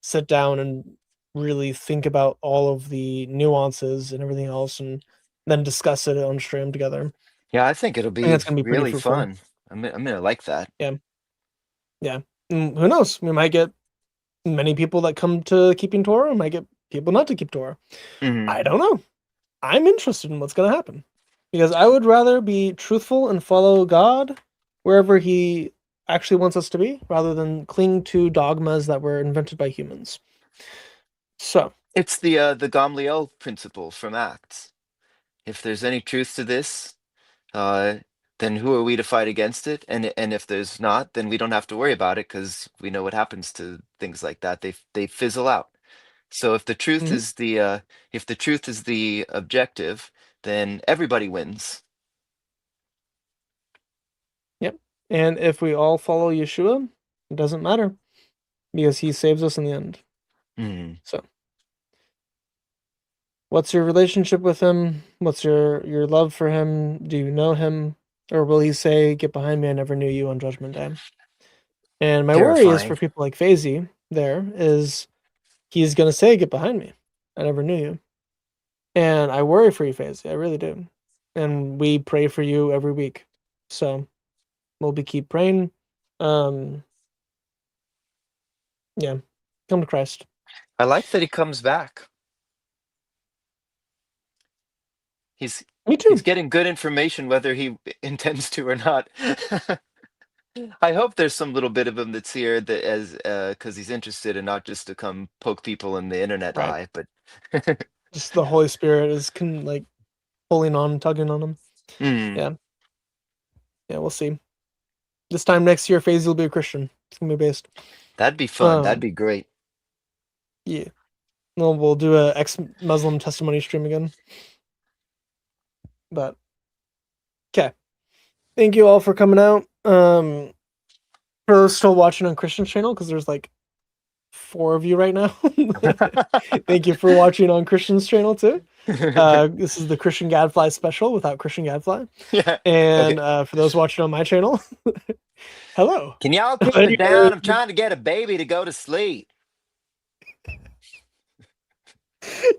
sit down and really think about all of the nuances and everything else, and then discuss it on stream together. Yeah, I think it'll I think be it's gonna be pretty really fruitful. fun. I'm gonna like that. Yeah, yeah. Who knows? We might get many people that come to keeping Torah, and might get people not to keep Torah. Hmm. I don't know. I'm interested in what's going to happen because I would rather be truthful and follow God wherever He actually wants us to be, rather than cling to dogmas that were invented by humans. So, It's the Gamliel principle from Acts. If there's any truth to this, uh, then who are we to fight against it? And if there's not, then we don't have to worry about it, because we know what happens to things like that. They fizzle out. So mhm, if the truth is the objective, then everybody wins. yep. And if we all follow Yeshua, it doesn't matter because He saves us in the end. Hmm. So, what's your relationship with Him? What's your love for Him? Do you know Him? Or will He say, "Get behind me, I never knew you" on Judgment Day? And my worry is for Terrifying. people like Fazy there is he's gonna say, "Get behind me. I never knew you." And I worry for you, Fazy. I really do. And we pray for you every week. So we'll be keep praying. Um yeah. Come to Christ. I like that he comes back. He's Me he's too. getting good information whether he intends to or not. I hope there's some little bit of him that's here that as because he's interested and not just to come poke people in the internet Right. eye, but Just the Holy Spirit is like pulling on, tugging on him. Hmm, Yeah. Yeah, we'll see. This time next year, FaZe will be a Christian. It's gonna be based. that'd be fun. That'd Um, be great. Yeah. Well, we'll do a ex-Muslim testimony stream again. But okay. Thank you all for coming out. For those still watching on Christian's channel, because there's like 4 of you right now. Thank you for watching on Christian's channel too. This is the Christian Gadfly special without Christian Gadfly. Yeah. And Okay. for those watching on my channel, hello. Can y'all keep it down? I'm trying to get a baby to go to sleep.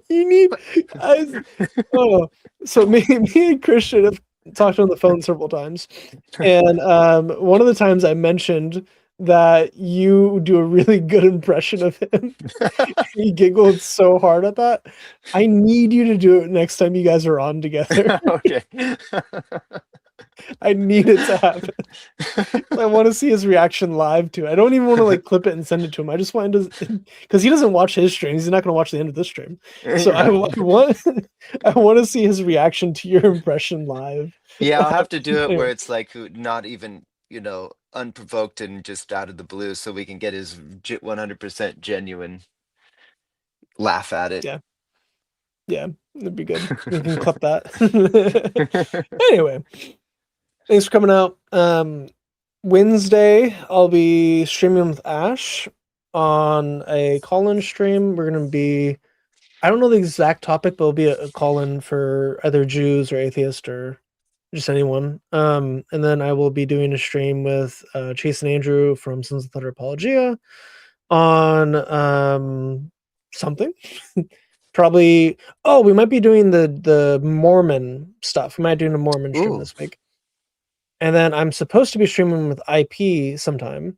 You need. So me and Christian have talked on the phone several times, and one of the times I mentioned that you do a really good impression of him. He giggled so hard at that. I need you to do it next time you guys are on together. Okay. I need it to happen. I want to see his reaction live to it. I don't even want to like clip it and send it to him. I just want to, because he doesn't watch his streams. He's not going to watch the end of this stream. So I want to see his reaction to your impression live. Yeah, I'll have to do it where Anyway. it's like not even, unprovoked and just out of the blue so we can get his 100% genuine laugh at it. Yeah. Yeah, that'd be good. We can clip that. Anyway, thanks for coming out. Wednesday, I'll be streaming with Ash on a call-in stream. We're gonna be, I don't know the exact topic, but it'll be a call-in for either Jews or atheists or just anyone. And then I will be doing a stream with Chase and Andrew from Sons of Thunder Apologia on something. Probably. Oh, we might be doing the Mormon stuff. We might be doing a Mormon stream Ooh. this week. And then I'm supposed to be streaming with IP sometime,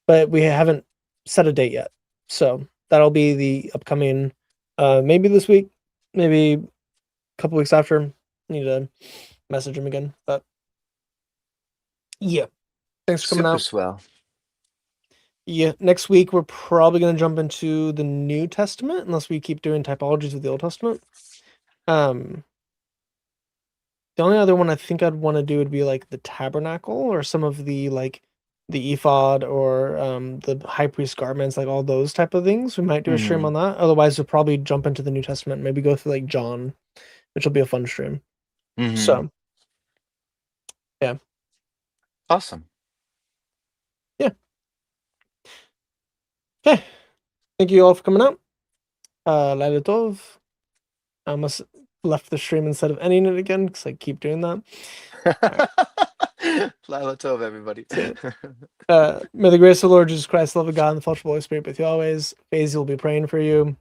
but we haven't set a date yet. So that'll be the upcoming, maybe this week, maybe a couple weeks after. Need to message him again. But yeah, thanks for coming Super out. swell. Yeah, next week we're probably going to jump into the New Testament unless we keep doing typologies with the Old Testament. The only other one I think I'd want to do would be like the tabernacle or some of the like the ephod or the high priest garments, like all those type of things. We might do a stream on that. Otherwise, we'll probably jump into the New Testament, maybe go through like John, which will be a fun stream. Mhm. So, yeah. Awesome. Okay. Thank you all for coming out. Laila Tov. I almost left the stream instead of ending it again because I keep doing that. Lila Tov, everybody. May the grace of the Lord Jesus Christ, the love of God, and the fellowship of the Holy Spirit be with you always. FaZe will be praying for you.